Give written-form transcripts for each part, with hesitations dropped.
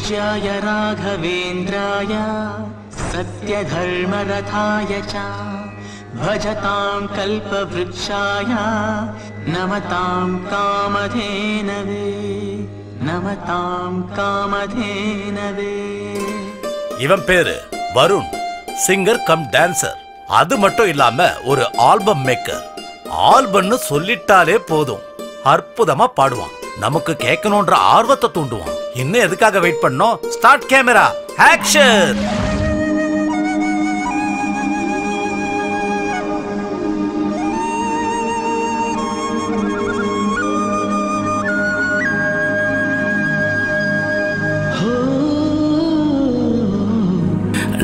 पूज्याय राघवेन्द्राय सत्यधर्मरथाय च भजतां कल्पवृक्षाय नमतां कामधेनवे नमतां कामधेनवे. இவன் பேரு வருண், சிங்கர் கம் டான்சர். அது மட்டும் இல்லாம ஒரு ஆல்பம் மேக்கர். ஆல்பம்னு சொல்லிட்டாலே போதும், அற்புதமா பாடுவான். நமக்கு கேட்கணும்ன்ற ஆர்வத்தை தூண்டுவான். இன்னும் எதுக்காக வெயிட் பண்ணோம்? Start camera action.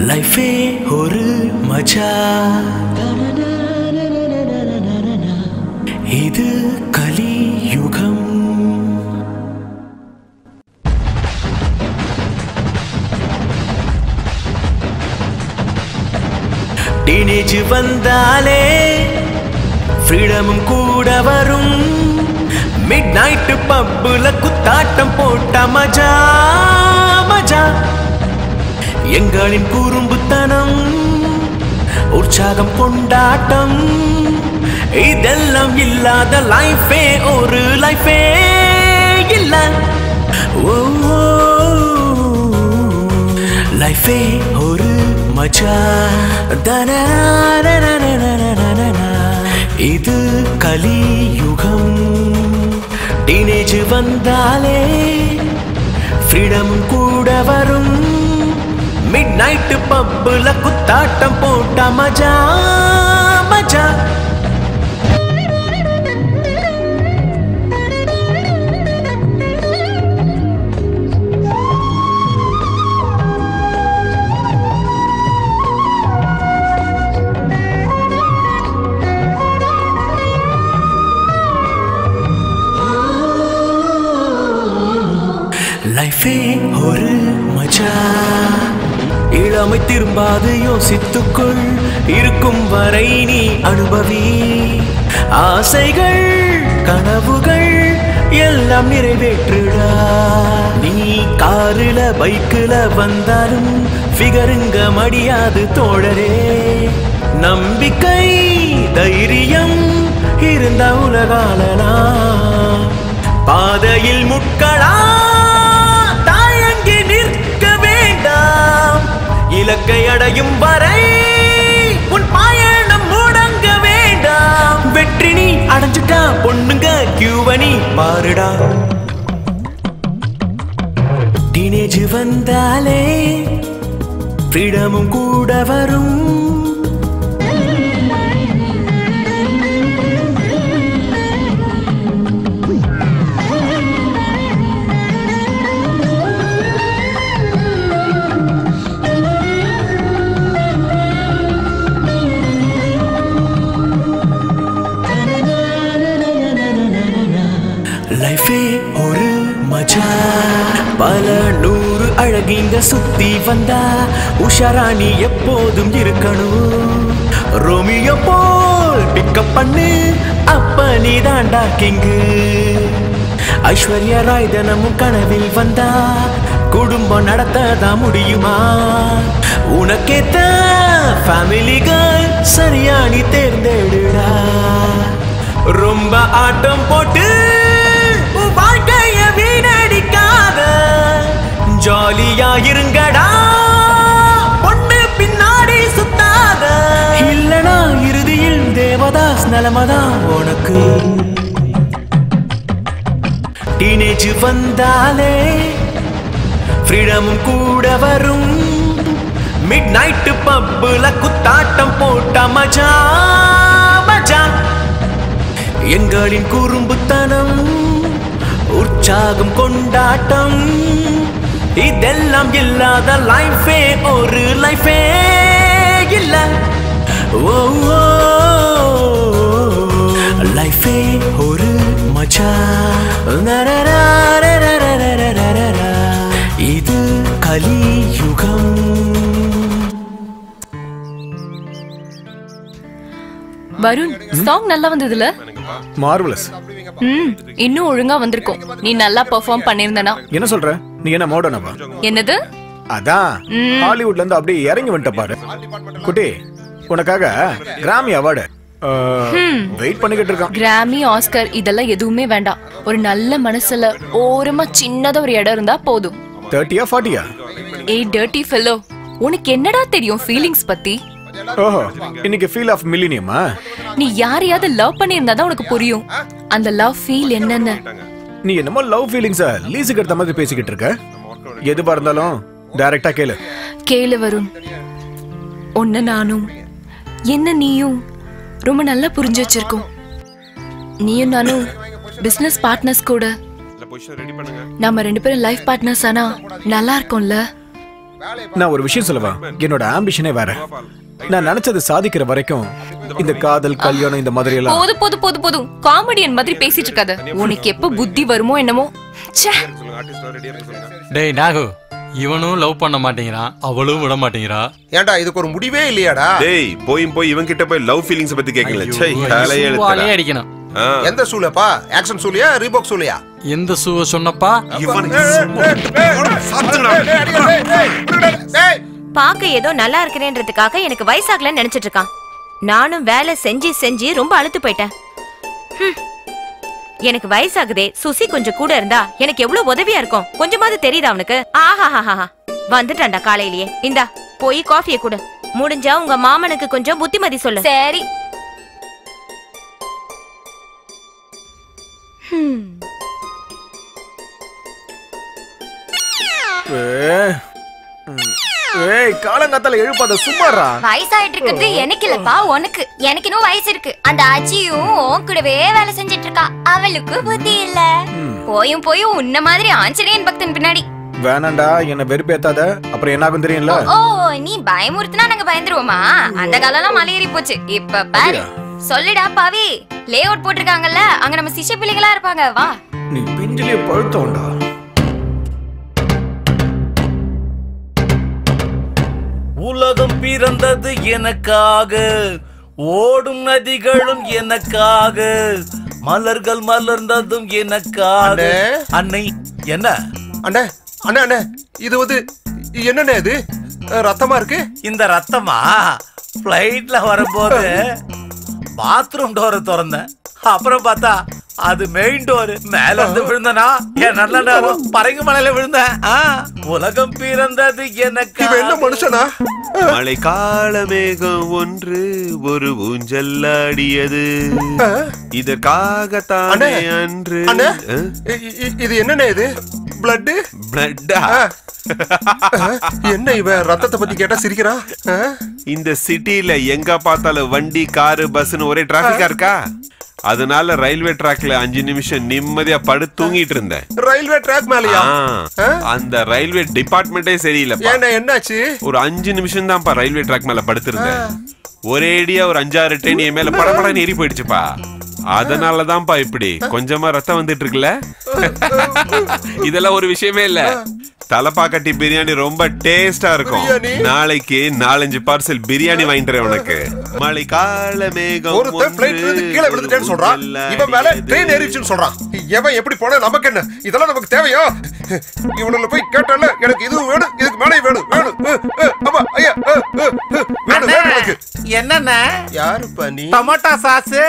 லைஃபே ஒரு மஜா, இது கலியுகம். டீனேஜ் வந்தாலே ஃப்ரீடமும் கூட வரும். மிட் நைட் பப்புல குத்தாட்டம் போட்ட மஜா மஜா. எங்களின் குறும்புத்தனம், உற்சாகம், கொண்டாட்டம், இதெல்லாம் இல்லாத லைஃபே ஒரு லைஃபே இல்ல. லைஃபே ஒரு மஜா, இது கலியுகம். டீனேஜ் வந்தாலே ஃப்ரீடம் கூட வரும். மிட் நைட் பப்புல குத்தாட்டம் போட்ட மஜா மஜா. லைஃபே ஒரு மஜா, இளமை திரும்பாது யோசித்துக்குள். இருக்கும் வரை நீ அனுபவி. ஆசைகள் கனவுகள் எல்லாம் நிறைவேற்றுடா. நீ காருல பைக்குல வந்தாலும் ஃபிகருங்க மடியாது தோழரே. நம்பிக்கை தைரியம் இருந்த உலகாலனா. பாதையில் முட்களா தாயங்கி நிற்க வேண்டாம். இலக்கை அடையும் வரை உன் பயணம் முடங்க வேண்டாம். வெற்றி நீ அடைஞ்சுட்டா பொண்ணுங்க கியூவனி பாருடா. டீனேஜ் வந்தாலே ஃப்ரீடமும் கூட வரும். லைஃபே ஒரு மஜா, பல நூறு அழகிங்க சுத்தி வந்தா உஷாராணி எப்போதும் இருக்கணும். ரோமியோ போல் பிக்கப் பண்ணு, அப்ப நீ தாண்டா கிங்கு. ஐஸ்வர்யா ராய் தினமும் கனவில் வந்தா குடும்பம் நடத்ததான் முடியுமா? உனக்கேத்த ஃபேமிலி கேர்ள் சரியா நீ தேர்ந்தெடுடா. ரொம்ப ஆட்டம் போட்டு வாழ்க்கைய வீணடிக்காத, ஜாலியா இருங்கடா, பொண்ணு பின்னாடி சுத்தாத. இல்லனா இறுதியில் தேவதாஸ் நிலைமைதான் உனக்கு. டீனேஜ் வந்தாலே ஃப்ரீடமும் கூட வரும். மிட் நைட் பப்புல குத்தாட்டம் போட்ட மஜா மஜா. எங்களின் குறும்புத்தனம், உற்சாகம், கொண்டாட்டம், இதெல்லாம் இல்லாத லைஃபே ஒரு லைஃபே இல்ல. லைஃபே ஒரு மஜா, இது கலியுகம். வருண், சாங் நல்லா வந்ததுல? மார்வலஸ். இன்னும் ஒழுங்கா வந்திருக்கும். நீ நல்லா பெர்ஃபார்ம் பண்ணிருந்தனா. என்ன சொல்ற? நீ என்ன மாடர்னவா? என்னது? அதான் ஹாலிவுட்ல இருந்து அப்படியே இறங்கி வந்துட்ட பாரு. குட்டி, உனக்காக கிராமி அவார்டு வெயிட் பண்ணிக்கிட்டு இருக்கான். கிராமி, ஆஸ்கர் இதெல்லாம் எதுவுமே வேண்டாம். ஒரு நல்ல மனசுல ஓரமா சின்னதா ஒரு இடம் இருந்தா போதும். 30யா 40யா? ஏய் டர்ட்டி ஃபெல்லோ, உனக்கு என்னடா தெரியும் ஃபீலிங்ஸ் பத்தி? ஓஹோ, இன்னைக்கு ஃபீல் ஆஃப் மில்லினியமா? நீ யாரையாவது லவ் பண்ணியிருந்தா தான் உனக்கு புரியும் அந்த லவ் ஃபீல் என்னன்னு. நீ என்னமோ லவ் ஃபீலிங்ஸா லீஸுக்கு எடுத்த மாதிரி பேசிக்கிட்டு இருக்க. எதுவா இருந்தாலும் டைரக்டா கேளு. கேளு வருண், உன்ன நானும் என்ன நீயும் ரொம்ப நல்லா புரிஞ்சு வச்சிருக்கோம். நீயும் நானும் பிசினஸ் பார்ட்னர்ஸ் கூட. நாம 2 பேரும் லைஃப் பார்ட்னர்ஸ் ஆனா நல்லா இருக்கும்ல? நான் ஒரு விஷயம் சொல்லவா? என்னோட ஆம்பிஷனே வேற. நான் நினைச்சது சாதிக்கிற வரைக்கும் இந்த காதல், கல்யாணம் இந்த மாதிரி எல்லாம் போது போது போது போதும் காமெடியன் மாதிரி பேசிட்டு இருக்காத. உனக்கு எப்ப புத்தி வருமோ என்னமோ. டேய் நாகு, இவனும் லவ் பண்ண மாட்டேங்கிறான், அவளும் விட மாட்டேங்கிறா. ஏன்டா இதுக்கு ஒரு முடிவே இல்லையாடா? டேய் போய் இவன் கிட்ட போய் லவ் ஃபீலிங்ஸ் பத்தி கேக்கல. சே தலைய வாளே அடிக்கணும். எந்த சூலப்பா? Action Chulia, Reebok Chulia? எந்த சூவ சொன்னப்பா? இவன் பாக்க ஏதோ நல்லா இருக்கிறேன்றதுக்காக எனக்கு வயசாகலன்னு நினைச்சிட்டு இருக்கான். நானும் வேலை செஞ்சு செஞ்சு ரொம்ப அழுத்து போயிட்டேன். எனக்கு வயசாகுதே, சுசி கொஞ்சம் கூட இருந்தா எனக்கு எவ்வளவு உதவியா இருக்கும். கொஞ்சமாவது தெரியுதா அவனுக்கு? ஆஹா வந்துட்டான்டா காலையிலேயே. இந்தா போய் காஃபியை கொடு. முடிஞ்சா உங்க மாமனுக்கு கொஞ்சம் புத்திமதி சொல்லு. சரி. ஏய் காலங்காத்தால எழுப்பாத, சும்மாறா. வயசாயிட்டு இருக்குது எனக்கு இல்லப்பா, உனக்கு. எனக்கு இன்னும் வயசு இருக்கு. அந்த அஜியும் உன் கூடவே வேலை செஞ்சிட்டு இருக்கா. அவளுக்கு புத்தி இல்ல. போயும் போயும் உன்ன மாதிரி ஆஞ்சநேயன் பக்தன் பின்னாடி. வேணாண்டா, என்ன வெறுப்பேத்தாத. அப்புறம் என்ன ஆகும் தெரியும்ல? ஓ, நீ பயமுறுத்தினா நாங்க பயந்துருவோமா? அந்த காலம்லாம் மலையேறி போச்சு. இப்ப பாரு. சொல்லுடா பாவி. லே அவுட் போட்டிருக்காங்கல்ல, அங்க நம்ம சிஷ்ய பிள்ளைங்களா இருப்பாங்க. வா. நீ பிஞ்சிலே பழுத்தோண்டா. உலகம் பிறந்தது எனக்காக, ஓடும் நதிகளும் எனக்காக, மலர்கள் மலர்ந்ததும் எனக்காக. அன்னை என்ன அண்ணே அண்ணே அண்ணே, இது வந்து என்னண்ணே? இது ரத்தமா இருக்கு. இந்த ரத்தமா? பிளைட்ல வரும்போது பாத்ரூம் டோரை திறந்தேன். அப்புறம் பார்த்தா அது மெயின் டோர். மேல இருந்து விழுந்தனா என் நல்ல நேரம் பரங்கி மலையில விழுந்தேன். உலகம் பிறந்தது எனக்கு. என்ன மனுஷனா? மழைக்கால மேகம் ஒன்று ஒரு ஊஞ்சல்லாடியது, இதற்காகத்தானே அன்று. இது என்னண்ணே? இது பிளட்? பிளட்டா? என்ன இவன் ரத்தத்தை பத்தி கேட்டா சிரிக்கிறான்? இந்த சிட்டில எங்க பார்த்தாலும் வண்டி, காரு, பஸ்னு ஒரே டிராபிக்கா இருக்கா. அதனால ரயில்வே ட்ராக்ல 5 நிமிஷம் நிம்மதியா படுத்து தூங்கிட்டு இருந்தேன். ரயில்வே ட்ராக் மேலயா? அந்த ரயில்வே டிபார்ட்மெண்டே சரியில்லை. என்னாச்சு? ஒரு 5 நிமிஷம் தான்ப்பா ரயில்வே ட்ராக் மேல படுத்திருந்தேன். ஒரேடியா ஒரு 5-6 ட்ரெயின் என் மேல படபடன்னு ஏறி போயிடுச்சுப்பா. அதனாலதான்ப்பா இப்படி கொஞ்சமா ரத்தம் வந்துட்டு இருக்குல்ல. இதெல்லாம் ஒரு விஷயமே இல்ல. தலப்பாக்கட்டி பிரியாணி ரொம்ப டேஸ்டா இருக்கும். நாளைக்கு 4-5 பார்சல் பிரியாணி வாங்கிட்டு உனக்கு. மழைக்கால மேகம் ஒருத்தன் பிளைட்ல இருந்து கீழே விழுந்துட்டேன்னு சொல்றான். இவன் மேல ட்ரெயின் ஏறிச்சுன்னு சொல்றான். எவன் எப்படி போனா நமக்கு என்ன? இதெல்லாம் நமக்கு தேவையா? இவனுல போய் கேட்டால எனக்கு இது வேணும், இதுக்கு மேலே வேணும் வேணும். ஆமா ஐயா வேணும் வேணும் எனக்கு. என்னன்னா யாருப்பா நீ? Tomato sauce.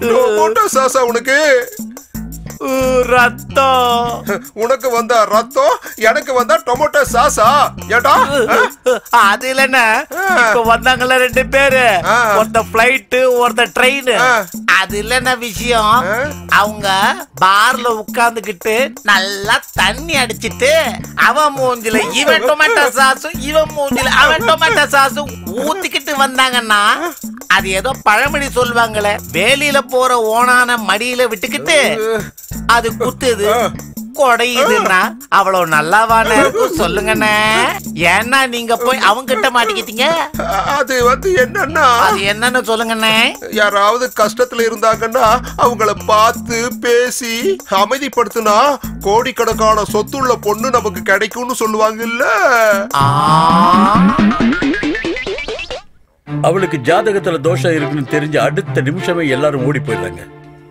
டொமேட்டோ சாஸா உனக்கு? ரத்தம். உனக்கு வந்தா ரத்தம், எனக்கு வந்தா டொமேட்டோ சாஸா? ஏடா அது இல்லன்னா இப்ப வந்தாங்கல்ல 2 பேரு, ஒருத்த பிளைட் ஒருத்த ட்ரெயின். அது இல்லன்னா விஷயம், அவங்க பார்ல உட்கார்ந்துகிட்டு நல்லா தண்ணி அடிச்சிட்டு அவன் மூஞ்சில இவன் டொமேட்டோ சாஸும் இவன் மூஞ்சில அவன் டொமேட்டோ சாஸும் ஊத்திக்கிட்டு வந்தாங்கன்னா அது ஏதோ பழமொழி சொல்லுவாங்களே, வேலியில போற ஓனான மடியில விட்டுக்கிட்டு அது குத்துது கொடையுதுன்னா அவ்வளவு நல்லாவான இருக்கும் சொல்லுங்கண்ணே. ஏன்னா நீங்க போய் அவங்க கிட்ட மாட்டிக்கிட்டீங்க. அது வந்து என்னன்னா, அது என்னன்னு சொல்லுங்கண்ணே. யாராவது கஷ்டத்துல இருந்தாங்கன்னா அவங்கள பார்த்து பேசி அமைதிப்படுத்தினா கோடிக்கணக்கான சொத்துள்ள பொண்ணு நமக்கு கிடைக்கும்னு சொல்லுவாங்கல்ல. அவளுக்கு ஜாதகத்துல தோஷம் இருக்குன்னு தெரிஞ்ச அடுத்த நிமிஷமே எல்லாரும் ஓடி போயிடுறாங்க.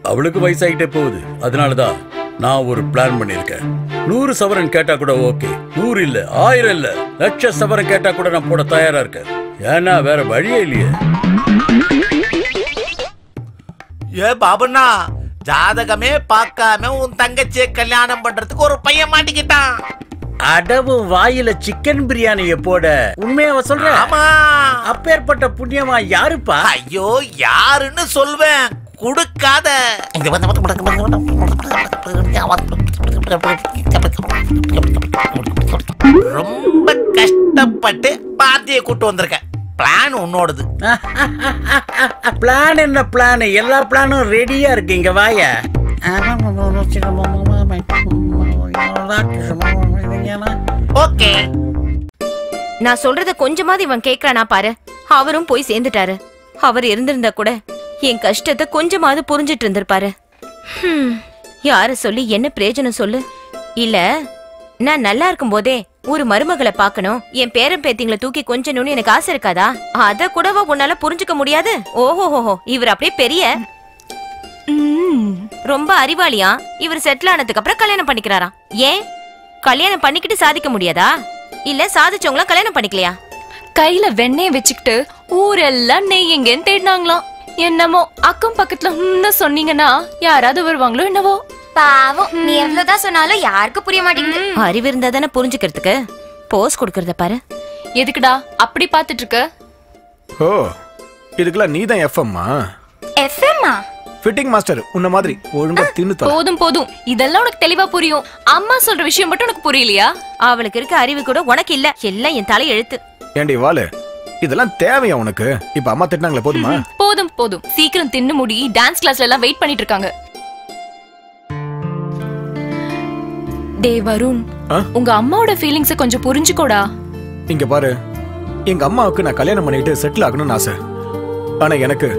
அவளுக்கு வயசாகிட்டே போகுது. அதனாலதான் நான் ஒரு பிளான் பண்ணிருக்கேன். 100 சவரன் கேட்டா கூட ஓகே. 100 இல்ல, 1000 இல்ல, 1,00,000 சவரன் கேட்டா கூட நான் போட தயாரா இருக்கேன். ஏன்னா வேற வழியே இல்லையே. ஏ பாபுண்ணா, ஜாதகமே பார்க்காம உன் தங்கச்சியை கல்யாணம் பண்றதுக்கு ஒரு பையன் மாட்டிக்கிட்டான். அடவு வாயில சிக்கன் பிரியாணிய போட உண்மையாவ சொல்ற? ஆமா. அப்பேற்பட்ட புண்ணியமா யாருப்பா? ஐயோ, யாருன்னு சொல்வேன், கொடுக்காத. ரொம்ப கஷ்டப்பட்டு பாத்தியை கூட்டு வந்திருக்கேன். பிளான் உன்னோடது. பிளான் என்ன பிளான்? எல்லா பிளானும் ரெடியா இருக்கு. இங்க வாய. ஓகே, நான் சொல்றத கொஞ்சமாவது இவன் கேக்குறானா பாரு. அவரும் போய் சேர்ந்துட்டாரு. அவர் இருந்திருந்தா கூட என் கஷ்டத்தை கொஞ்சமாவது புரிஞ்சிட்டு இருந்திருப்பாரு. யார சொல்லி என்ன பிரயோஜனம் சொல்லு? இல்ல, நான் நல்லா இருக்கும் போதே ஒரு மருமகளை பாக்கணும், என் பேரன் பேத்திங்களை தூக்கி கொஞ்சணும்னு எனக்கு ஆசை இருக்காதா? அத கூடவா உன்னால புரிஞ்சுக்க முடியாது? ஓஹோஹோ, இவர் அப்படியே பெரிய ரொம்ப அறிவாளியா? இவர் செட்டில் ஆனதுக்கு அப்புறம் கல்யாணம் பண்ணிக்கிறாராம். ஏன் கல்யாணம் பண்ணிக்கிட்டு சாதிக்க முடியாதா? இல்ல சாதிச்சவங்கள கல்யாணம் பண்ணிக்கலையா? கையில வெண்ணெய் வச்சுக்கிட்டு ஊரெல்லாம் நெய் எங்கன்னு தேடினாங்களாம். என்னமோ அக்கம் பக்கத்துல சொன்னீங்கன்னா யாராவது வருவாங்களோ என்னவோ. பாவம், நீ எவ்வளவுதான் சொன்னாலும் யாருக்கு புரிய மாட்டேங்குது. அறிவு இருந்தா தானே புரிஞ்சுக்கிறதுக்கு. போஸ் கொடுக்கறத பாரு. எதுக்குடா அப்படி பாத்துட்டு இருக்க? ஓ, இதுக்கெல்லாம் நீதான் எஃப்எம்மா? எஃப்எம்மா? ஃபிட்டிங் மாஸ்டர் உன்ன மாதிரி ஒழுங்கா தின்னு தர. போதும் போதும், இதெல்லாம் உனக்கு தெளிவா புரியும். அம்மா சொல்ற விஷயம் மட்டும் உனக்கு புரியலையா? அவளுக்கு இருக்க அறிவு கூட உனக்கு இல்ல. எல்லாம் என் தலை எழுத்து. ஏண்டி வாளு, இதெல்லாம் தேவையா உனக்கு? இப்ப அம்மா திட்டினாங்களே போதுமா? போதும் போதும், சீக்கிரம் தின்னு முடி. டான்ஸ் கிளாஸ்ல எல்லாம் வெயிட் பண்ணிட்டு இருக்காங்க. டே வருண், உங்க அம்மாவோட ஃபீலிங்ஸ கொஞ்சம் புரிஞ்சுக்கோடா. இங்க பாரு, எங்க அம்மாவுக்கு நான் கல்யாணம் பண்ணிட்டு செட்டில் ஆகணும்னு ஆசை. ஆனா எனக்கு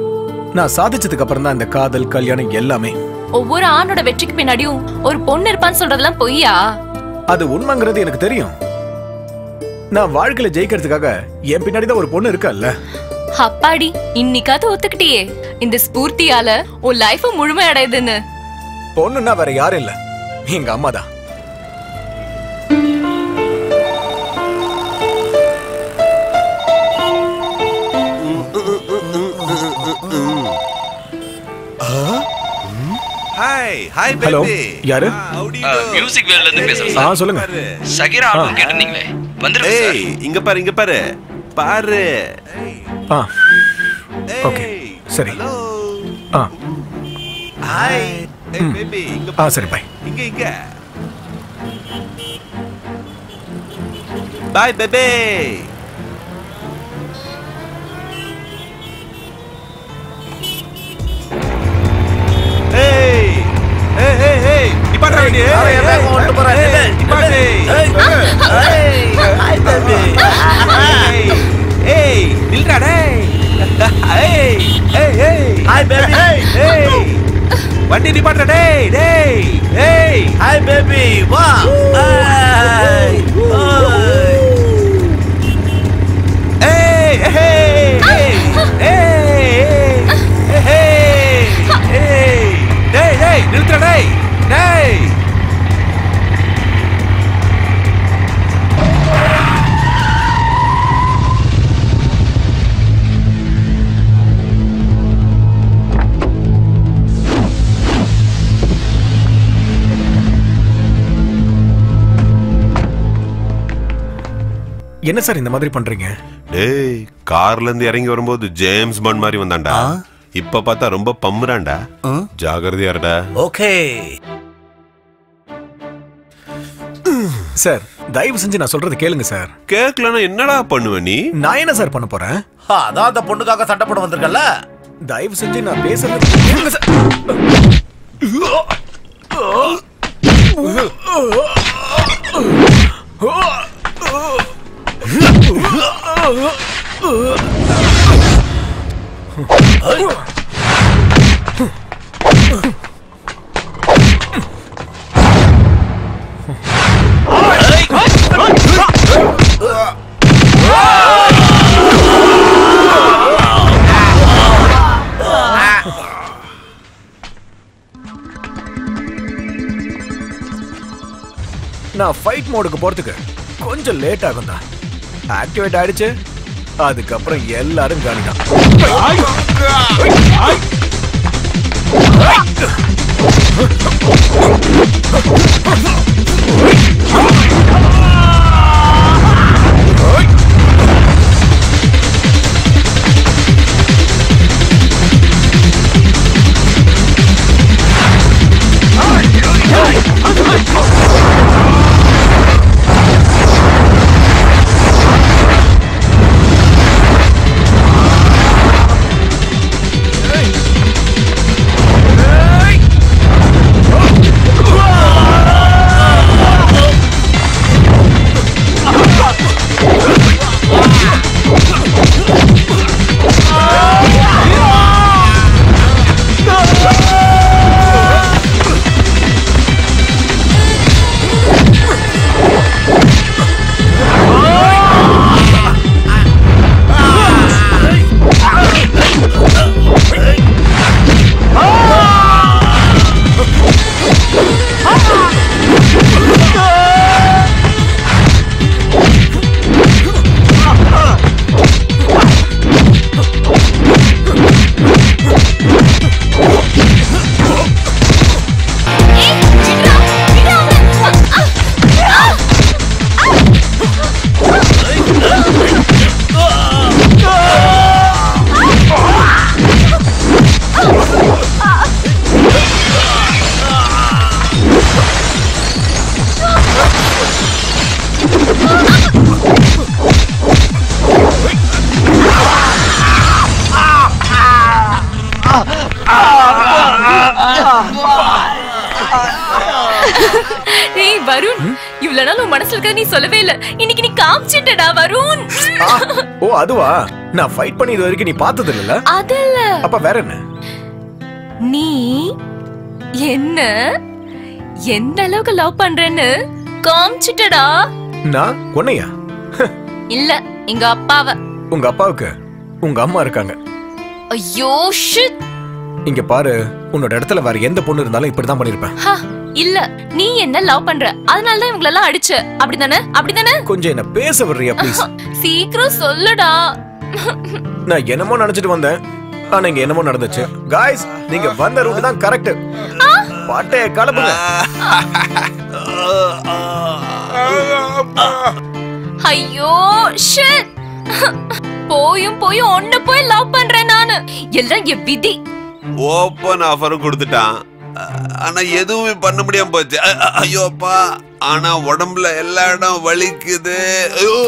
நான் சாதிச்சதுக்கு அப்புறம் தான் இந்த காதல் கல்யாணம் எல்லாமே. ஒவ்வொரு ஆணோட வெற்றிக்கு பின்னாடியும் ஒரு பொண்ணு இருப்பான்னு சொல்றதெல்லாம் பொய்யா? அது உண்மைங்கிறது எனக்கு தெரியும். நான் வாழ்க்கையில ஜெயிக்கிறதுக்காக என் பின்னாடி தான் ஒரு பொண்ணு இருக்கல்ல. அப்பாடி, இன்னைக்காவது ஒத்துக்கிட்டியே இந்த ஸ்பூர்த்தியால உன் லைஃப் முழுமை அடையுதுன்னு. பொண்ணுன்னா வேற யாரும் இல்ல, எங்க அம்மா தான். ஹாய் ஹலோ, யாரு? மியூசிக் வேல்ல இருந்து பேசுறேன். சொல்லுங்க. சகிரா ஆல்பம் கேட்டிருந்தீங்களே, வந்துருங்க சார். இங்க பாரு, இங்க பாரு பாரு. ஓகே, சரி. ஹாய் பேபி, இங்க சரி, பை. இங்க இங்க. Bye baby. வண்டி நிப்பாட்ட. டேய் டேய் டேய், ஹாய் பேபி, வா. ஏய் ஏய் ஏய் ஏய், டேய் டேய் நிறுத்துடா. டேய் டேய், என்ன சார் இந்த மாதிரி பண்றீங்க? டேய், கார்ல இருந்து இறங்கி வரும்போது ஜேம்ஸ் பாண்ட் மாதிரி வந்தான்டா. இப்ப பார்த்தா ரொம்ப பம்முறான்டா. ஜாகிரதையா இருடா. ஓகே சார், தயவு செஞ்சு நான் சொல்றது கேளுங்க சார். கேக்கலனா என்னடா பண்ணுவ நீ? நான் என்ன சார் பண்ண போறேன்? அதான் அந்த பொண்ணுக்காக சண்டை போட வந்திருக்கல. தயவு செஞ்சு நான் பேசுறது கேளுங்க சார். நான் ஃபைட் மோடுக்கு போறதுக்கு கொஞ்சம் லேட் ஆகும் தான். ஆக்டிவேட் ஆயிடுச்சு, அதுக்கப்புறம் எல்லாரும் காணிதான். வருண், இவ்வளவு நாள் உன் மனசுல இருக்க நீ சொல்லவே இல்ல. இன்னைக்கு நீ காமிச்சிட்டடா வருண். ஓ அதுவா? நான் ஃபைட் பண்ணி இது வரைக்கும் நீ பார்த்தது இல்லல? அதல்ல. அப்ப வேற என்ன? நீ என்ன எந்த அளவுக்கு லவ் பண்றேன்னு காமிச்சிட்டடா. நான் உன்னையா? இல்ல, எங்க அப்பாவை. உங்க அப்பாவுக்கு உங்க அம்மா இருக்காங்க. ஐயோ ஷிட். இங்க பாரு, உன்னோட இடத்துல வேற எந்த பொண்ணு இருந்தாலும் இப்படிதான் பண்ணிருப்பேன். இல்ல, நீ என்ன லவ் பண்ற, அதனால தான் இவங்கள எல்லாம் அடிச்ச. அப்படிதானே? அப்படிதானே? கொஞ்சம் என்ன பேச விடுறியா ப்ளீஸ்? சீக்கிரம் சொல்லுடா. நான் என்னமோ நினைச்சிட்டு வந்தேன், ஆனா இங்க என்னமோ நடந்துச்சு. गाइस, நீங்க வந்த ரூட் தான் கரெக்ட். பாட்டே கலப்புங்க. ஐயோ ஷிட். போயும் ஒண்ணு போய் லவ் பண்றேன் நானு. எல்லாம் என் விதி. ஓபன் ஆஃபர் கொடுத்துட்டான், ஆனா எதுவுமே பண்ண முடியாம போச்சு. ஐயோப்பா, ஆனா உடம்புல எல்லா இடம் வலிக்குது.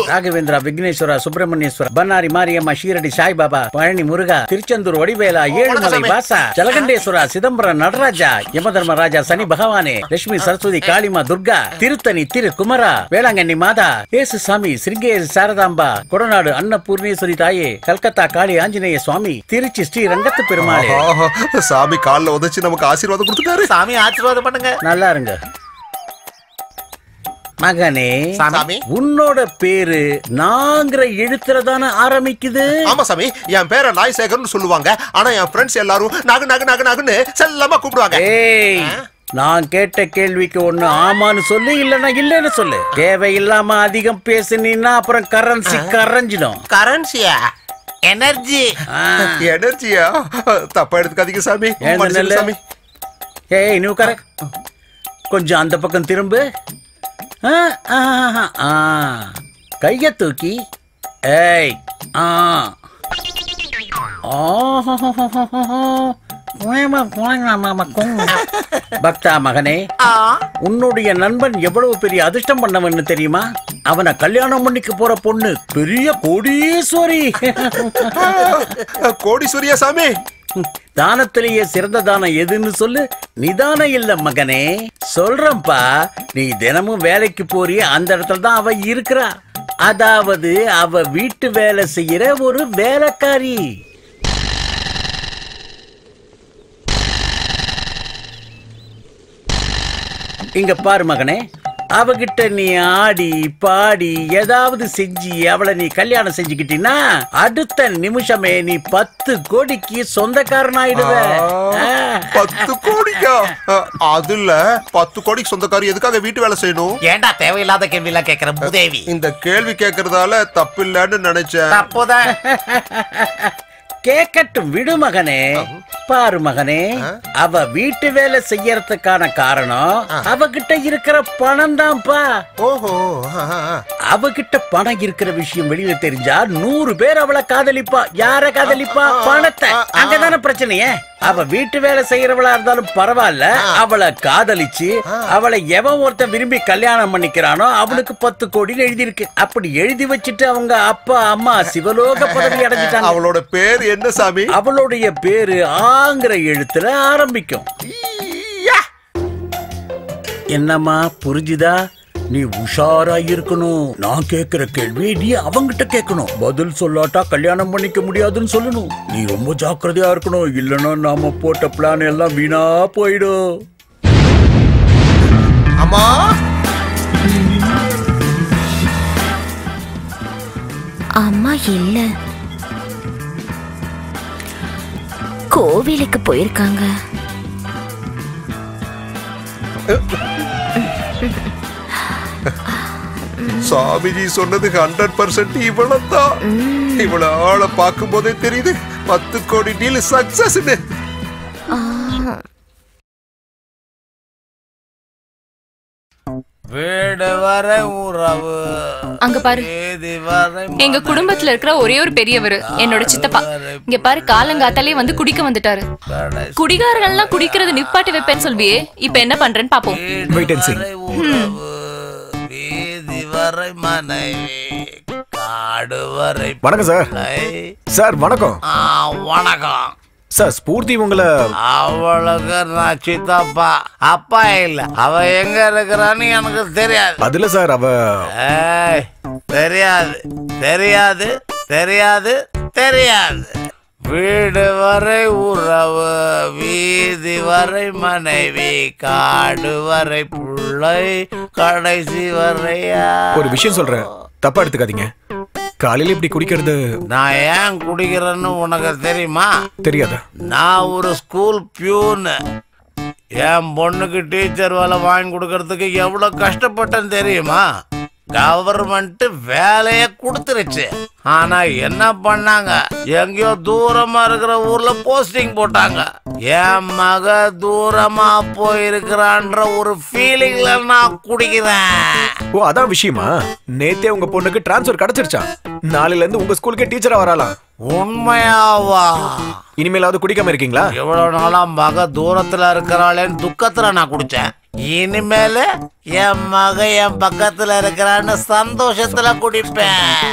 ராகவேந்திரா, விக்னேஸ்வரா, சுப்பிரமணியேஸ்வரா, பன்னாரி மாரியம்மா, ஷீரடி சாய்பாபா, பழனி முருகா, திருச்செந்தூர் வடிவேலா, ஏழுமலை வாசா, ஜலகண்டேஸ்வரா, சிதம்பரம் நடராஜா, யமதர்மராஜா, சனி பகவானே, லட்சுமி சரஸ்வதி, காளிமா, துர்கா, திருத்தணி திரு குமரா, வேளாங்கண்ணி மாதா, ஏசு சாமி, சிருங்கேரி சாரதாம்பா, கொடநாடு அன்னபூர்ணேஸ்வரி தாயே, கல்கத்தா காளி ஆஞ்சநேய சுவாமி, திருச்சி ஸ்ரீ ரங்கத்து பெருமாளே. சாமி கால்ல உதச்சு நமக்கு ஆசீர்வாதம் கொடுத்துட்டாரு. சாமி ஆசீர்வாதம் பண்ணுங்க. நல்லா இருங்க மகனே. உன்னோட பேரு நாங்கிற எழுத்துறதான ஆரம்பிக்குது. ஆமா சாமி, என் பேரை நாய்சேகர்னு சொல்லுவாங்க, ஆனா என் ஃப்ரெண்ட்ஸ் எல்லாரும் நகு நகு நகு நகுன்னு செல்லமா கூப்பிடுவாங்க. ஏய், நான் கேட்ட கேள்விக்கு ஒண்ணு ஆமான்னு சொல்லு, இல்லன்னா இல்லன்னு சொல்லு. தேவையில்லாம அதிகம் பேசுனீன்னா அப்புறம் கரன்சி கரைஞ்சிடும். கரன்சியா? எனர்ஜி. எனர்ஜியா? தப்பா எடுத்துக்காதீங்க சாமி. சாமி, ஏய் நீ உட்கார. கொஞ்சம் அந்த பக்கம் திரும்பு. கைய தூக்கி. ஏய் பக்தா மகனே, உன்னுடைய நண்பன் எவ்வளவு பெரிய அதிர்ஷ்டம் பண்ணவன்னு தெரியுமா? அவனை கல்யாணம் பண்ணிக்க போற பொண்ணு பெரிய கோடீஸ்வரி. கோடீஸ்வரியா சாமி? தானத்திலேயே சிறந்த தானம் எதுன்னு சொல்லு. நிதானம் இல்ல மகனே, சொல்றப்பா. நீ தினமும் வேலைக்கு போறிய அந்த இடத்துல தான் அவ இருக்கிறா. அதாவது அவ வீட்டு வேலை செய்யற ஒரு வேலைக்காரி. இங்க பாரு மகனே, அவகிட்ட நீ ஆடி பாடி ஏதாவது செஞ்சு அவளை நீ கல்யாணம் செஞ்சுக்கிட்டீன்னா அடுத்த நிமிஷமே நீ 10 கோடிக்கு சொந்தக்காரன் ஆயிடுவ. 10 கோடிக்கா? அதுல 10 கோடிக்கு சொந்தக்காரி எதுக்காக வீட்டு வேலை செய்யணும்? ஏண்டா தேவையில்லாத கேள்வி எல்லாம் கேக்குற மூதேவி? இந்த கேள்வி கேக்குறதால தப்பு இல்லன்னு நினைச்சேன். தப்புதான். கேக்கட்டும் விடு மகனே. பாரு மகனே, அவ வீட்டு வேலை செய்யறதுக்கான காரணம் அவகிட்ட இருக்கிற பணம் தான்ப்பா. ஓஹோ. அவகிட்ட பணம் இருக்கிற விஷயம் வெளியில தெரிஞ்சா 100 பேர் அவளை காதலிப்பா. யார காதலிப்பா? பணத்தை. அங்கதான பிரச்சனையே. அவ வீட்டு வேலை செய்யறவளா இருந்தாலும் பரவாயில்ல, அவளை காதலிச்சு அவளை எவன் ஒருத்தன் விரும்பி கல்யாணம் பண்ணிக்கிறானோ அவனுக்கு 10 கோடின்னு எழுதி இருக்கு. அப்படி எழுதி வச்சுட்டு அவங்க அப்பா அம்மா சிவலோக பதவி அடைஞ்சிட்டாங்க. அவளோட பேர் என்ன சாமி? அவளுடைய பேரு ஆங்கிற எழுத்துல ஆரம்பிக்கும். என்னம்மா புரிஞ்சுதா? நீ உஷாரா இருக்கணும். நான் கேக்குற கேள்வி நீ அவங்கிட்ட கேட்கணும். பதில் சொல்லாட்டா கல்யாணம் பண்ணிக்க முடியாதுன்னு சொல்லணும். நீ ரொம்ப ஜாக்கிரதையா இருக்கணும். இல்லன்னா நாம போட்ட பிளான் எல்லாம் வீணா போயிடும். அம்மா, அம்மா இல்ல, கோவிலுக்கு போயிருக்காங்க. சாமிஜி சொன்னது 100% இவ்வளவுதான். இவ்வளவு ஆளை பார்க்கும் போதே தெரியுது 10 கோடி டீல் சக்சஸ். வீடு வரை உறவு. அங்க பாரு, எங்க குடும்பத்துல இருக்கிற ஒரே ஒரு பெரியவர் என்னோட சித்தப்பா. இங்க பாரு, காலங்காத்தாலே வந்து குடிக்க வந்துட்டாரு. குடிகாரர்கள் எல்லாம் குடிக்கிறது நிப்பாட்டி வைப்பேன்னு சொல்வியே, இப்ப என்ன பண்றேன்னு பாப்போம். வரை மனைவி காடு வரை. வணக்கம் சார். சார் வணக்கம். வணக்கம் சார். ஸ்பூர்த்தி உங்களை? அவளுக்கு நான் சித்தப்பா. அப்பா இல்ல. அவ எங்க இருக்கிறான்னு எனக்கு தெரியாது. அதுல சார் அவ தெரியாது தெரியாது தெரியாது தெரியாது. வீடு வரை உறவு, வீதி வரை மனைவி, காடு வரை பிள்ளை, கடைசி வரையா. ஒரு விஷயம் சொல்றேன், தப்பா எடுத்துக்காதீங்க. காலையில இப்படி குடிக்கிறது நான் ஏன் குடிக்கிறேன்னு உனக்கு தெரியுமா? தெரியாதா? நான் ஒரு ஸ்கூல் பியூனு. என் பொண்ணுக்கு டீச்சர் வேலை வாங்கி கொடுக்கறதுக்கு எவ்வளவு கஷ்டப்பட்டேன்னு தெரியுமா? கவர்மெண்ட் வேலைய கொடுத்துருச்சு. ஆனா என்ன பண்ணாங்க, எங்கேயோ தூரமா இருக்கிற ஊர்ல போஸ்டிங் போட்டாங்க. என் மக தூரமா போயிருக்கிறான்ற ஒரு ஃபீலிங்ல நான் குடிக்கிறேன். ஓ, அதான் விஷயமா? நேத்தே உங்க பொண்ணுக்கு டிரான்ஸ்ஃபர் கிடைச்சிருச்சா? நாளையில இருந்து உங்க ஸ்கூலுக்கே டீச்சரா வரலாம். உண்மையாவா? இனிமேலாவது குடிக்காம இருக்கீங்களா? எவ்வளவு நாளா மக தூரத்துல இருக்கிறாளேன்னு துக்கத்துல நான் குடிச்சேன். இனிமேல என் மக என் பக்கத்துல இருக்கிறான்னு சந்தோஷத்துல குடிப்பேன்.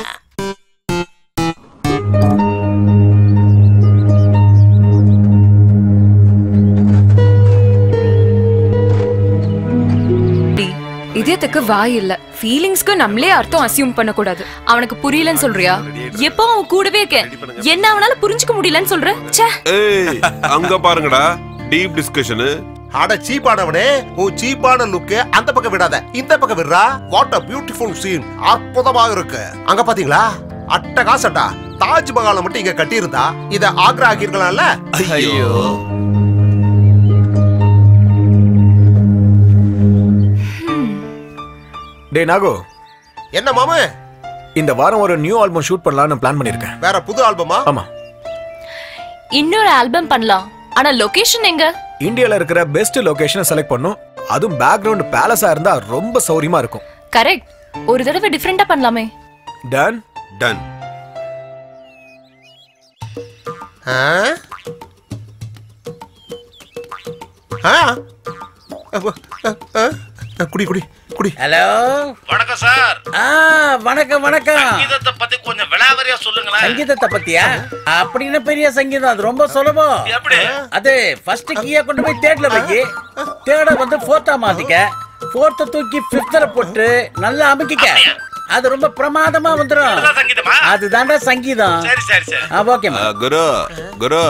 இதயத்துக்கு வாய் இல்ல, ஃபீலிங்ஸ்க்கு நம்மளே அர்த்தம் அசியூம் பண்ண கூடாது. அவனுக்கு புரியலன்னு சொல்றியா? எப்போ அவன் கூடவே இருக்கேன், என்ன அவனால புரிஞ்சுக்க முடியலன்னு சொல்ற? அங்க பாருங்கடா, டீப் டிஸ்கஷன். அட சீப்பானவனே, உன் சீப்பான லுக் அந்த பக்கம் விடாத, இந்த பக்கம் விடுறா. What a beautiful scene. அற்புதமா இருக்கு. அங்க பாத்தீங்களா? அட்டகாசம்டா. தாஜ்மஹாலை மட்டும் இங்க கட்டி இருந்தா இத ஆக்ரா ஆக்கிருக்கலாம்ல. ஐயோ. டே நாகோ. என்ன மாமா? இந்த வாரம் ஒரு நியூ ஆல்பம் ஷூட் பண்ணலாம்னு பிளான் பண்ணிருக்கேன். வேற புது ஆல்பமா? ஆமா. இன்னொரு ஆல்பம் பண்ணலாம். ஆனா லொகேஷன் எங்க? இந்தியால இருக்கிற பெஸ்ட் லொகேஷனை செலக்ட் பண்ணும். அதுவும் பேக்ரவுண்ட் பேலஸா இருந்தா ரொம்ப சௌரியமா இருக்கும். கரெக்ட். ஒரு தடவை டிஃபரெண்டா பண்ணலாமே. Done done. குடி குடி குடி. ஹலோ, வணக்கம் சார். வணக்கம் வணக்கம். சங்கீதத்தை பத்தி கொஞ்சம் விலாவரியா சொல்லுங்களேன். சங்கீதத்தை பத்தியா? அப்படின்னு பெரிய சங்கீதம் அது ரொம்ப சுலபம். எப்படி? அது ஃபர்ஸ்ட் கீயை கொண்டு போய் தேர்ட்ல வை. தேர்ட வந்து ஃபோர்த்தா மாத்திக்க. ஃபோர்த்த தூக்கி ஃபிஃப்த்ல போட்டு நல்லா அமுக்கிக்க. அது ரொம்ப பிரமாதமா வந்துரும். அதுதான்டா சங்கீதம். சரி சரி சரி. ஓகே. குரு குரு,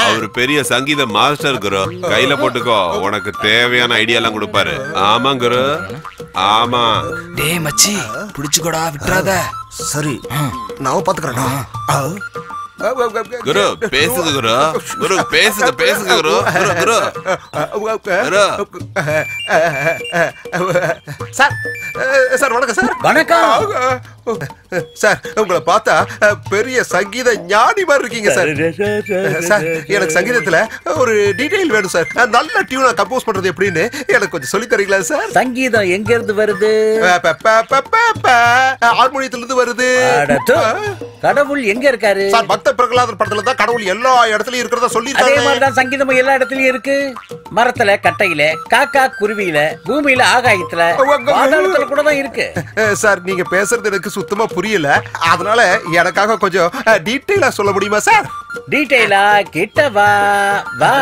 அவர் பெரிய சங்கீத மாஸ்டர் குரு. கையில போட்டுக்கோ, உனக்கு தேவையான ஐடியா எல்லாம் கொடுப்பாரு. ஆமா குரு. ஆமா. டேய் மச்சி புடிச்சுக்கோடா விட்டுறாத. சரி நான் பாத்துக்கிறேன். குரு பேசுங்க குரு. குரு பேசுங்க குரு. குரு சார் சார் வணக்கம் சார். வணக்கம் சார். உங்களை பார்த்தா பெரிய சங்கீத ஞானி மாதிரி இருக்கீங்க சார். சார் எனக்கு சங்கீதத்துல ஒரு டீடைல் வேணும் சார். நல்ல டியூனா கம்போஸ் பண்றது எப்படின்னு எனக்கு கொஞ்சம் சொல்லி தரீங்களா சார்? சங்கீதம் எங்க இருந்து வருது? ஹார்மோனியத்துல இருந்து வருது. கடவுள் எங்க இருக்காரு? சார் பக்த பிரகலாதர் படத்துல தான் கடவுள் எல்லா இடத்துலயும் இருக்கிறதா சொல்லி அதே மாதிரி தான் சங்கீதம் எல்லா இடத்துலயும் இருக்கு. மரத்துல, கட்டையில, காக்கா குருவியில, பூமியில, ஆகாயத்துல, வானத்துல கூட தான் இருக்கு. சார் நீங்க பேசுறது எனக்கு சுத்தமா புரியல. அதனால எனக்காக கொஞ்சம் டீடைலா சொல்ல முடியுமா சார்? டீடைலா கிட்ட வா வா.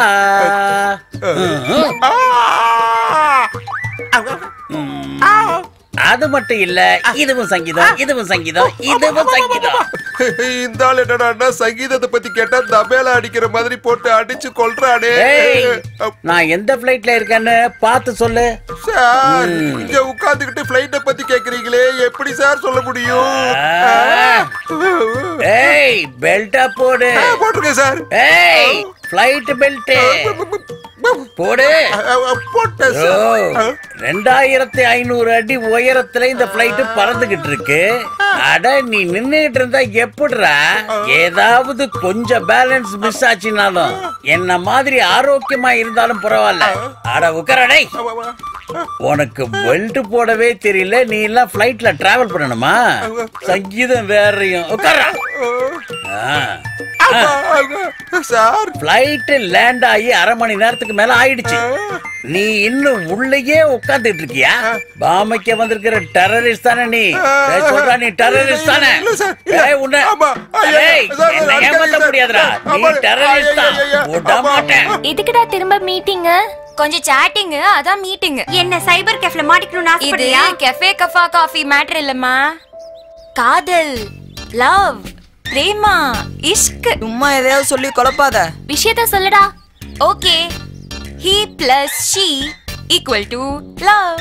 அது மட்டும் இல்ல, இதுவும் சங்கீதம், இதுவும் சங்கீதம், இதுவும் சங்கீதம். இந்த ஆள் என்னடா சங்கீதத்தை பத்தி கேட்டா தபேலா அடிக்கிற மாதிரி போட்டு அடிச்சு கொல்றானே. நான் எந்த பிளைட்ல இருக்கேன்னு பார்த்து சொல்லு. சார் இங்க உட்கார்ந்துகிட்டு பிளைட்ட பத்தி கேக்குறீங்களே, எப்படி சார் சொல்ல முடியும்? ஏய் பெல்ட்டா போடு. போட்டுருக்கேன் சார். ஏய் ஃளைட் பெல்ட் போடு. 2500 அடி உயரத்துல இந்த பிளைட் பறந்துகிட்டு இருக்கு. அட நீ நின்னுகிட்டு இருந்தா எப்படிடா? ஏதாவது கொஞ்சம் பேலன்ஸ் மிஸ் ஆச்சுனாலும் என்ன மாதிரி ஆரோக்கியமா இருந்தாலும் பரவாயில்ல. அட உக்கரடை, உனக்கு பெல்ட் போடவே தெரியல, நீ எல்லாம் பிளைட்ல டிராவல் பண்ணணுமா? சங்கீதம் வேறையும். உக்கர சார் பிளைட் லேண்ட் ஆகி 1/2 மணி நேரத்துக்கு மேல ஆயிடுச்சு. நீ இன்னும் உள்ளேயே உட்கார்ந்துட்டு இருக்கியா? பாமைக்க வந்திருக்கிற டெரரிஸ்ட் தானே நீ? சொல்றா நீ டெரரிஸ்ட் தானே? உன்னை என்ன ஏமாத்த முடியாதுடா. நீ டெரரிஸ்ட் தான். விட மாட்டேன். இதுக்குடா திரும்ப மீட்டிங்? கொஞ்சம் சாட்டிங், அதான் மீட்டிங். என்ன சைபர் கேஃப்ல மாட்டிக்கணும்னு ஆசைப்படியா? இது கஃபே கஃபா காஃபி மேட்டர் இல்லம்மா. காதல், லவ், பிரேமா, இஷ்க். சும்மா எதையாவது சொல்லி குழப்பாத. விஷயத்த சொல்லுடா. Okay. he plus she equal to love.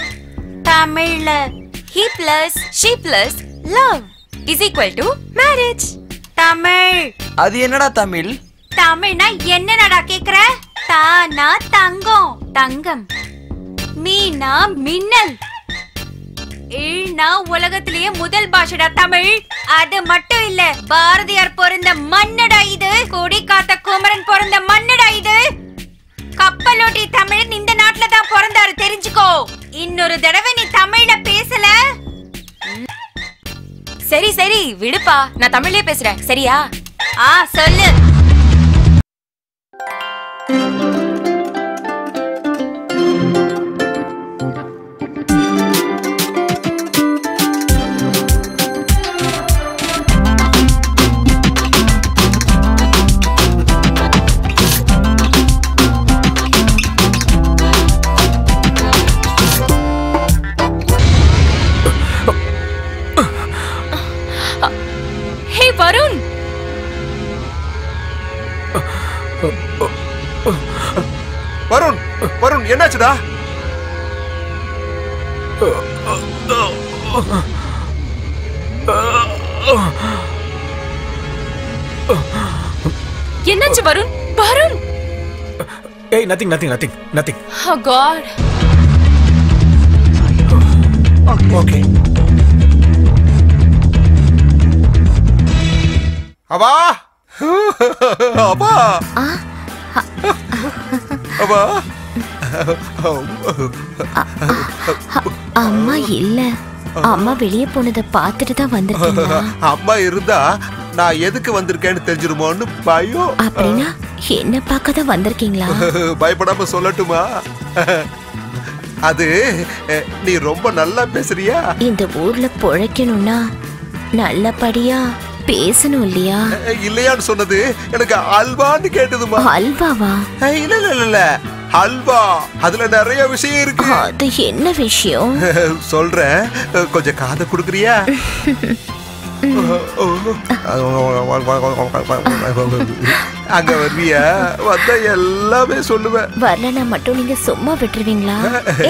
தமிழ்ல he plus she plus love is equal to marriage. Tamil. அது என்னடா தமிழ்? தமிழ்னா என்னடா கேக்குற? தானா தங்கம், தங்கம். மீனா மின்னல். ஈனா உலகத்திலேயே முதல் பாஷடா தமிழ். அது மட்டும் இல்ல, பாரதியார் பிறந்த மண்ணடா இது. கொடி காத்த குமரன் பிறந்த மண்ணடா இது. கப்பலோட்டி தமிழன் இந்த நாட்டுல தான் பிறந்தாரு, தெரிஞ்சுக்கோ. இன்னொரு தடவை நீ தமிழ்ல பேசல. சரி சரி விடுப்பா, நான் தமிழ்லயே பேசுறேன், சரியா? சொல்லு. வருண், வருண், வருண் என்னாச்சுடா? என்னாச்சு வருண்? வருண். ஏய் nothing nothing nothing nothing. Oh god. Okay. அவா அவா அவா. அம்மா இல்ல, அம்மா வெளியே போனதை பார்த்துட்டு தான் வந்திருக்கீங்களா? அம்மா இருந்தா நான் எதுக்கு வந்திருக்கேன்னு தெரிஞ்சிருமோன்னு பயம். அப்படின்னா என்ன பார்க்க தான் வந்திருக்கீங்களா? பயப்படாம சொல்லட்டுமா? அது நீ ரொம்ப நல்லா பேசுறியா? இந்த ஊர்ல பொழைக்கணும்னா நல்லபடியா பேசணும் இல்லையா? இல்லையான்னு சொன்னது எனக்கு அல்வான்னு கேட்டதுமா. அல்வாவா? இல்ல இல்ல இல்ல, அல்வா. அதுல நிறைய விஷயம் இருக்கு. அது என்ன விஷயம்? சொல்றேன், கொஞ்சம் காதை குடுக்குறியா? அங்க வருவியா? வந்தா எல்லாமே சொல்லுவேன். வரலனா மட்டும் நீங்க சும்மா விட்டுருவீங்களா?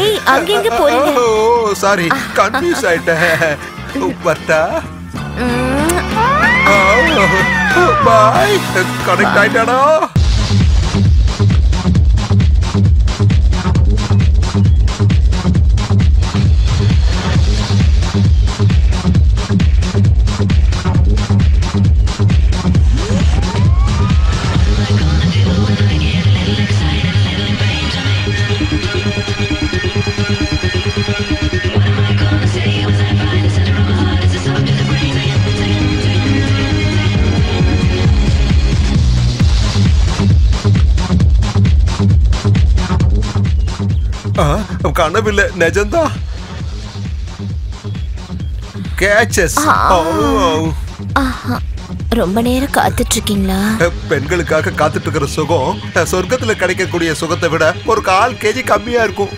ஏய் அங்க எங்க போறீங்க? ஓ சாரி, கன்ஃபியூஸ் ஆயிட்டேன். வரட்டா? பாய். கனெக்ட் ஆயிட்டாடா. கனவில்லை, நிஜம்தான். ரொம்ப நேரம் காத்துட்டு இருக்கீங்களா? பெண்களுக்காக காத்துட்டு இருக்கிற சுகம் சொர்க்கத்துல கிடைக்கக்கூடிய சுகத்தை விட ஒரு 1/4 kg கம்மியா இருக்கும்.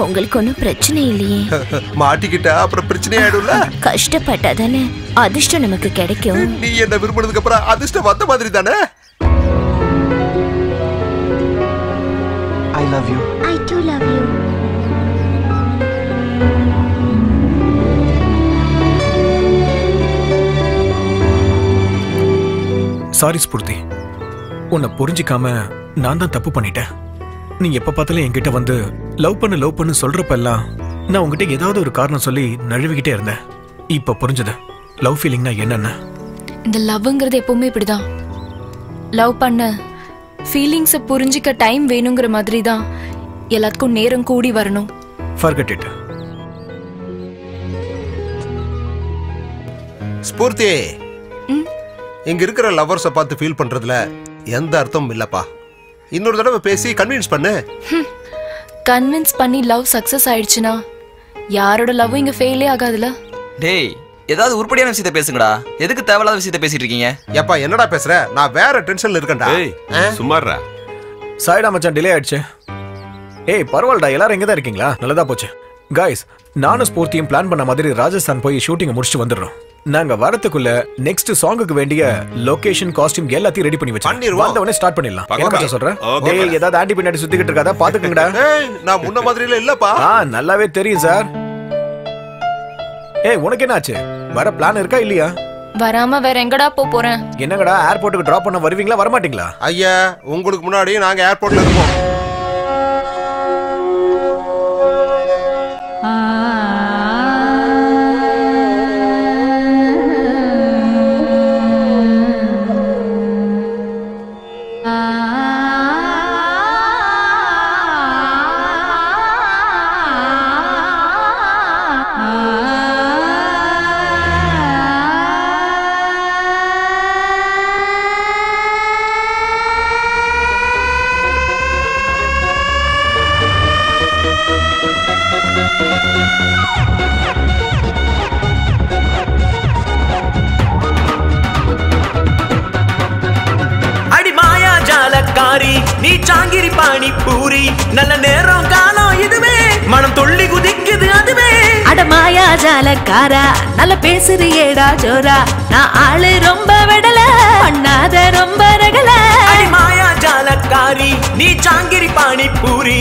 உங்களுக்கு ஒன்றும் பிரச்சனை இல்லையே? மாட்டிக்கிட்டா அப்புறம் பிரச்சனை ஆயிடும்ல. கஷ்டப்பட்டாதானே அதிர்ஷ்டம் நமக்கு கிடைக்கும். நீ என்ன விரும்பினதுக்கு அப்புறம் அதிர்ஷ்டம் வந்த மாதிரி தானே. I love you. I too love you. Sorry Sphoorty, உன்னை புரிஞ்சிக்காம நான் தான் தப்பு பண்ணிட்டேன். நீ எப்ப பார்த்தாலும் என்கிட்ட வந்து லவ் பண்ணு சொல்றப்பெல்லாம் நான் உங்ககிட்ட ஏதாவது ஒரு காரணம் சொல்லி நழுவிக்கிட்டே இருந்தேன். இப்ப புரிஞ்சது லவ் ஃபீலிங்னா என்னன்னு. இந்த லவ்ங்கிறது எப்பவுமே இப்படிதான். லவ் பண்ண ஃபீலிங்ஸை புரிஞ்சிக்க டைம் வேணுங்கிற மாதிரி தான் எல்லாத்துக்கும் நேரம் கூடி வரணும். Forget it. ஸ்பூர்த்தி, இங்க இருக்கிற லவர்ஸை பார்த்து ஃபீல் பண்றதுல எந்த அர்த்தமும் இல்லப்பா. இன்னொரு தடவை பேசி கன்வின்ஸ் பண்ணு. கன்வின்ஸ் பண்ணி லவ் சக்சஸ் ஆயிடுச்சுன்னா யாரோட லவ் இங்க ஃபெயிலே ஆகாதுல. டேய், ஏதாவது உருப்படியான விஷயத்தை பேசுங்கடா. எதுக்கு தேவையில்லாத விஷயத்தை பேசிட்டு இருக்கீங்க? ஏப்பா என்னடா பேசுற? நான் வேற டென்ஷன்ல இருக்கேன்டா. சும்மாறா. சாரிடா மச்சான், டிலே ஆயிடுச்சு. ஏய் பரவாயில்லடா, எல்லாரும் இங்க தான் இருக்கீங்களா? நல்லதா போச்சு. காய்ஸ், நானும் ஸ்பூர்த்தியும் பிளான் பண்ண மாதிரி ராஜஸ்தான் போய் ஷூட்டிங் முடிச்சுட்டு வந்துடுறோம். நாங்க வரதுக்குள்ள நெக்ஸ்ட் சாங்குக்கு வேண்டிய லொகேஷன், காஸ்டியூம் எல்லாத்தையும் ரெடி பண்ணி வச்சிருவோம். வந்த உடனே ஸ்டார்ட் பண்ணிடலாம். என்ன மச்சான் சொல்ற? டேய் ஏதாவது ஆண்டி பின்னாடி சுத்திக்கிட்டு இருக்காதா பாத்துக்கங்கடா. நான் முன்ன மாதிரில இல்லப்பா. நல்லாவே தெரியும் சார். ஏய் உனக்கு என்னாச்சு? வர பிளான் இருக்கா இல்லையா? வராம வேற எங்கடா போறேன்? என்னங்கடா ஏர்போர்ட்டுக்கு டிராப் பண்ண வருவீங்களா வரமாட்டீங்களா? ஐயா, உங்களுக்கு முன்னாடி நாங்க ஏர்போர்ட்ல இருப்போம். நீ சாங்கிரி பாணி பூரி நல்ல நேரம் காலம் இதுவே மனம் துள்ளி குதிக்குது அதுவே. அட மாயா ஜாலக்காரா நல்ல பேசுறியேடா ஜோரா நான் ஆளு ரொம்ப விடல பண்ணாத ரொம்ப ரகல. அடி மாயா ஜாலக்காரி நீ சாங்கிரி பாணி பூரி.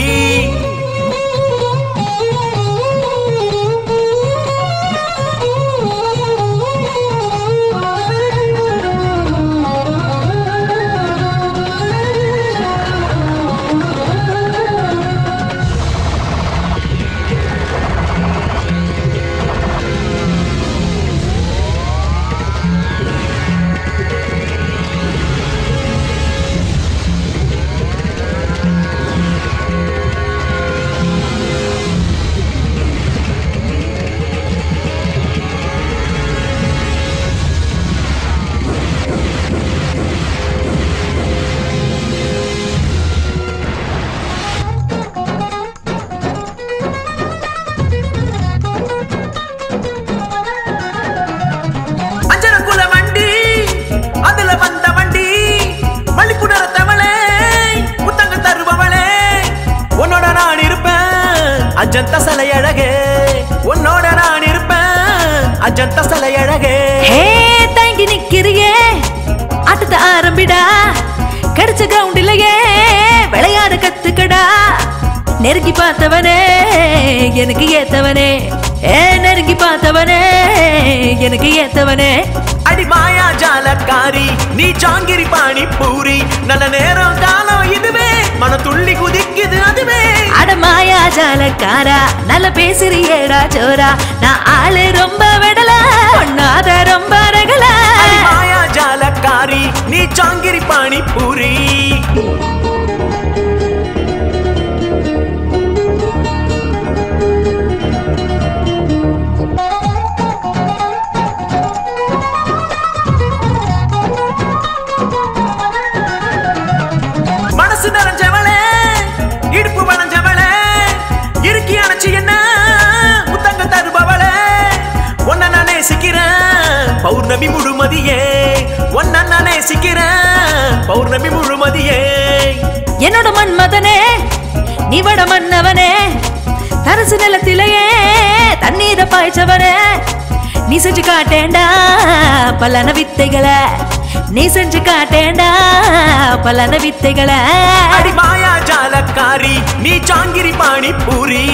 அஜந்த சலை அழகே உன்னோட நான் இருப்பேன். அஜந்த சலை அழகே. ஹே தெரிச்ச கிரவுண்டிலேயே விளையாட கத்துக்கடா நெருங்கி பார்த்தவனே எனக்கு ஏத்தவனே நெருங்கி பார்த்தவனே எனக்கு ஏத்தவனே அடி மாயா ஜாலக்காரி நீ ஜாங்கிரி பாணி பூரி நல்ல நேரம் காலம் இதுவே மன துள்ளி குதிக்குது அதுவே அட மாயா ஜாலக்காரா நல்ல பேசுறியேடா சோரா நான் ஆளு ரொம்ப விடல ஒண்ணாத ரொம்ப ரகல அடி மாயா ஜாலக்காரி நீ ஜாங்கிரி பாணி பூரி மனசு நிறைஞ்சவளே இடுப்பு வளைஞ்சவளே இறுக்கி அணைச்சி என்ன முத்தங்க தருபவளே ஒன்ன நான் நேசிக்கிறேன் பௌர்ணமி முழுமதியே ஒன்ன நான் நேசிக்கிறேன் பௌர்ணமி முழுமதியே என்னோட மன்மதனே நீ வட மன்னவனே தரசு நிலத்திலேயே தண்ணீரை பாய்ச்சவனே நீ செஞ்சு காட்டேண்டா பலன வித்தைகளை நீ செஞ்சு காட்டேண்டா பலன வித்தைகளை அடி மாயா ஜாலக்காரி நீ ஜாங்கிரி பாணி பூரி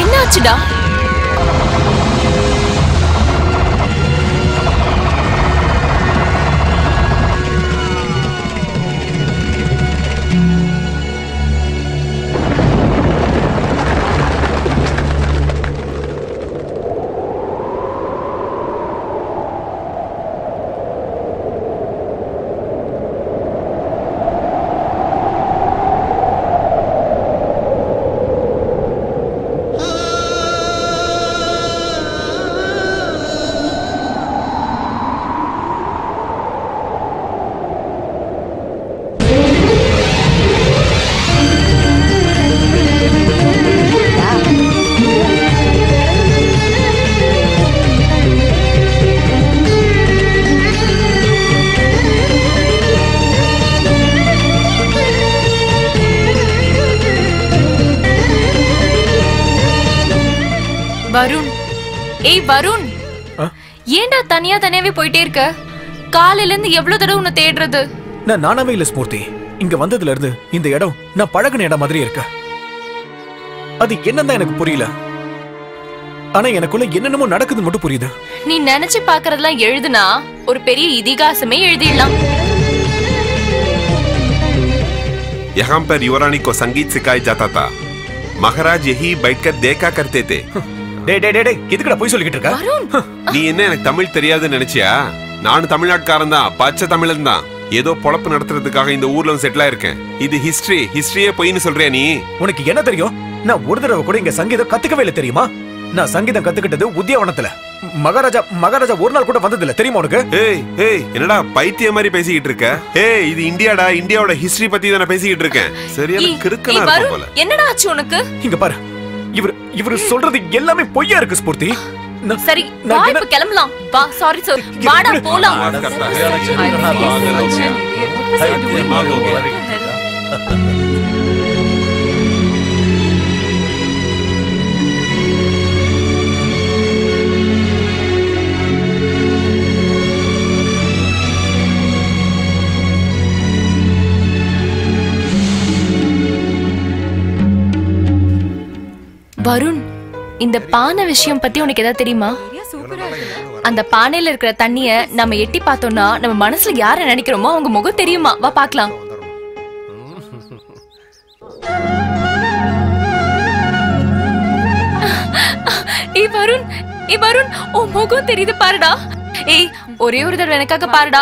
என்னாச்சுடா? வருண், ஏய் வருண், ஏன்டா தனியாவே போயிட்டே இருக்க? காலையில இருந்து எவ்வளவு தடவை உன்னை தேடுறது? நான் நானாவே இல்ல ஸ்மூர்த்தி. இங்க வந்ததுல இருந்து இந்த இடம் நான் பழகுன இடம் மாதிரி இருக்கு. அது என்னதான் எனக்கு புரியல. ஆனா எனக்குள்ள என்னென்னமோ நடக்குது மட்டும் புரியுது. நீ நினைச்சு பாக்குறதெல்லாம் எழுதுனா ஒரு பெரிய இதிகாசமே எழுதிடலாம். यहाँ पर युवरानी को संगीत सिखाया जाता था. महाराज यही बैठकर देखा करते थे. எதுக்குடா போய் சொல்லிக்கிட்டு இருக்க? நீ என்ன எனக்கு தமிழ் தெரியாதுன்னு நினைச்சியா? நானும் தமிழ்நாட்டுக்காரன் தான், பச்சை தமிழன் தான். ஏதோ பொழப்பு நடத்துறதுக்காக இந்த ஊர்ல செட்டில் ஆயிருக்கேன். இது ஹிஸ்டரியே பொய்ன்னு சொல்றியா நீ? உனக்கு என்ன தெரியும்? நான் ஒரு தடவை கூட இங்க சங்கீதம் கத்துக்கவே இல்லை தெரியுமா? நான் சங்கீதம் கத்துக்கிட்டது உத்தியாவனத்துல. மகாராஜா ஒரு நாள் கூட வந்ததில்ல தெரியுமா உனக்கு? ஏய் என்னடா பைத்திய மாதிரி பேசிக்கிட்டு இருக்க? ஏய் இது இந்தியாடா, இந்தியாவோட ஹிஸ்டரி பத்தி தான் பேசிக்கிட்டு இருக்கேன். சரியான கிறுக்கனா இருக்கு போல. என்னடா ஆச்சு உனக்கு? இங்க பாரு, இவரு சொல்றது எல்லாமே பொய்யா இருக்கு ஸ்பூர்த்தி. சரி வா இப்ப கிளம்பலாம். வா சாரி வாடா போலாம். வருண், இந்த பானை விஷயம் பத்தி உனக்கு ஏதாவது தெரியுமா? அந்த பானையில இருக்கிற தண்ணிய நம்ம எட்டி பார்த்தோம்னா நம்ம மனசுல யார நினைக்கிறோமோ அவங்க முகம் தெரியுமா? வா பார்க்கலாம். ஏய் வருண் உன் முகம் தெரியுது பாருடா. ஏய் ஒரே ஒரு தடவை எனக்காக பாருடா.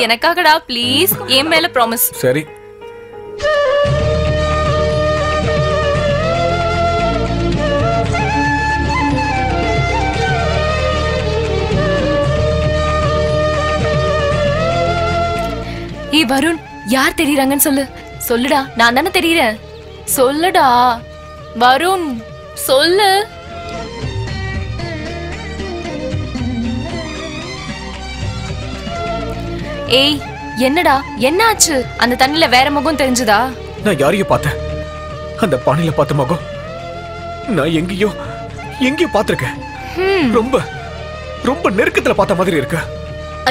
எனக்காகடா ப்ளீஸ், என் மேல ப்ராமிஸ். சரி ஏய் வருண், யார் தெரியறாங்கன்னு சொல்லு. சொல்லுடா, நான் தானே தெரியறேன். சொல்லுடா வருண், சொல்லு. ஏய் என்னடா என்ன ஆச்சு? அந்த தண்ணில வேற முகம் தெரிஞ்சதா? நான் யாரையும் பார்த்தேன். அந்த பானையில பார்த்த முகம் நான் எங்கேயோ பார்த்திருக்கேன். ரொம்ப ரொம்ப நெருக்கத்துல பார்த்த மாதிரி இருக்கு.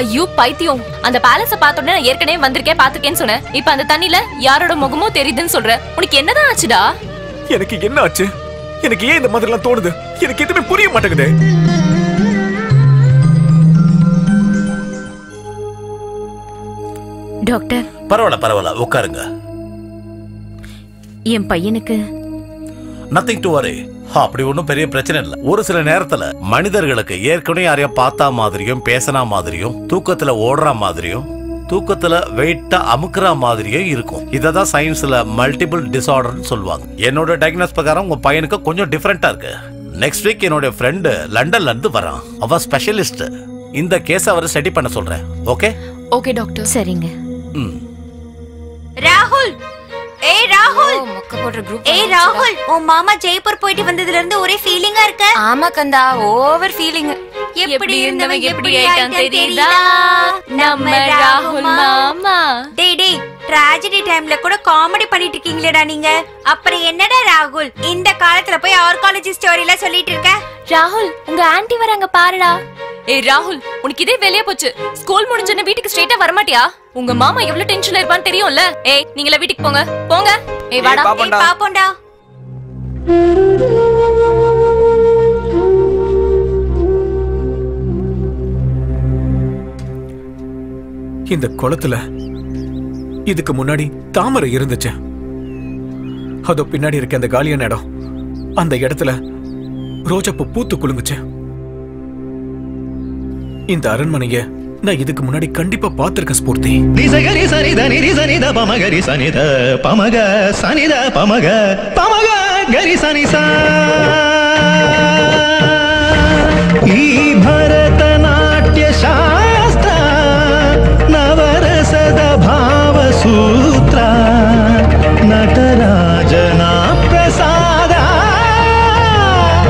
ஐயோ பைத்தியம், அந்த பேலஸ பார்த்த உடனே நான் ஏற்கனவே வந்திருக்கேன் பாத்துக்கேன்னு சொன்னேன். இப்ப அந்த தண்ணில யாரோட முகமோ தெரியுதுன்னு சொல்ற. உனக்கு என்னதான் ஆச்சுடா? எனக்கு என்ன ஆச்சு? எனக்கு ஏன் இந்த மாதிரி எல்லாம் தோணுது? எனக்கு எதுவுமே புரிய மாட்டேங்குது. டாக்டர் பரவாயில்ல உட்காருங்க. என் பையனுக்கு நத்திங் டு வரி. அப்படி ஒன்றும் பெரிய பிரச்சனை இல்லை. ஒரு சில நேரத்துல மனிதர்களுக்கு ஏற்கனவே யாரையும் பார்த்தா மாதிரியும் பேசினா மாதிரியும் தூக்கத்துல ஓடுற மாதிரியும் தூக்கத்துல வெயிட்டா அமுக்குற மாதிரியும் இருக்கும். இததான் சயின்ஸ்ல மல்டிபிள் டிசார்டர்னு சொல்லுவாங்க. என்னோட டயக்னோஸ் பிரகாரம் உங்க பையனுக்கு கொஞ்சம் டிஃபரெண்டா இருக்கு. நெக்ஸ்ட் வீக் என்னோட ஃப்ரெண்டு லண்டன்ல இருந்து வரான். அவ ஸ்பெஷலிஸ்ட். இந்த கேஸ் அவரை ஸ்டடி பண்ண சொல்றேன். Okay okay doctor. சரிங்க. ராகுல், ஏய் ராகுல், ஏய் ராகுல், உன் மாமா ஜெய்ப்பூர் போயிட்டு வந்ததுல இருந்து ஒரே ஃபீலிங்கா இருக்க. ஆமா கந்தா, ஓவர் ஃபீலிங். எப்படி இருந்தவன் எப்படி ஆயிட்டான் தெரியுதா நம்ம ராகுல் மாமா. டேய் ட்ராஜடி டைம்ல கூட காமெடி பண்ணிட்டு இருக்கீங்களேடா நீங்க. அப்புறம் என்னடா ராகுல் இந்த காலத்துல போய் ஆர்காலஜி ஸ்டோரியில சொல்லிட்டு இருக்க? ராகுல் உங்க ஆன்ட்டி வராங்க பாருடா. ஏய் ராகுல், உனக்கு இதே வெளியே போச்சு. ஸ்கூல் முடிஞ்சோன்னு வீட்டுக்கு ஸ்ட்ரைட்டா வரமாட்டியா? உங்க மாமா எவ்வளவு டென்ஷன்ல இருப்பான்னு தெரியும்ல. ஏய் நீங்களே வீட்டுக்கு போங்க போங்க. ஏய் வாடா. பாப்போண்டா. இந்த குளத்துல இதுக்கு முன்னாடி தாமரை இருந்துச்சு. அதோ பின்னாடி இருக்க அந்த காலியான இடம், அந்த இடத்துல ரோஜாப்பூ பூத்து குலுங்குச்சு. இந்த அரண்மனைய நான் இதுக்கு முன்னாடி கண்டிப்பா பார்த்திருக்கேன் ஸ்பூர்த்தி. நிசகரி சனித நிரி சனித பமகரி சனித பமக சனித பமக பமக கரி சனிசா. ಈ ಭರತನಾಟ್ಯ ಶಾಸ್ತ್ರ ನವರಸದ ಭಾವಸೂತ್ರ ನಟರಾಜನ ಪ್ರಸಾದ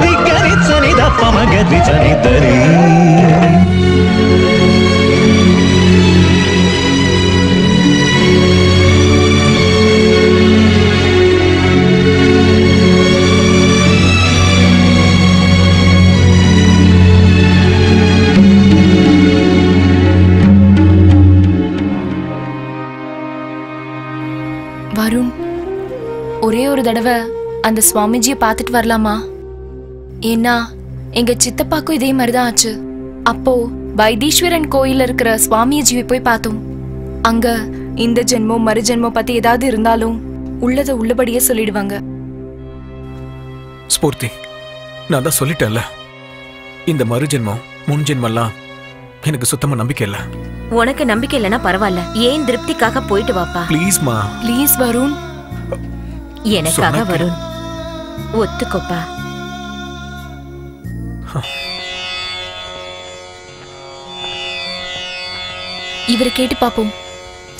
ದಿಗ್ಗರಿ ಸನಿದ ಪಮಗ ದ್ವಿಚನಿತರಿ. வருண், ஒரே ஒரு தடவை அந்த சுவாமிஜியை பார்த்துட்டு வரலாமா? ஏன்னா எங்க சித்தப்பாக்கும் இதே மாதிரிதான் ஆச்சு. அப்போ வைத்தீஸ்வரன் கோயில்ல இருக்கிற சுவாமிஜியை போய் பார்த்தோம். அங்க இந்த ஜென்மம் மறு ஜென்மம் பத்தி ஏதாவது இருந்தாலும் உள்ளத உள்ளபடியே சொல்லிடுவாங்க. ஸ்பூர்த்தி, நான் தான் சொல்லிட்டேன்ல, இந்த மறு ஜென்மம் முன் ஜென்மெல்லாம் எனக்கு சுத்தமா நம்பிக்கை இல்ல. உனக்கு நம்பிக்கை இல்லைன்னா பரவாயில்ல, ஏன் திருப்திக்காக போயிட்டு வாப்பா. ப்ளீஸ் மா. ப்ளீஸ் வருண். எனக்காக வருண், ஒத்துக்கோப்பா. இவரை கேட்டு பாப்போம்.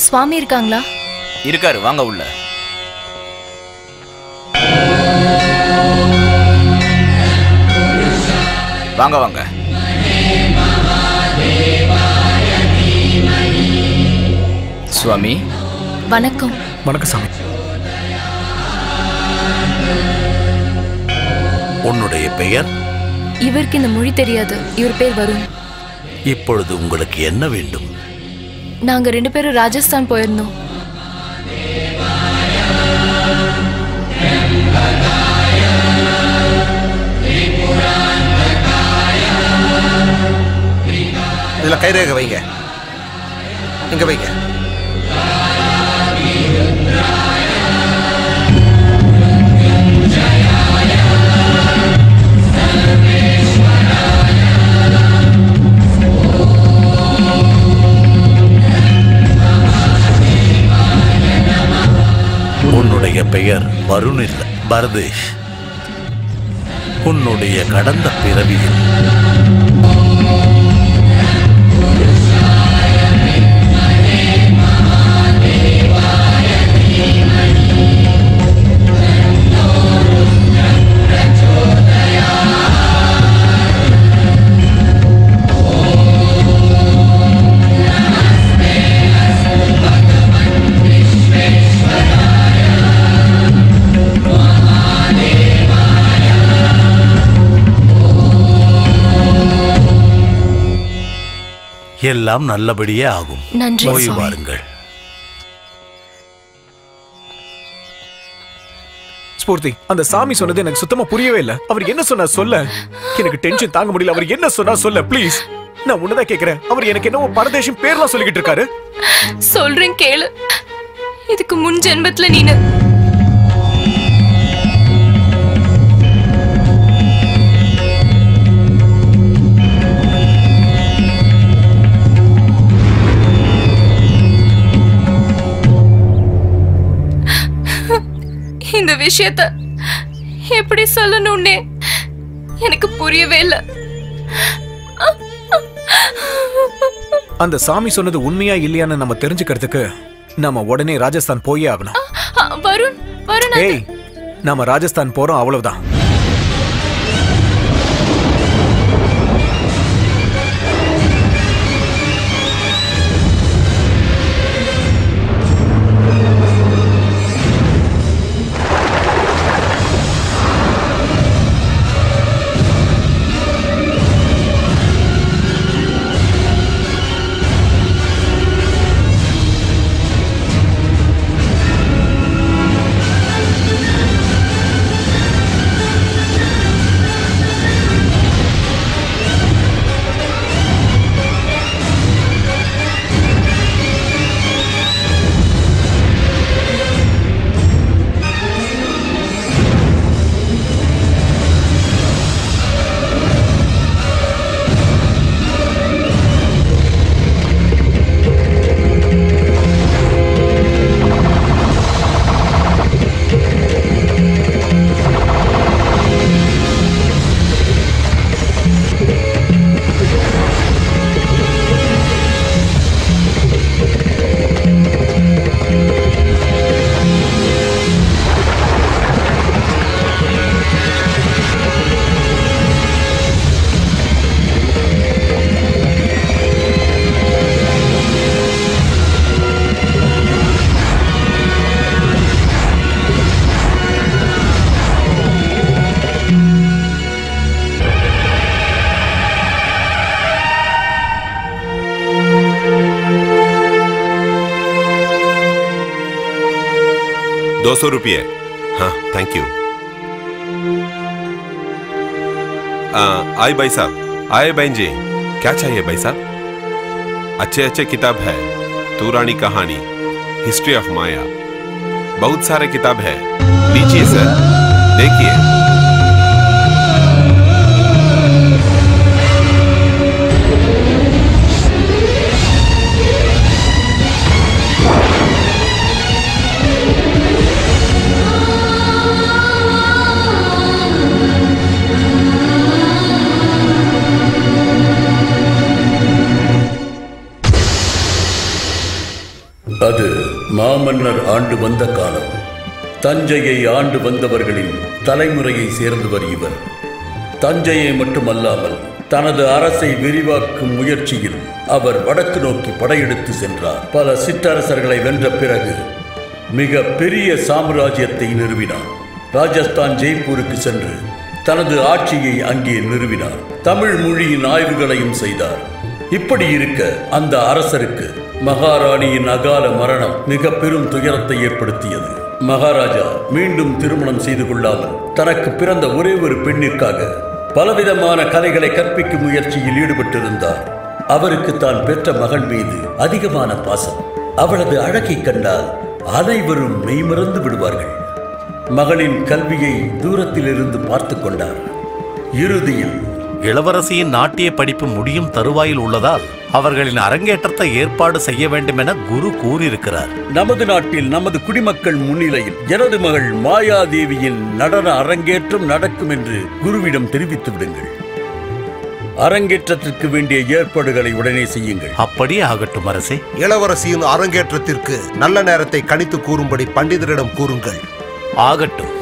சுவாமி இருக்காங்களா? இருக்காரு, வாங்க உள்ள. வாங்க வாங்க. சுவாமி வணக்கம். வணக்கம் சாமி. உன்னுடைய பெயர்? இவருக்கு இந்த மொழி தெரியாது. இவர் பேர் வருண். இப்பொழுது உங்களுக்கு என்ன வேண்டும்? நாங்க 2 பேரும் ராஜஸ்தான் போயிருந்தோம். இதுல கைரேகை வைங்க, இங்க வைங்க. உன்னுடைய பெயர் வருண் இல்ல, பரதேஷ். உன்னுடைய கடந்த பிறவியில் எல்லாம் நல்லபடியே ஆகும். நன்றி, போய் சுவாமி. வாருங்கள். ஸ்பூர்த்தி, அந்த சாமி சொன்னது எனக்கு சுத்தமா புரியவே இல்ல. அவர் என்ன சொன்னா சொல்ல. எனக்கு டென்ஷன் தாங்க முடியல. அவர் என்ன சொன்னா சொல்ல ப்ளீஸ். நான் உன்னதான் கேக்குறேன். அவர் எனக்கு என்னவோ பரதேசம் பேர்லாம் சொல்லிக்கிட்டு இருக்காரு. சொல்றேன் கேளு. இதுக்கு முன் ஜென்மத்துல நீனு இந்த விஷயத்த எப்படி சொல்லணும்னே எனக்கு புரியவே இல்லை. அந்த சாமி சொன்னது உண்மையா இல்லையான்னு நம்ம தெரிஞ்சுக்கிறதுக்கு நாம உடனே ராஜஸ்தான் போயே ஆகணும். வருண், வருண். ஏய், நாம ராஜஸ்தான் போறோம், அவ்வளவுதான். ₹200। हाँ, थैंक यू। आए भाई साहब, आए बहन जी, क्या चाहिए भाई साहब? अच्छे अच्छे किताब है, तूरानी कहानी, हिस्ट्री ऑफ माया, बहुत सारे किताब है, लीजिए सर, देखिए। அது மாமன்னர் ஆண்டு வந்த காலம். தஞ்சையை ஆண்டு வந்தவர்களின் தலைமுறையை சேர்ந்தவர் இவர். தஞ்சையை மட்டுமல்லாமல் தனது அரசை விரிவாக்கும் முயற்சியில் அவர் வடக்கு நோக்கி படையெடுத்து சென்றார். பல சிற்றரசர்களை வென்ற பிறகு மிக பெரிய சாம்ராஜ்யத்தை நிறுவினார். ராஜஸ்தான் ஜெய்ப்பூருக்கு சென்று தனது ஆட்சியை அங்கே நிறுவினார். தமிழ் மொழியின் ஆய்வுகளையும் செய்தார். இப்படி இருக்க அந்த அரசருக்கு மகாராணியின் அகால மரணம் மிக பெரும் துயரத்தை ஏற்படுத்தியது. மகாராஜா மீண்டும் திருமணம் செய்து கொள்ளாமல் தனக்கு பிறந்த ஒரே ஒரு பெண்ணிற்காக பலவிதமான கலைகளை கற்பிக்கும் முயற்சியில் ஈடுபட்டிருந்தார். அவருக்கு தான் பெற்ற மகள் மீது அதிகமான பாசம். அவளது அழகை கண்டால் அனைவரும் மெய்மறந்து விடுவார்கள். மகளின் கல்வியை தூரத்தில் இருந்து பார்த்து கொண்டார். இறுதியில் இளவரசியின் நாட்டிய படிப்பு முடியும் தருவாயில் உள்ளதால் அவர்களின் அரங்கேற்றத்தை ஏற்பாடு செய்ய வேண்டும் என குரு கூறியிருக்கிறார். நமது நாட்டில் நமது குடிமக்கள் முன்னிலையில் எனது மகள் மாயாதேவியின் நடன அரங்கேற்றம் நடக்கும் என்று குருவிடம் தெரிவித்து விடுங்கள். அரங்கேற்றத்திற்கு வேண்டிய ஏற்பாடுகளை உடனே செய்யுங்கள். அப்படியே ஆகட்டும் அரசே. இளவரசியின் அரங்கேற்றத்திற்கு நல்ல நேரத்தை கணித்து கூறும்படி பண்டிதரிடம் கூறுங்கள். ஆகட்டும்.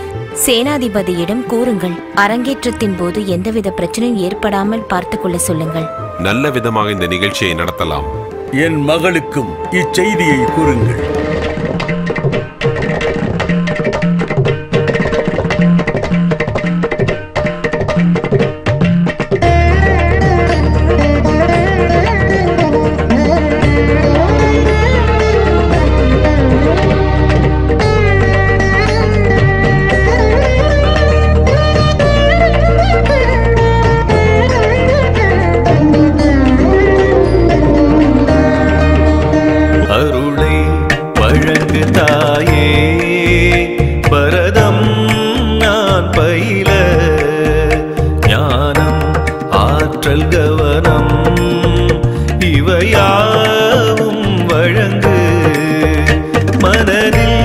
சேனாதிபதியிடம் கூறுங்கள். அரங்கேற்றத்தின் போது எந்தவித பிரச்சனையும் ஏற்படாமல் பார்த்துக் கொள்ள சொல்லுங்கள். நல்ல விதமாக இந்த நிகழ்ச்சியை நடத்தலாம். என் மகளுக்கும் இச்செய்தியை கூறுங்கள். ஆற்றல் கவனம் இவையாவும் வழங்கு மனதில்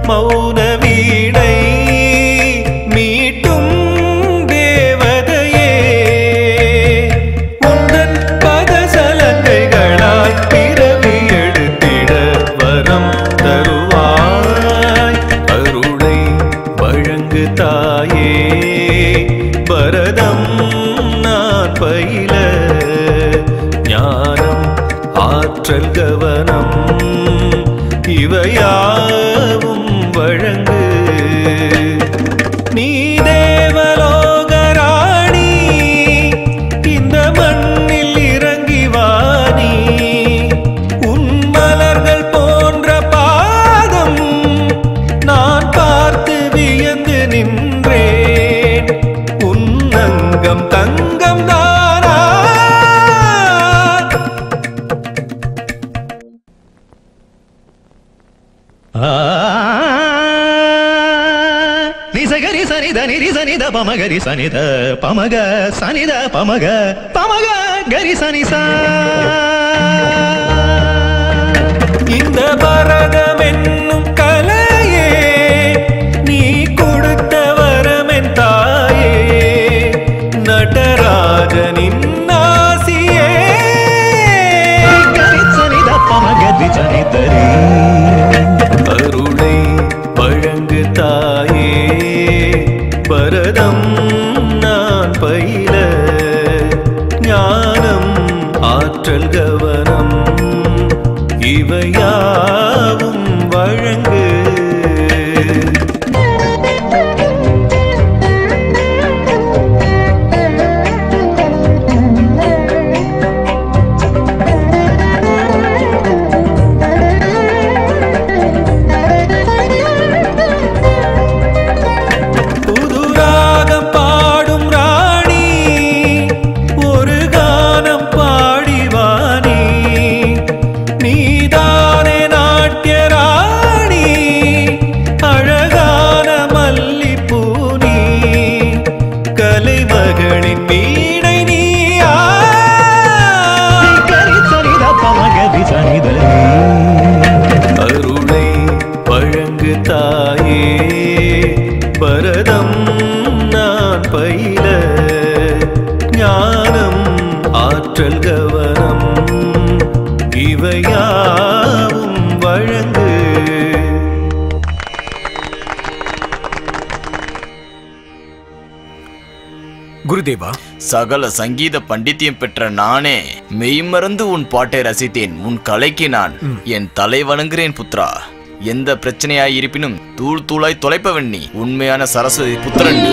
மௌன வீணை மீட்டும் தேவதையே உந்தன் பதசலங்கைகளால் பிறவி எடுத்திட வரம் தருவாய் அருளை வழங்கு தாயே பரதம் நான் பயில ஞானம் ஆற்றல் கவனம் இவையாவும் வழங்கு நீ தேவலோக ராணி இந்த மண்ணில் இறங்கி வாணி உன் மலர்கள் போன்ற பாதம் நான் பார்த்து வியந்து நின்றேன் உன் அங்கம் தங்கம் தானா நிசகரி சனித நிரி சனித பமகரி சனித பமக சனித பமக பமக கரி சனிசா இந்த பரதம் என்னும் கலையே நீ கொடுத்த வரமென் தாயே நடராஜனின் ஆசியே கரி சனித பமகரி சனிதரி அருளை வழங்கு தாயே பரதம் நான் பயில ஞானம் ஆற்றல் கவனம் இவையாவும் வழங்கு அருளை வழங்கு தாயே பரதம் நான் பயில ஞானம் ஆற்றல் கவனம் இவையாவும் வழங்கு குருதேவா சகல சங்கீத பண்டித்தியம் பெற்ற நானே மெய்மறந்து உன் பாட்டை ரசித்தேன் உன் கலைக்கு நான் என் தலை வணங்குகிறேன் புத்ரா எந்த பிரச்சனையாய் இருப்பினும் தூள் தூளாய் தொலைப்பவன் நீ உண்மையான சரஸ்வதி புத்திரன் நீ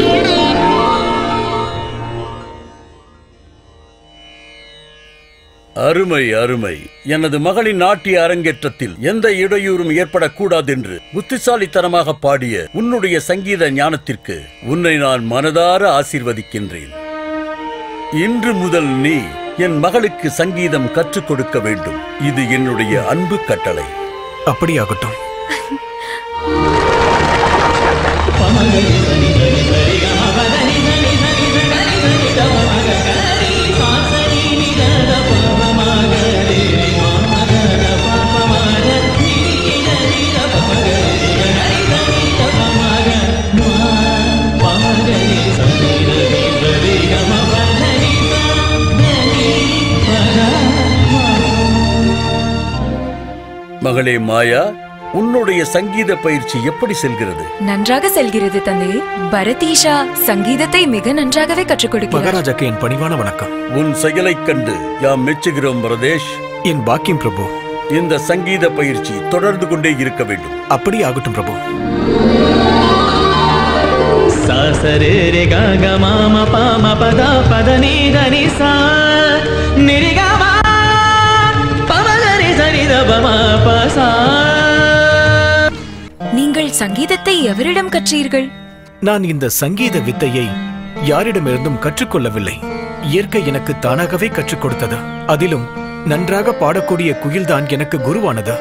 அருமை அருமை எனது மகளின் நாட்டிய அரங்கேற்றத்தில் எந்த இடையூறும் ஏற்படக்கூடாது என்று புத்திசாலித்தனமாக பாடிய உன்னுடைய சங்கீத ஞானத்திற்கு உன்னை நான் மனதார ஆசீர்வதிக்கின்றேன் இன்று முதல் நீ என் மகளுக்கு சங்கீதம் கற்றுக் கொடுக்க வேண்டும் இது என்னுடைய அன்பு கட்டளை அப்படியாகட்டும் மகளே மாயா உன்னுடைய சங்கீத பயிற்சி எப்படி செல்கிறது நன்றாக செல்கிறது தந்தையே பரதீஷா சங்கீதத்தை மிக நன்றாகவே கற்றுக் கொடுக்கிறார் மகாராஜாக்கு என் பணிவான வணக்கம் உன் செயலைக் கண்டு யாம் மெச்சுகிறோம் பிரதேஷ் என் பாக்கியம் பிரபு இந்த சங்கீத பயிற்சி தொடர்ந்து கொண்டே இருக்க வேண்டும் அப்படி ஆகட்டும் பிரபு சாசரே ரே க மாம பாம பத பத நீ தனி சா நிரிகமா பமகரி சரித பம பசா நீங்கள் சங்கீதத்தை எவரிடம் கற்றீர்கள் நான் இந்த சங்கீத வித்தையை யாரிடமிருந்தும் கற்றுக்கொள்ளவில்லை இயற்கை எனக்கு தானாகவே கற்றுக் கொடுத்தது அதிலும் நன்றாக பாடக்கூடிய குயில்தான் எனக்கு குருவானது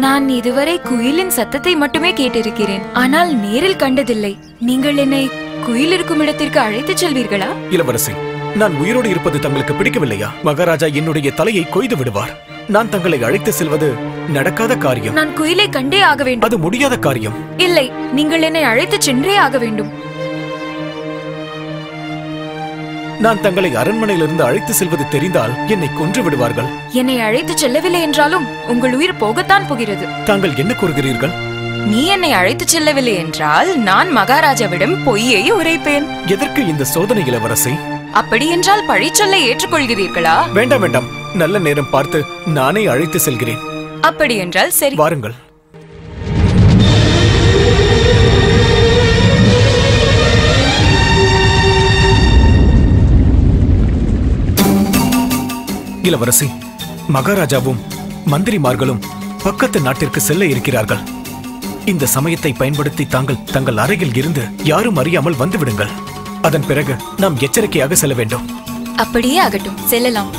நான் இதுவரை குயிலின் சத்தத்தை மட்டுமே கேட்டிருக்கிறேன் ஆனால் நேரில் கண்டதில்லை நீங்கள் என்னை குயில் இருக்கும் இடத்திற்கு அழைத்துச் செல்வீர்களா இளவரசி நான் உயிரோடு இருப்பது தங்களுக்கு பிடிக்கவில்லையா? மகாராஜா என்னுடைய தலையை கொய்து விடுவார். நான் தங்களை அழைத்து செல்வது நடக்காத காரியம். நான் குயிலை கண்டே ஆக வேண்டும். அது முடியாத காரியம். இல்லை, நீங்கள் என்னை அழைத்து சென்றே ஆக வேண்டும். நான் தங்களை அரண்மனையிலிருந்து அழைத்து செல்வது தெரிந்தால் என்னை கொன்று விடுவார்கள். என்னை அழைத்து செல்லவில்லை என்றாலும் உங்கள் உயிர் போகத்தான் போகிறது. தாங்கள் என்ன கூறுகிறீர்கள்? நீ என்னை அழைத்து செல்லவில்லை என்றால் நான் மகாராஜாவிடம் பொய்யை உரைப்பேன். எதற்கு இந்த சோதனை இளவரசி? அப்படி என்றால் பழி சொல்ல ஏற்றுக்கொள்கிறீர்களா? வேண்டாம் வேண்டாம், நல்ல நேரம் பார்த்து நானே அழைத்து செல்கிறேன். அப்படி என்றால் சரி, வாருங்கள். இளவரசி, மகாராஜாவும் மந்திரிமார்களும் பக்கத்து நாட்டிற்கு செல்ல இருக்கிறார்கள். இந்த சமயத்தை பயன்படுத்தி தாங்கள் தங்கள் அறையில் இருந்து யாரும் அறியாமல் வந்துவிடுங்கள். அதன் பிறகு நாம் எச்சரிக்கையாக செல்ல வேண்டும். அப்படியே ஆகட்டும், செல்லலாம்.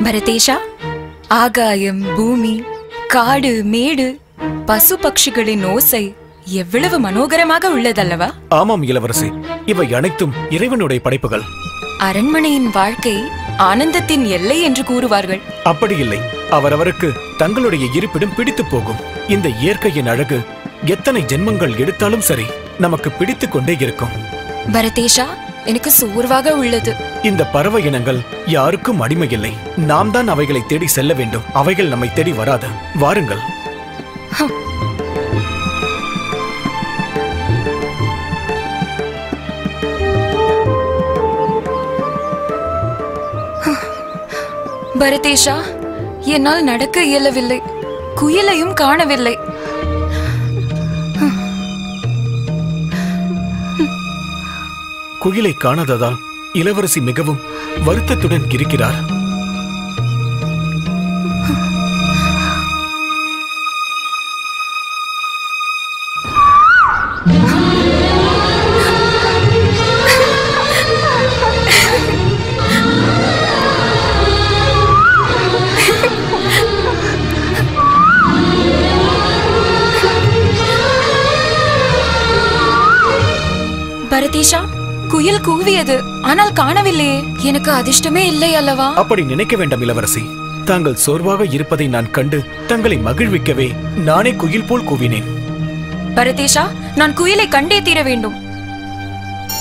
பரதேஷா, ஆகாயம், பூமி, காடு, மேடு, பசு பட்சிகளின் ஓசை எவ்வளவு மனோகரமாக உள்ளதல்லவா? ஆமாம் இளவரசி, இவை அனைத்தும் இறைவனுடைய படைப்புகள். அரண்மனையின் வாழ்க்கை ஆனந்தத்தின் எல்லை என்று கூறுவார்கள். அப்படி இல்லை, அவரவருக்கு தங்களுடைய இருப்பிடம் பிடித்து போகும். இந்த இயற்கையின் அழகு எத்தனை ஜென்மங்கள் எடுத்தாலும் சரி, நமக்கு பிடித்துக் கொண்டே இருக்கும். பரதேஷா, எனக்கு சோர்வாக உள்ளது. இந்த பறவை இனங்கள் யாருக்கும் அடிமை இல்லை. நாம் தான் அவைகளை தேடி செல்ல வேண்டும். அவைகள் நம்மை தேடி வராது. வாருங்கள். பரதேஷா, என்னால் நடக்க இயலவில்லை. குயிலையும் காணவில்லை. குயிலை காணாததால் இளவரசி மிகவும் வருத்தத்துடன் இருக்கிறார். பரதேஷா, குயில் கூவியது, ஆனால் காணவில்லையே. எனக்கு அதிர்ஷ்டமே இல்லை அல்லவா? அப்படி நினைக்க வேண்டாம் இளவரசி. தாங்கள் சோர்வாக இருப்பதை நான் கண்டு தங்களை மகிழ்விக்கவே நானே குயில் போல் கூவினேன். பரதேஷா, நான் குயிலை கண்டே தீர வேண்டும்.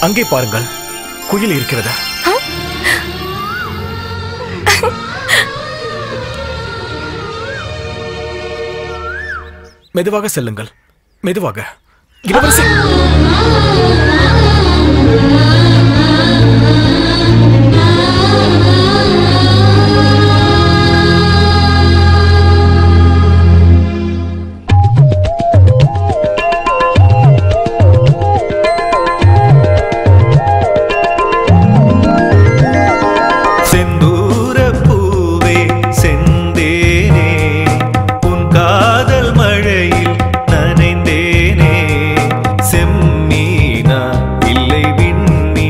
அங்கே பாருங்கள், குயில் இருக்கிறதா? மெதுவாக செல்லுங்கள், மெதுவாக. இளவரசி, செம்மீனா இல்லை விண்ணி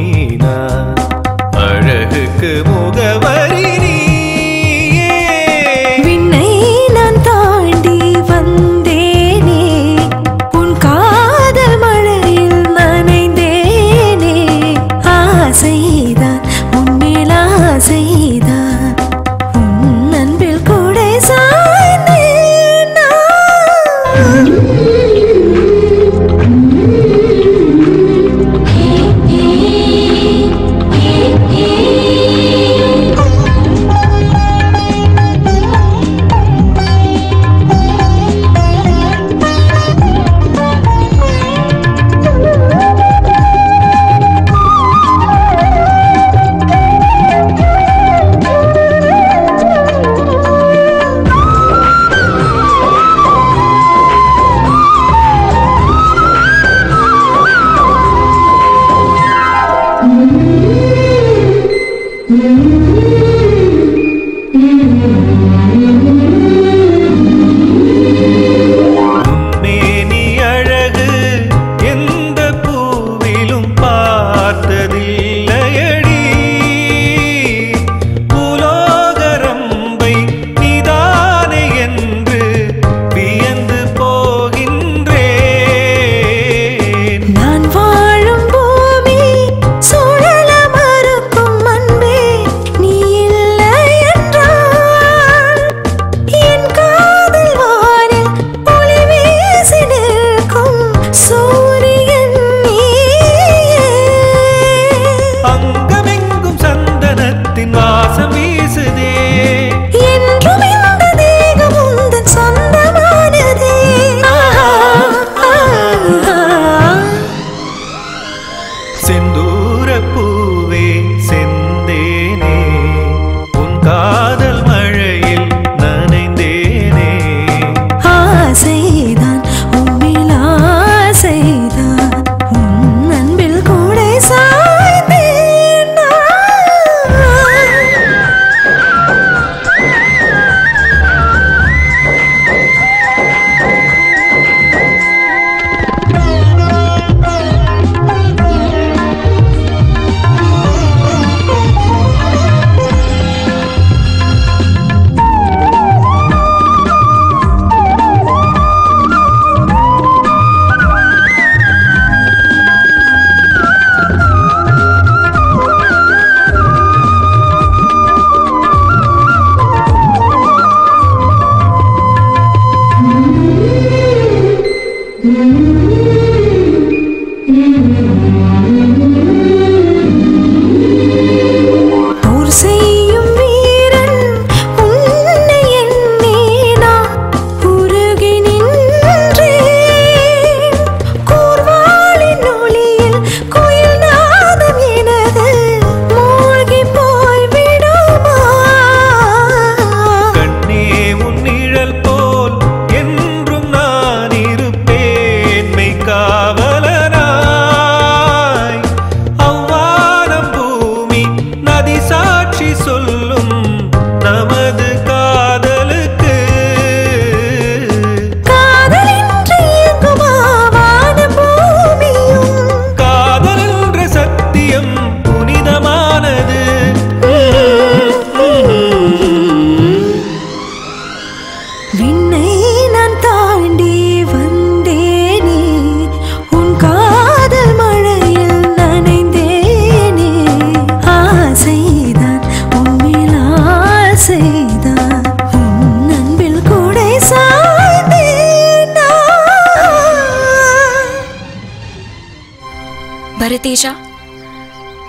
பரதேஷா,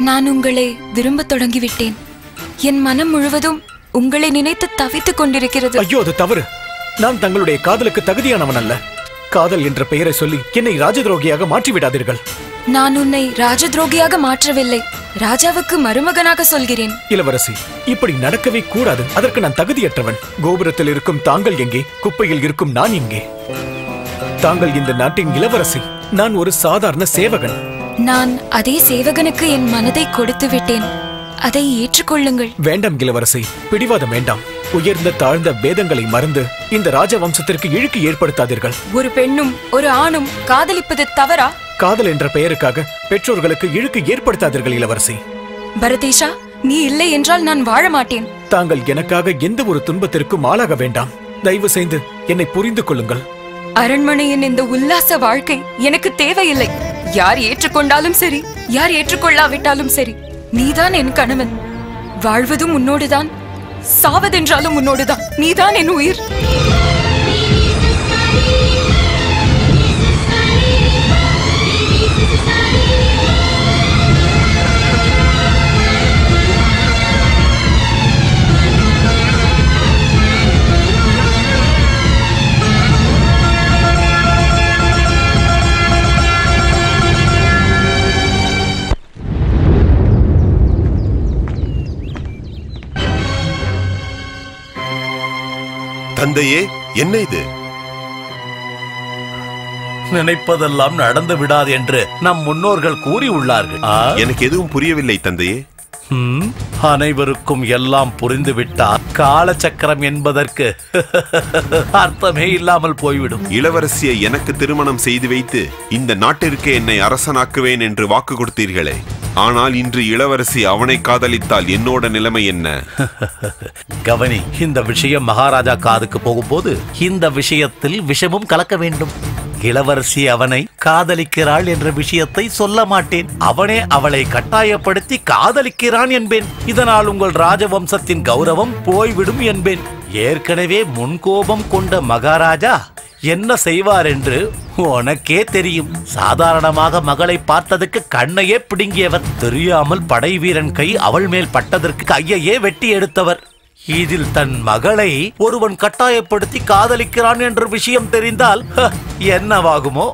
நான் உங்களை விரும்ப தொடங்கிவிட்டேன். என் மனம் முழுவதும் உங்களை நினைத்து தவித்துக் கொண்டிருக்கிறது. ஐயோ, அது தவறு. நான் தங்களுடைய காதலுக்கு தகுதியானவன் அல்ல. காதல் என்ற பெயரை சொல்லி என்னை ராஜதுரோகியாக மாற்றிவிடாதீர்கள். நான் உன்னை ராஜதுரோகியாக மாற்றவில்லை, ராஜாவுக்கு மருமகனாக சொல்கிறேன். இளவரசி, இப்படி நடக்கவே கூடாது. அதற்கு நான் தகுதியற்றவன். கோபுரத்தில் இருக்கும் தாங்கள் எங்கே? குப்பையில் இருக்கும் நான் எங்கே? தாங்கள் இந்த நாட்டின் இளவரசி, நான் ஒரு சாதாரண சேவகன். நான் அதே சேவகனுக்கு என் மனதை கொடுத்து விட்டேன். அதை ஏற்றுக்கொள்ளுங்கள். வேண்டாம் இளவரசி, பிடிவாதம் வேண்டாம். உயர்ந்த தாழ்ந்த பேதங்களை மறந்து இந்த ராஜவம்சத்திற்கு இழுக்கு ஏற்படுத்தாதீர்கள். ஒரு பெண்ணும் ஒரு ஆணும் காதலிப்பது தவறா? காதல் என்ற பெயருக்காக பெற்றோர்களுக்கு இழுக்கு ஏற்படுத்தாதீர்கள் இளவரசி. பரதேஷா, நீ இல்லை என்றால் நான் வாழ மாட்டேன். தாங்கள் எனக்காக எந்த ஒரு துன்பத்திற்கும் ஆளாக வேண்டாம். தயவு செய்து என்னை புரிந்து கொள்ளுங்கள். அரண்மனையின் இந்த உல்லாச வாழ்க்கை எனக்கு தேவையில்லை. யார் ஏற்றுக்கொண்டாலும் சரி, யார் ஏற்றுக்கொள்ளாவிட்டாலும் சரி, நீதான் என் கணவன். வாழ்வதும் உன்னோடுதான், சாவதென்றாலும் உன்னோடுதான். நீதான் என் உயிர். தந்தையே, என்ன இது? நினைப்பதெல்லாம் நடந்து விடாது என்று நம் முன்னோர்கள் கூறி உள்ளார்கள். எனக்கு எதுவும் புரியவில்லை தந்தையே. அனைவருக்கும் எல்லாம் புரிந்து விட்டால் காலச்சக்கரம் என்பதற்கு அர்த்தமே இல்லாமல் போய்விடும். இளவரசியை எனக்கு திருமணம் செய்து வைத்து இந்த நாட்டிற்கு என்னை அரசனாக்குவேன் என்று வாக்கு கொடுத்தீர்களே. ஆனால் இன்று இளவரசி அவனை காதலித்தால் என்னோட நிலைமை என்ன? கவனி, இந்த விஷயம் மகாராஜா காதுக்கு போகும்போது இந்த விஷயத்தில் விஷமும் கலக்க வேண்டும். இளவரசி அவனை காதலிக்கிறாள் என்ற விஷயத்தை சொல்ல மாட்டேன். அவனே அவளை கட்டாயப்படுத்தி காதலிக்கிறான் என்பேன். இதனால் உங்கள் ராஜவம்சத்தின் கௌரவம் போய்விடும் என்பேன். ஏற்கனவே முன்கோபம் கொண்ட மகாராஜா என்ன செய்வார் என்று உனக்கே தெரியும். சாதாரணமாக மகளை பார்த்ததுக்கு கண்ணையே பிடுங்கியவர். தெரியாமல் படை வீரன் கை அவள் மேல் பட்டதற்கு கையையே வெட்டி எடுத்தவர். இதில் தன் மகளை ஒருவன் கட்டாயப்படுத்தி காதலிக்கிறான் என்ற விஷயம் தெரிந்தால் என்னவாகுமோ?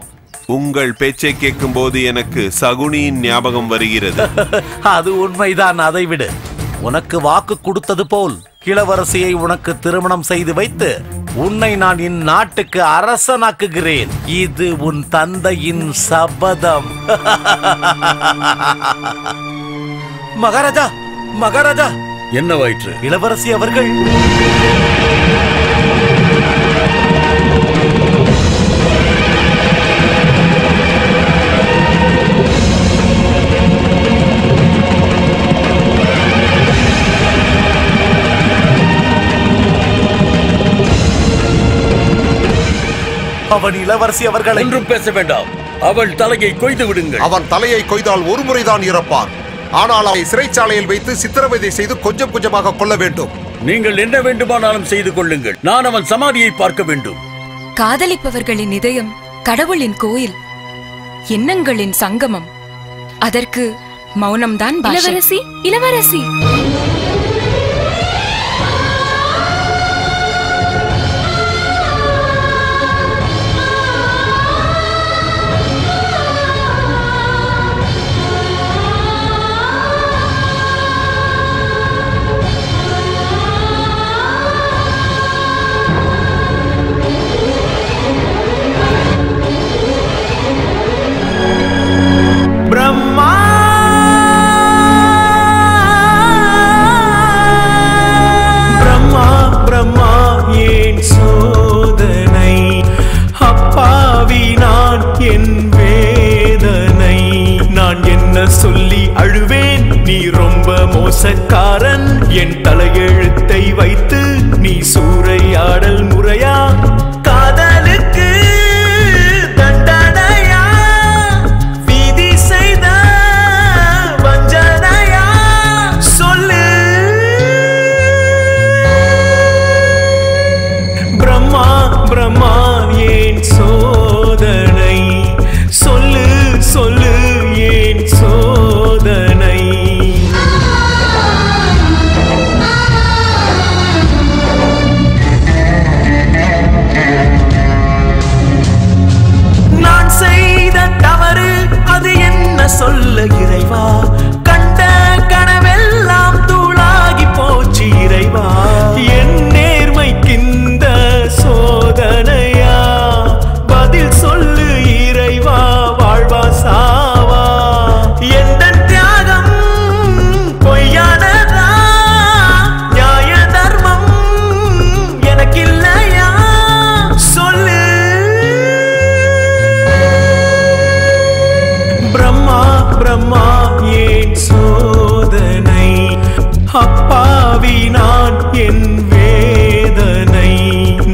உங்கள் பேச்சை கேட்கும் போது எனக்கு சகுனியின் ஞாபகம் வருகிறது. அது உண்மைதான். அதை விடு. உனக்கு வாக்கு கொடுத்தது போல் இளவரசியை உனக்கு திருமணம் செய்து வைத்து உன்னை நான் இந்நாட்டுக்கு அரசனாக்குகிறேன். இது உன் தந்தையின் சபதம். மகாராஜா, மகாராஜா, என்னவாயிற்று? இளவரசி அவர்கள் அவன் இளவரசி அவர்களை ஒன்றும் பேச வேண்டாம். அவள் தலையை கொய்து விடுங்கள். அவன் தலையை கொய்தால் ஒரு முறைதான் இறப்பான். ஆனால் அவனை சிறைச்சாலையில் வைத்து சித்திரவதை செய்து கொஞ்சம் கொஞ்சமாக கொள்ள வேண்டும். நீங்கள் என்ன வேண்டுமானாலும் செய்து கொள்ளுங்கள். நான் அவன் சமாதியை பார்க்க வேண்டும். காதலிப்பவர்களின் இதயம் கடவுளின் கோயில், எண்ணங்களின் சங்கமம். அதற்கு மௌனம்தான் பாஷை. இளவரசி, இளவரசி. பிரம்மா பிரம்மா பிரம்மா ஏன் சோதனை, அப்பாவி நான் என் வேதனை. நான் என்ன சொல்லி அழுவேன், நீ ரொம்ப மோசக்காரன். என் தலையெழுத்தை வைத்து நீ சூறையாடல் முறையா? காதலுக்கு தண்டனையா? விதி செய்த வஞ்சனையா? சொல்லு. பிரம்மா பிரம்மா ஏன் சோதனை, சொல்லு சொல்லு ஏன் சோதனை. நான் செய்த தவறு அது என்ன சொல்ல இறைவா? கண்ட கனவெல்லாம் தூளாகி போச்சு இறைவா. என் நேர்மைக்கிந்த சோதனையா? பதில் சொல்லு இறைவா, வாழ்வா சாவா? எந்த தியாகம் பொய்யானதா? நியாய தர்மம் எனக்கில்லையா? சொல்லு. பிரம்மா பிரம்மா ஏன் சோதனை, அப்பாவி நான் என் வேதனை.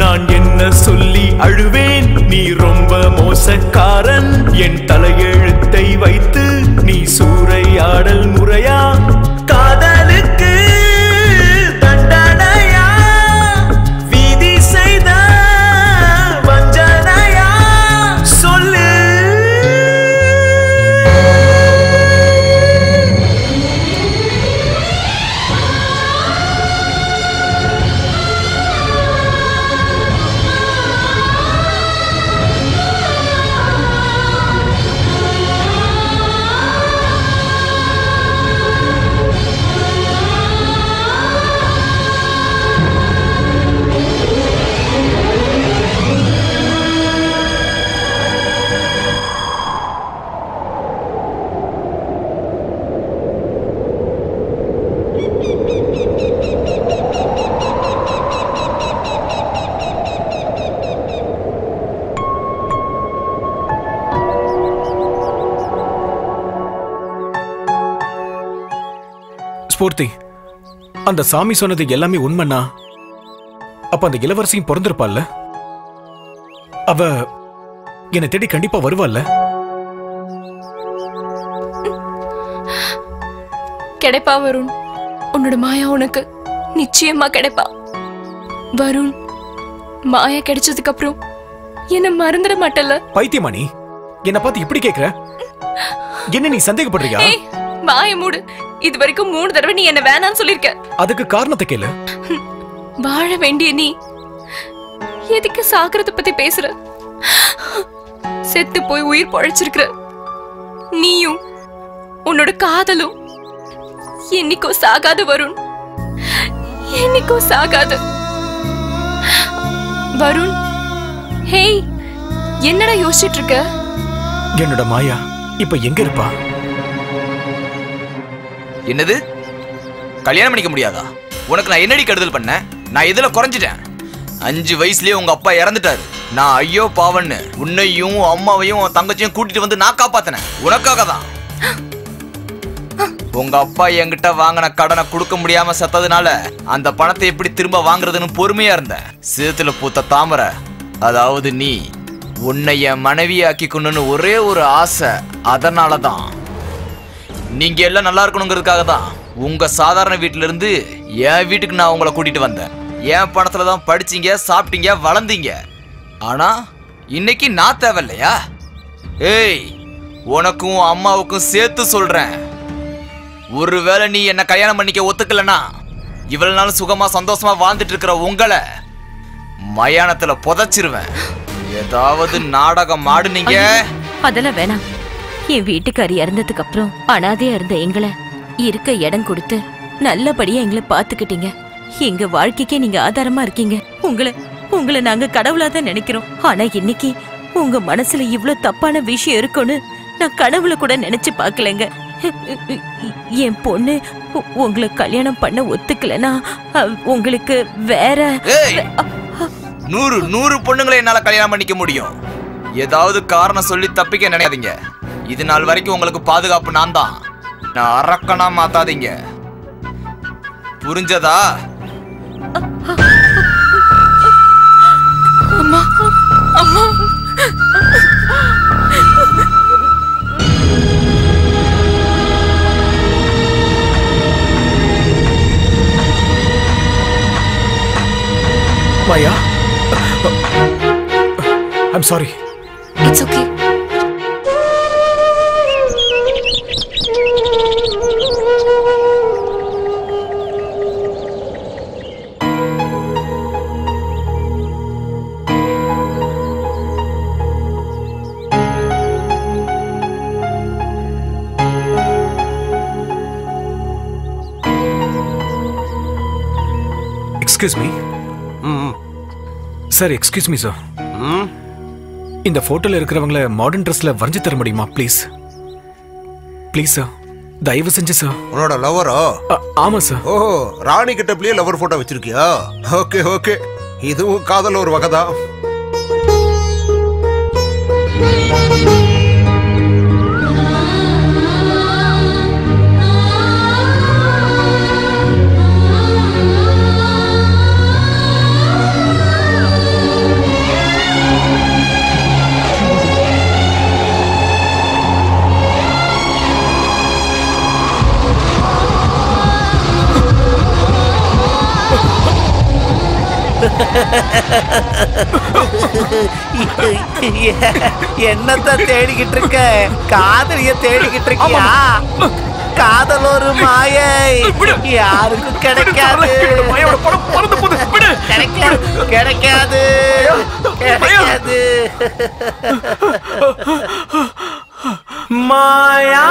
நான் என்ன சொல்லி அழுவேன், நீ ரொம்ப மோசக்காரன். என் தலையெழுத்தை வைத்து நீ சூறையாடல் முறையா? காதலுக்கு தண்டனையா? விதி செய்த வஞ்சனையா? சொல்லு. ஸ்பூர்த்தி, அந்த சாமி சொன்னது எல்லாமே உண்மைன்னா அப்ப அந்த இளவரசியும் பிறந்திருப்பாள்ல? அவ என்னை தேடி கண்டிப்பா வருவாள்ல? கிடைப்பா வருண். உன்னோட மாயா உனக்கு நிச்சயமா கிடைப்பா. வருண், மாயா கிடைச்சதுக்கு அப்புறம் என்ன மறந்துட மாட்டல? பைத்தியமா நீ? என்ன பார்த்து இப்படி கேக்குற? என்ன நீ சந்தேகப்படுறியா? மாய மூடு. இது வரைக்கும் 3 தடவை நீ என்ன வேணான்னு சொல்லிருக்க. அதுக்கு காரணத்தை கேளு. வாழ வேண்டிய நீ எதுக்கு சாகரத்தை பத்தி பேசுற? செத்து போய் உயிர் பழைச்சிருக்கிற நீயும் உன்னோட காதலும் என்னைக்கோ சாகாது வருண். என்னைக்கோ சாகாது வருண். ஹேய், என்னடா யோசிச்சுட்டு இருக்க? என்னோட மாயா இப்ப எங்க இருப்பா? என்னது? கல்யாணம் பண்ணிக்க முடியாதா? உனக்கு நான் என்னடி கெடுதல் பண்ணேன்? நான் இதுல குறைஞ்சிட்டேன். 5 வயசுலயே உங்க அப்பா இறந்துட்டாரு. நான் ஐயோ பாவன்னு உன்னையும் அம்மாவையும் தங்கச்சியும் கூட்டிட்டு வந்து நான் காப்பாத்தினேன். உனக்காக தான். உங்க அப்பா என்கிட்ட வாங்கின கடனை கொடுக்க முடியாம செத்ததுனால அந்த பணத்தை எப்படி திரும்ப வாங்குறதுன்னு பொறுமையா இருந்தேன். சேத்துல பூத்த தாமரை, அதாவது நீ, உன்னை என் மனைவியாக்கிக்கணும்னு ஒரே ஒரு ஆசை. அதனாலதான் நீங்க எல்லாம் நல்லா இருக்கணுங்கிறதுக்காக தான் உங்க சாதாரண வீட்டுல இருந்து என் வீட்டுக்கு நான் உங்களை கூட்டிட்டு வந்தேன். என் பணத்துல தான் படிச்சீங்க, சாப்பிட்டீங்க, வளர்ந்தீங்க. ஆனா இன்னைக்கு நான் தேவையில்லையா? ஏய், உனக்கும் அம்மாவுக்கும் சேர்த்து சொல்றேன், ஒருவேளை நீ என்ன கல்யாணம் பண்ணிக்க ஒத்துக்கலனா இவ்வளவு நாள் சுகமா சந்தோஷமா வாழ்ந்துட்டு இருக்கிற உங்களை மயானத்துல புதைச்சிருவேன். ஏதாவது நாடகம் ஆடுனீங்க. அதெல்லாம் வேணாம். என் வீட்டுக்காரி இறந்ததுக்கு அப்புறம் அனாதையா இருந்த எங்களை இருக்க இடம் கொடுத்து நல்லபடியா எங்களை பாத்துக்கிட்டீங்க. எங்க வாழ்க்கைக்கே நீங்க ஆதாரமா இருக்கீங்க. உங்களை நாங்க கடவுளாதான் நினைக்கிறோம். ஆனா இன்னைக்கு உங்க மனசுல இவ்வளவு தப்பான விஷயம் இருக்குன்னு நான் கடவுளை கூட நினைச்சு பாக்கலங்க. என் பொண்ணு உங்களை கல்யாணம் பண்ண ஒத்துக்கலனா உங்களுக்கு வேற 100 பொண்ணுங்களை என்னால கல்யாணம் பண்ணிக்க முடியும். ஏதாவது காரணம் சொல்லி தப்பிக்க நினைக்காதீங்க. இது நாள் வரைக்கும் உங்களுக்கு பாதுகாப்பு நான் தான். நான் அரக்கனா மாத்தாதீங்க, புரிஞ்சதா? அம்மா அம்மா Maya, I'm sorry. It's okay. Excuse me. Sir, excuse me sir. இந்த போட்டோல இருக்கிறவங்கள மாடர்ன் ட்ரெஸ்ல வரைஞ்சு தர முடியுமா ப்ளீஸ்? ப்ளீஸ் சார், தயவு செஞ்சு சார். உன்னோட லவரோ? ஆமா சார். ஓஹோ, ராணி கிட்ட பிள்ளைய லவர் போட்டோ வச்சிருக்கியா? ஓகே ஓகே, இதுவும் காதல் ஒரு வகைதான். என்னத்த தேடிக்கிட்டு இருக்க? காதலிய தேடிக்கிட்டு இருக்கியா? காதல் ஒரு மாயை, யாருக்கும் கிடைக்காது. கிடைக்காது கிடைக்காது. மாயா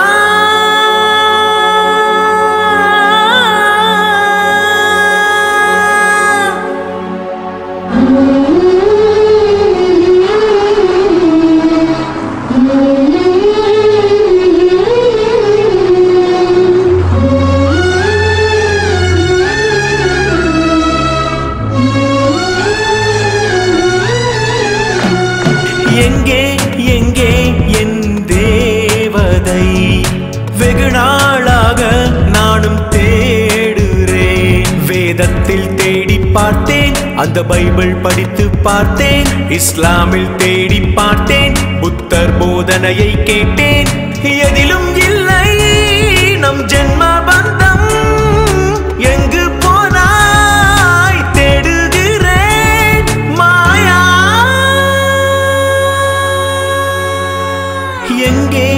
எங்கே எங்கே என் தேவதை? வெகு நாளாக நானும் தேடுறேன். வேதத்தில் தேடி பார்த்தேன், அந்த பைபிள் படித்து பார்த்தேன், இஸ்லாமில் தேடி பார்த்தேன், புத்தர் போதனையை கேட்டேன். எதிலும் இல்லை நம் ஜென்ம பந்தம். எங்கு போனாய் தேடுகிறேன் மாயா. எங்கே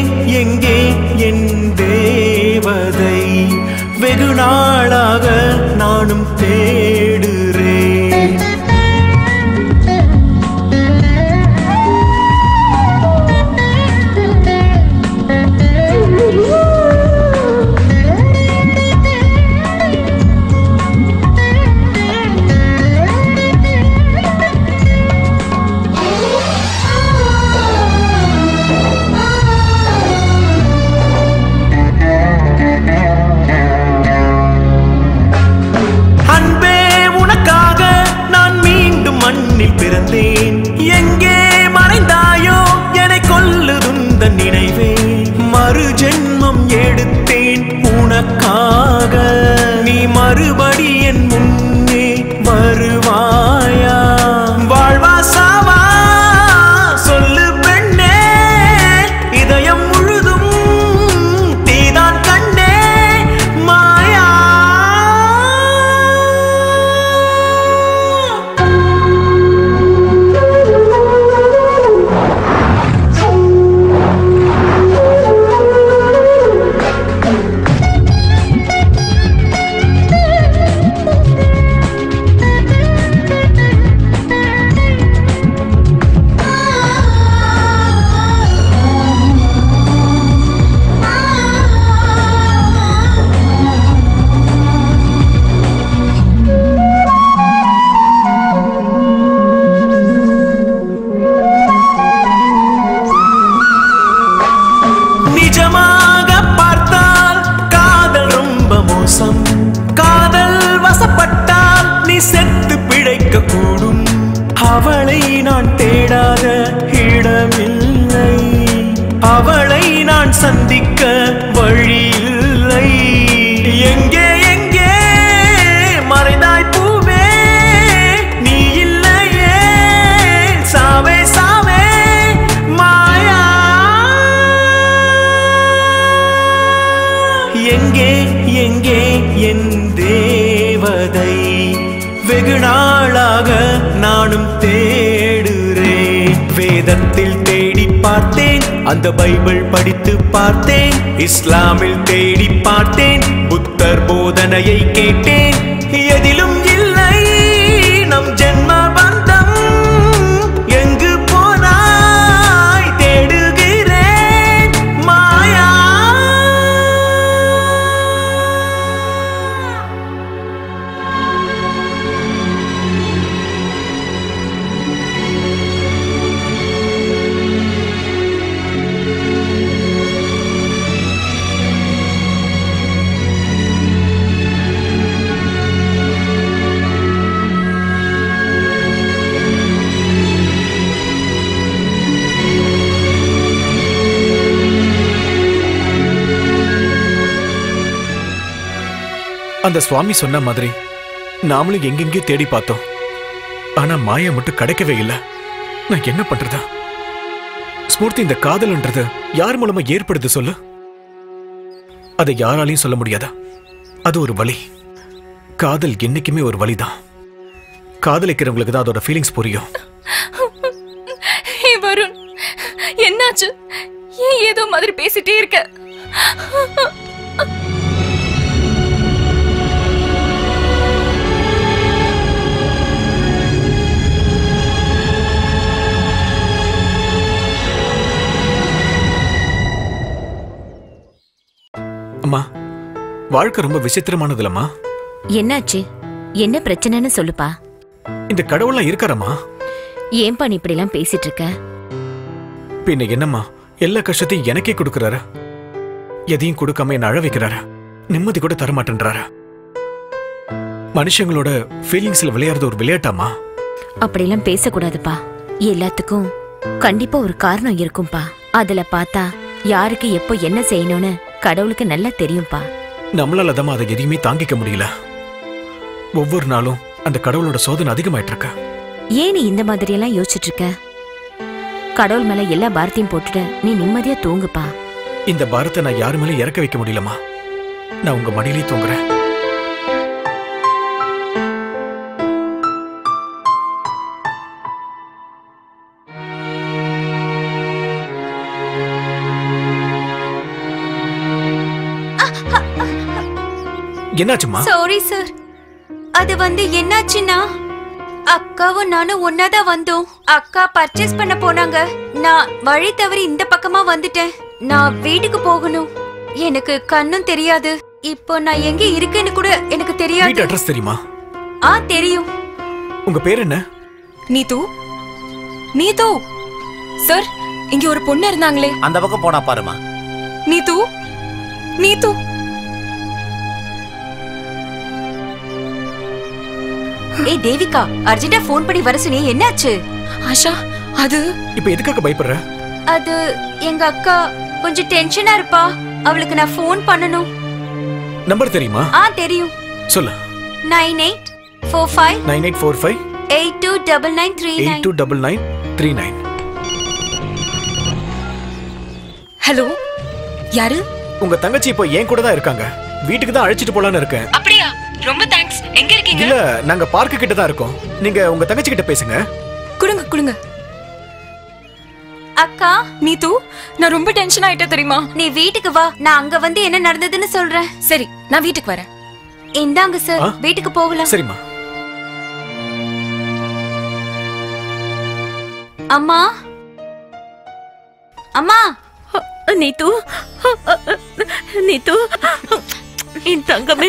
எங்கே என் தேவதை? வெகு நாளாக நானும் தேடுறேன். பிறந்தேன், எங்கே மறைந்தாயோ என்னை கொல்லுதுந்த நினைவே. மறு ஜென்மம் எடுத்தேன் உனக்காக, நீ மறுபடி என் முன்னே வருவாயா? வாழ்வா சாவா சொல்லு பெண்ணே, இதயம் முழுதும் தீதான் கண்ணே மாயா. அவளை நான் தேடாத இடமில்லை, அவளை நான் சந்திக்க வழி இல்லை. எங்கே எங்கே மறைந்தாய் பூவே, நீ இல்லையே சாவே சாவே மாயா. எங்கே எங்கே என் தேவதை, வெகு நாளாக நானும் தேடுறேன். வேதத்தில் தேடி பார்த்தேன், அந்த பைபிள் படித்து பார்த்தேன், இஸ்லாமில் தேடி பார்த்தேன், புத்தர் போதனையை கேட்டேன். எதிலும் இல்லை நம் ஜென்ம பந்தம், எங்கு போனாய் தேடுகிறேன் மாயா. அந்த சுவாமி சொன்ன மாதிரி நாமளும் எங்கெங்கே தேடி பார்த்தோம். ஆனா மாயா மட்டும் கிடைக்கவே இல்லை. நான் என்ன பண்றதா? ஸ்மூர்த்தி, இந்த காதல்ன்றது யார் மூலமா ஏற்படுது சொல்லு? அதை யாராலையும் சொல்ல முடியாதா? அது ஒரு வலி. காதல் என்னைக்குமே ஒரு வலிதான். காதலிக்கிறவங்களுக்கு தான் அதோட ஃபீலிங்ஸ் புரியும். ஹே வருண், என்னாச்சு? ஏன் ஏதோ மாதிரி பேசிட்டே இருக்க? அம்மா, வாழ்க்கை ரொம்ப விசித்திரமானதுலம்மா. என்னாச்சு? என்ன பிரச்சனைன்னு சொல்லுப்பா. இந்த கடவுள்லாம் இருக்காரம்மா? ஏன்பா நீ இப்படி எல்லாம் பேசிட்டு இருக்க? பின்ன என்னம்மா, எல்லா கஷ்டத்தையும் எனக்கே கொடுக்கறாரு. எதையும் கொடுக்காம என்ன அழ வைக்கிறாரு. நிம்மதி கூட தரமாட்டேன்றாரு. மனுஷங்களோட ஃபீலிங்ஸ்ல விளையாடுறது ஒரு விளையாட்டாமா? அப்படிலாம் பேசக்கூடாதுப்பா. எல்லாத்துக்கும் கண்டிப்பா ஒரு காரணம் இருக்கும்பா. அதுல பார்த்தா யாருக்கு எப்போ என்ன செய்யணும்னு கடவுளுக்கு நல்லா தெரியும்பா. நம்மளால தான் அதை எதையுமே தாங்கிக்க முடியல. ஒவ்வொரு நாளும் அந்த கடவுளோட சோதனை அதிகமாயிட்டு இருக்க. ஏன் நீ இந்த மாதிரி எல்லாம் யோசிச்சுட்டு இருக்க? கடவுள் மேல எல்லா பாரத்தையும் போட்டுட்டு நீ நிம்மதியா தூங்குப்பா. இந்த பாரத்தை நான் யாரு மேல இறக்க வைக்க முடியலமா. நான் உங்க மடியிலே தூங்குறேன். என்னாச்சுமா? Sorry sir. அது என்னாச்சுன்னா, அக்காவும் நானும் ஒன்னாதான் வந்தோம். அக்கா பர்ச்சேஸ் பண்ண போனாங்க. நான் வழி தவறி இந்த பக்கமா வந்துட்டேன். நான் வீட்டுக்கு போகணும். எனக்கு கண்ணும் தெரியாது. இப்போ நான் எங்க இருக்கேன்னு கூட எனக்கு தெரியாது. வீட்டு அட்ரஸ் தெரியுமா? தெரியும். உங்க பேர் என்ன? நீது. நீது சார், இங்க ஒரு பொண்ணு இருந்தாங்களே, அந்த பக்கம் போனா பாருமா. நீது. நீது. ஏய் தேவிகா, அர்ஜென்ட்டா ஃபோன் பண்ணி வர சொன்னே, என்னாச்சு? ஆஷா, அது இப்போ எதுக்காக பயப்படுற? அது எங்க அக்கா கொஞ்சம் டென்ஷனா இருப்பா. அவளுக்கு நான் ஃபோன் பண்ணனும். நம்பர் தெரியுமா? தெரியும். சொல்லு. 9845 9845 829939. 829939. ஹலோ, யாரு? உங்க தங்கச்சி இப்போ என் கூட தான் இருக்காங்க. வீட்டுக்கு தான் அழைச்சிட்டு போலான்னு இருக்கேன். அப்படியா? ரொம்ப தேங்க்ஸ். எங்க இருக்கீங்க? இல்ல, நாங்க பார்க்கு கிட்ட தான் இருக்கோம். நீங்க உங்க தங்கச்சி கிட்ட பேசுங்க. குடுங்க குடுங்க. அக்கா. நீது, நான் ரொம்ப டென்ஷன் ஆயிட்டேன் தெரியுமா? நீ வீட்டுக்கு வா, நான் அங்க வந்து என்ன நடந்ததுன்னு சொல்றேன். சரி, நான் வீட்டுக்கு வரேன். இந்தாங்க சார், வீட்டுக்கு போகலாம். சரிம்மா. அம்மா. அம்மா. நீது. நீது, என் தங்கமே.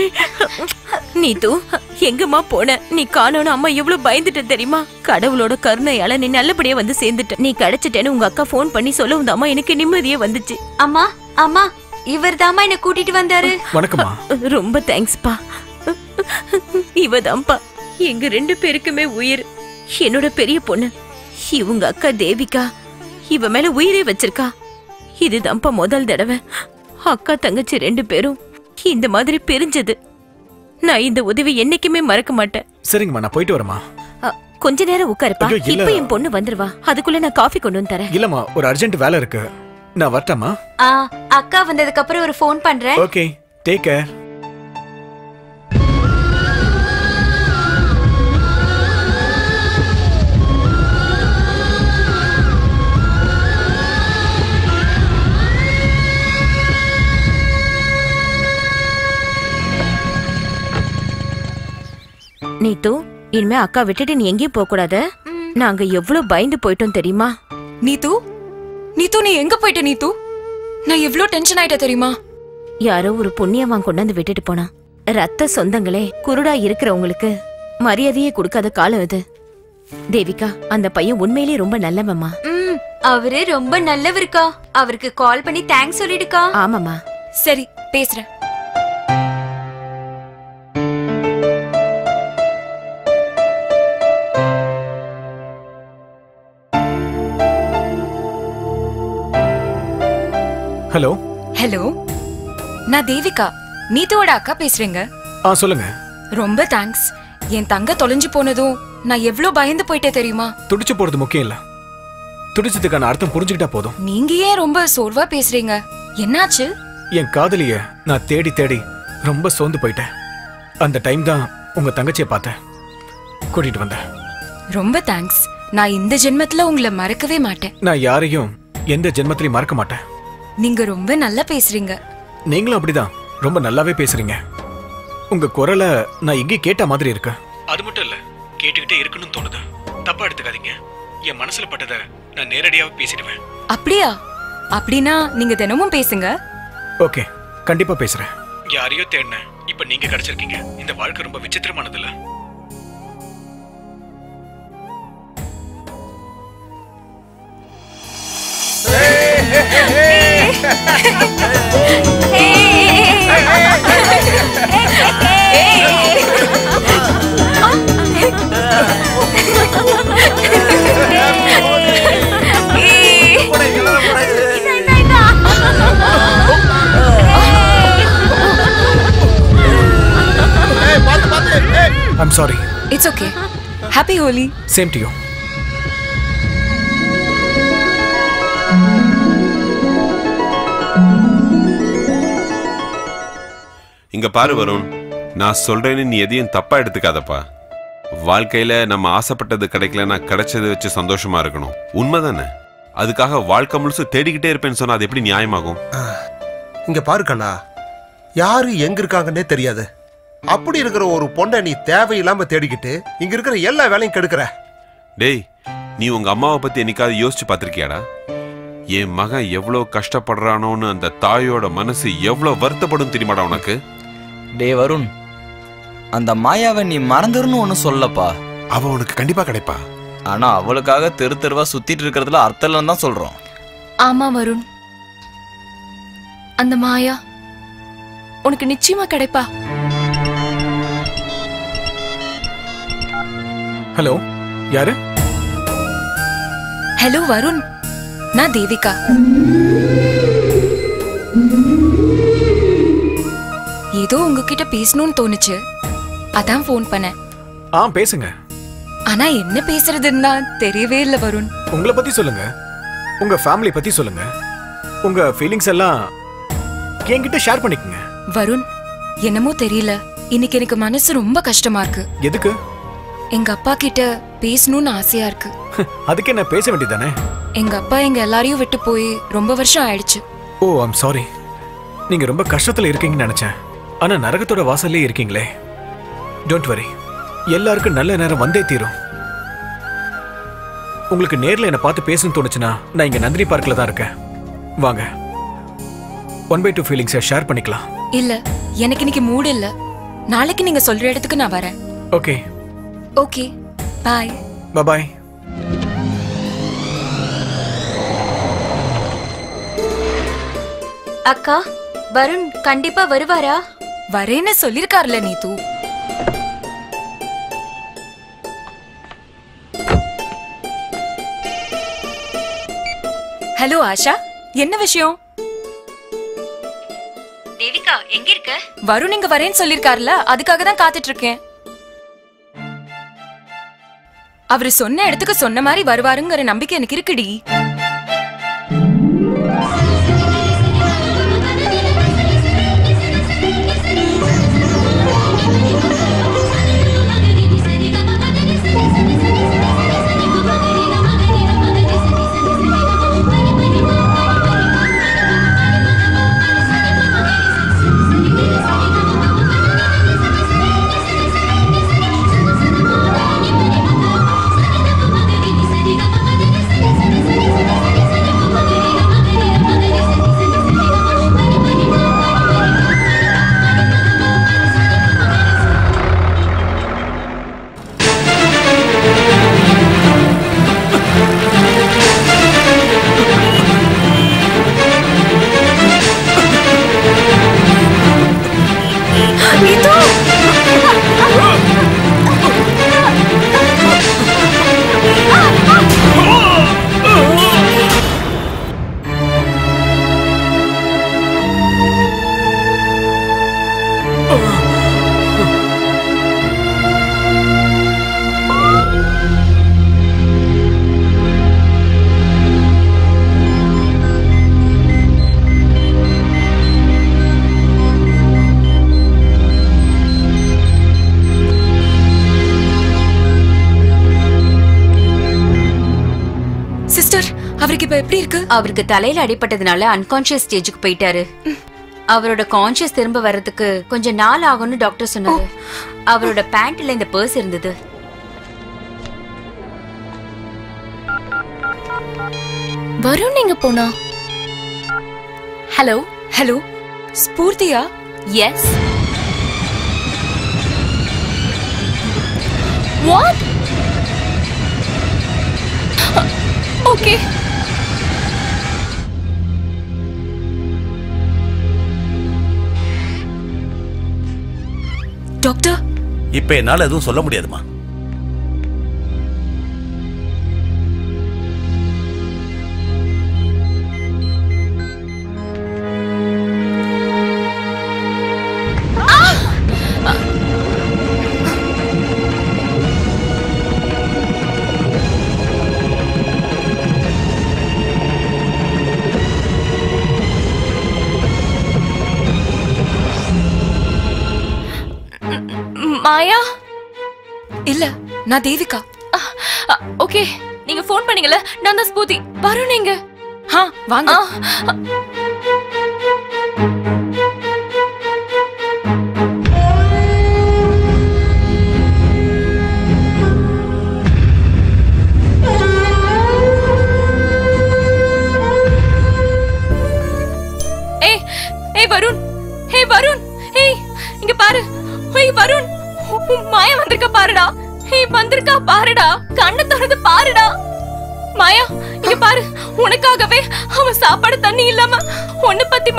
நீது, எங்கம்மா போன? நீ காணோன்னு அம்மா எவ்வளவு பயந்துட்ட தெரியுமா? கடவுளோட கருணையால நீ நல்லபடியா வந்து சேர்ந்துட்ட. நீ கிடைச்சிட்டேன்னு உங்க அக்கா போன் பண்ணி சொல்லவும் அம்மா எனக்கு நிம்மதியே வந்துச்சு. அம்மா, அம்மா, இவர் தாமா என்ன கூட்டிட்டு வந்தாரு. வணக்கம்மா. ரொம்ப தேங்க்ஸ்பா. இவதான்ப்பா எங்க ரெண்டு பேருக்குமே உயிர். என்னோட பெரிய பொண்ணு இவங்க அக்கா தேவிகா இவ மேல உயிரே வச்சிருக்கா. இதுதான்ப்பா முதல் தடவை அக்கா தங்கச்சி 2 பேரும் இந்த மாதிரி பிரிஞ்சது. நான் இந்த உதவி என்னைக்குமே மறக்க மாட்டேன். சரிங்கம்மா, நான் போயிட்டு வரேம்மா. கொஞ்ச நேரம் உட்காருப்பா. ஐயோ, இல்ல. இப்ப என் பொண்ணு வந்துருவா. அதுக்குள்ள நான் காஃபி கொண்டு வந்து தரேன். இல்லம்மா, ஒரு அர்ஜென்ட் வேலை இருக்கு. நான் வரட்டேம்மா. அக்கா வந்ததுக்கு அப்புறம் ஒரு ஃபோன் பண்றேன். Okay, take care. நீத்து, இனிமே அக்கா விட்டுட்டு நீ எங்கேயும் போக கூடாது. நாங்க எவ்வளவு பயந்து போயிட்டோம் தெரியுமா? நீத்து, நீ எங்க போயிட்ட நீத்து? நான் எவ்வளவு டென்ஷன் ஆயிட்ட தெரியுமா? யாரோ ஒரு புண்ணியவான் கொண்டாந்து விட்டுட்டு போனா. ரத்த சொந்தங்களே குருடா இருக்கிறவங்களுக்கு மரியாதையே கொடுக்காத காலம் இது. தேவிகா, அந்த பையன் உண்மையிலேயே ரொம்ப நல்லவம்மா. அவரு ரொம்ப நல்லவருக்கா. அவருக்கு கால் பண்ணி தேங்க்ஸ் சொல்லிடுக்கா. ஆமாமா. சரி, பேசுறேன். ஹலோ. ஹலோ, நான் தேவிகா, நீத்தோட அக்கா பேசுறேங்க. சொல்லுங்க. ரொம்ப தேங்க்ஸ். என் தங்க தொலைஞ்சு போனதும் நான் எவ்வளவு பயந்து போயிட்டே தெரியுமா? துடிச்சு போறது முக்கியம் இல்ல, துடிச்சதுக்கான அர்த்தம் புரிஞ்சுக்கிட்டா போதும். நீங்க ஏன் ரொம்ப சோர்வா பேசுறீங்க? என்னாச்சு? என் காதலிய நான் தேடி தேடி ரொம்ப சோர்ந்து போயிட்டேன். அந்த டைம் தான் உங்க தங்கச்சியை பார்த்தேன், கூட்டிட்டு வந்தேன். ரொம்ப தேங்க்ஸ். நான் இந்த ஜென்மத்துல உங்களை மறக்கவே மாட்டேன். நான் யாரையும் எந்த ஜென்மத்திலையும் மறக்க மாட்டேன். நீங்க ரொம்ப நல்லா பேசுறீங்க. நீங்களும் அப்படிதான், ரொம்ப நல்லாவே பேசுறீங்க. உங்க குரலை நான் எங்கே கேட்ட மாதிரி இருக்கு. அது மட்டும் இல்ல, கேட்டுக்கிட்டே இருக்கணும்னு தோணுது. தப்பா எடுத்துக்காதீங்க, என் மனசுல பட்டதை நான் நேரடியாவே பேசிடுவேன். அப்படியா? அப்படின்னா நீங்க தினமும் பேசுங்க. ஓகே, கண்டிப்பா பேசுறேன். யாரையோ தேடினேன், இப்ப நீங்க கிடைச்சிருக்கீங்க. இந்த வாழ்க்கை ரொம்ப விசித்திரமானது இல்ல? I'm sorry. It's okay. Happy Holi. Same to you. இங்க பாரு வருண், நான் சொல்றேன்னு நீ எதையும் தப்பா எடுத்துக்காதப்பா. வாழ்க்கையில நம்ம ஆசைப்பட்டது கிடைக்கலன்னா கிடைச்சதை வச்சு சந்தோஷமா இருக்கணும். உண்மைதானே? அதுக்காக வாழ்க்கை முழுசு தேடிக்கிட்டே இருப்பேன்னு சொன்னா அது எப்படி நியாயமாகும்? இங்க பாரு கண்ணா, யாரு எங்க இருக்காங்கன்னே தெரியாது. அப்படி இருக்கிற ஒரு பொண்ணை நீ தேவையில்லாம தேடிக்கிட்டு இங்க இருக்கிற எல்லா வேலையும் கெடுக்கிற. டேய், நீ உங்க அம்மாவை பத்தி என்னைக்காவது யோசிச்சு பார்த்திருக்கியாடா? என் மகன் எவ்வளவு கஷ்டப்படுறானோன்னு அந்த தாயோட மனசு எவ்வளவு வருத்தப்படும் தெரியுமாடா உனக்கு? டே வருண், அந்த மாயாவை நீ மறந்துருன்னு ஒன்னும் சொல்லப்பா. அவ உனக்கு கண்டிப்பா கிடைப்பா. ஆனா அவளுக்காக தெரு தெருவா சுத்திட்டு இருக்கிறதுல அர்த்தம் இல்லைன்னு தான் சொல்றோம். ஆமா வருண், அந்த மாயா உனக்கு நிச்சயமா கிடைப்பா. ஹலோ, யாரு? ஹலோ வருண், நான் தேவிகா. ஏதோ உங்ககிட்ட பேசணும்னு தோணுச்சு, அதான் ஃபோன் பண்ணேன். பேசுங்க. ஆனா என்ன பேசுறதுன்னா தெரியவே இல்ல வருண். உங்களை பத்தி சொல்லுங்க, உங்க ஃபேமிலி பத்தி சொல்லுங்க, உங்க ஃபீலிங்ஸ் எல்லாம் என்கிட்ட ஷேர் பண்ணிக்கங்க. வருண், என்னமோ தெரியல, இன்னைக்கு எனக்கு மனசு ரொம்ப கஷ்டமா இருக்கு. எதுக்கு? எங்க அப்பா கிட்ட பேசணும்னு ஆசையா இருக்கு. அதுக்கு என்ன, பேச வேண்டியதானே? எங்க அப்பா எங்க எல்லாரையும் விட்டு போய் ரொம்ப வருஷம் ஆயிடுச்சு. ஓ, ஐம் சாரி. நீங்க ரொம்ப கஷ்டத்துல இருக்கீங்கன்னு நினைச்சேன். ஆனா நரகத்தோட வாசல்லே இருக்கீங்களே. டோன்ட் வரி, எல்லாருக்கும் நல்ல நேரம் வந்தே தீரும். உங்களுக்கு நேர்ல என்ன பார்த்து பேசணும்னு தோணுச்சுன்னா நான் இங்க நந்தினி பார்க்ல தான் இருக்கேன். வாங்க, 1/2 ஃபீலிங்ஸை ஷேர் பண்ணிக்கலாம். இல்ல, எனக்கு இன்னைக்கு மூட் இல்ல. நாளைக்கு நீங்க சொல்ற இடத்துக்கு நான் வரேன். ஓகே ஓகே, பாய். பாய். அக்கா, வருண் கண்டிப்பா வருவாரா? வரேன்னு சொல்லிருக்காருல நீத்து. ஹலோ ஆஷா, என்ன விஷயம்? தேவிகா எங்க இருக்க? வருண் இங்க வரேன்னு சொல்லிருக்காருல, அதுக்காக தான் காத்துட்டு இருக்கேன். அவரு சொன்ன இடத்துக்கு சொன்ன மாதிரி வருவாருங்கிற நம்பிக்கை எனக்கு இருக்குடி. அவருக்கு தலையில அடிபட்டதுனால அன்கான்ஷியஸ் ஸ்டேஜுக்கு போயிட்டாரு. அவரோட கான்ஷியஸ் திரும்ப வர்றதுக்கு கொஞ்சம் நாள் ஆகும்னு டாக்டர் சொன்னாரு. அவரோட பேண்ட்ல இந்த பர்ஸ் இருந்தது. வருண் எங்க போனா? ஹலோ ஹலோ, ஸ்பூர்த்தியா? எஸ். வாட்? ஓகே. டாக்டர், இப்ப என்னால எதுவும் சொல்ல முடியாதுமா. மாயா? இல்ல, நான் தேவிகா. ஓகே, நீங்க ஃபோன் பண்ணீங்கல, நான் தான் ஸ்பூதி. வருண் எங்க? வாங்க. வருண், வருண், இங்க பாரு. வருண், மாயா வந்திருக்கா பாருடா. வந்திருக்கா பாருடா. கண்ணு திறந்து பாருடா. மாயா, இங்க பாரு. உனக்காகவே அவன் சாப்பாடு தண்ணி இல்லாம உன்னை பத்தி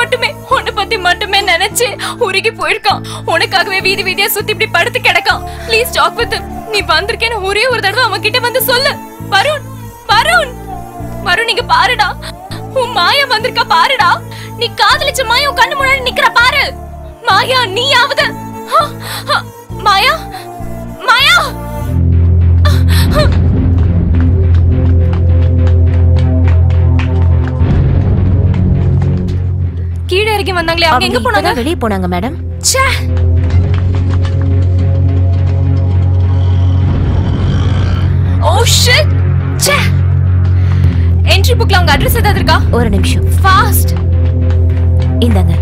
மட்டுமே நினைச்சு உருகி போயிருக்கான். உனக்காகவே வீதி வீதியா சுத்தி இப்படி படுத்து கிடக்கான். Please talk with him. நீ வந்திருக்கேன்னு ஒரே ஒரு தடவை அவன் கிட்ட வந்து சொல்லு. வருண், வருண், வருண், இங்க பாருடா. உன் மாயா வந்திருக்கா பாருடா. நீ காதலிச்ச மாயா உன் கண்ணு முன்னாடி நிக்கிற பாரு. மாயா, நீயாவது மாயா, மாயா. கீழே இறங்கி வந்தாங்களே, அவங்க எங்க போனாங்க? வெளியே போனாங்க மேடம். ச்சே. Oh shit. ச்சே. என்ட்ரி புக்ல அவங்க அட்ரஸ் ஏதாவது இருக்கா? ஒரு நிமிஷம். ஃபாஸ்ட். இந்தாங்க.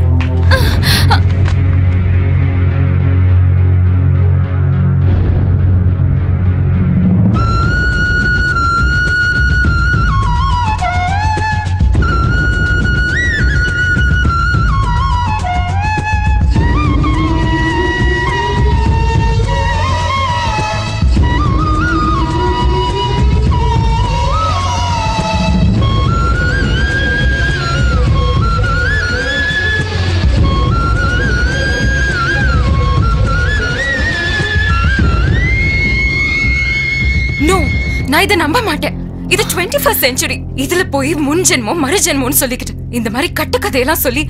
நான் இதை நம்ப மாட்டேன். இது 21st century. இதுல போய் முன் ஜென்மம் மறு ஜென்மம்னு சொல்லிக்கிட்டு இந்த மாதிரி கட்டுக்கதையெல்லாம் சொல்லி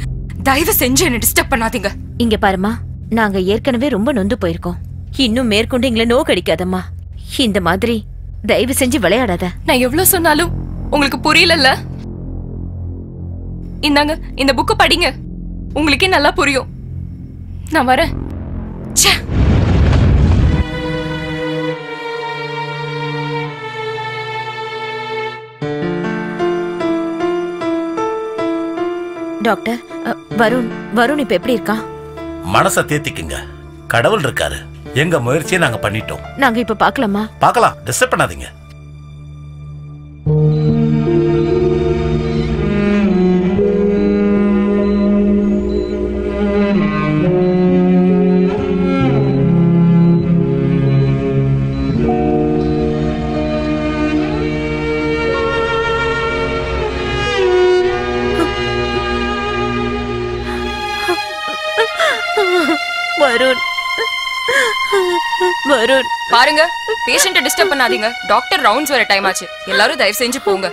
தயவு செஞ்சு என்ன டிஸ்டர்ப் பண்ணாதீங்க. இங்க பாருமா, நாங்க ஏற்கனவே ரொம்ப நொந்து போயிருக்கோம். இன்னும் மேற்கொண்டு எங்களை நோக்கடிக்காதம்மா. இந்த மாதிரி தயவு செஞ்சு விளையாடாத. நான் எவ்வளவு சொன்னாலும் உங்களுக்கு புரியலல்ல? இந்தாங்க இந்த புக்கு படிங்க, உங்களுக்கே நல்லா புரியும். நான் வரேன். டாக்டர், வருண் இப்ப எப்படி இருக்கா? மனசை தேத்திக்குங்க, கடவுள் இருக்காரு. எங்க முயற்சியை நாங்க பண்ணிட்டோம். நாங்க இப்ப பாக்கலாமா? பார்க்கலாம், டிஸ்டர்ப் பண்ணாதீங்க. வருண் பாருங்க, பேஷண்ட்டை டிஸ்டர்ப் பண்ணாதீங்க. டாக்டர் ரவுண்ட்ஸ் வர டைம் ஆச்சு. எல்லாரும் தயவு செஞ்சு போங்க.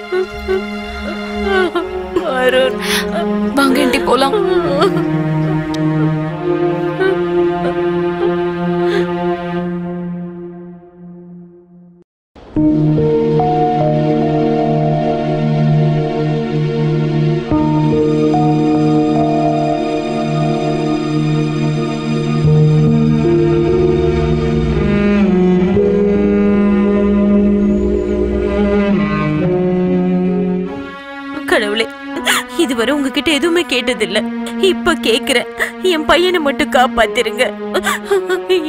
வருண் வாங்க ஆண்டி போலாம். இதுவரை உங்ககிட்ட எதுவுமே கேட்டதில்ல. இப்ப கேக்குறேன், என் பையனை மட்டும் காப்பாத்திருங்க.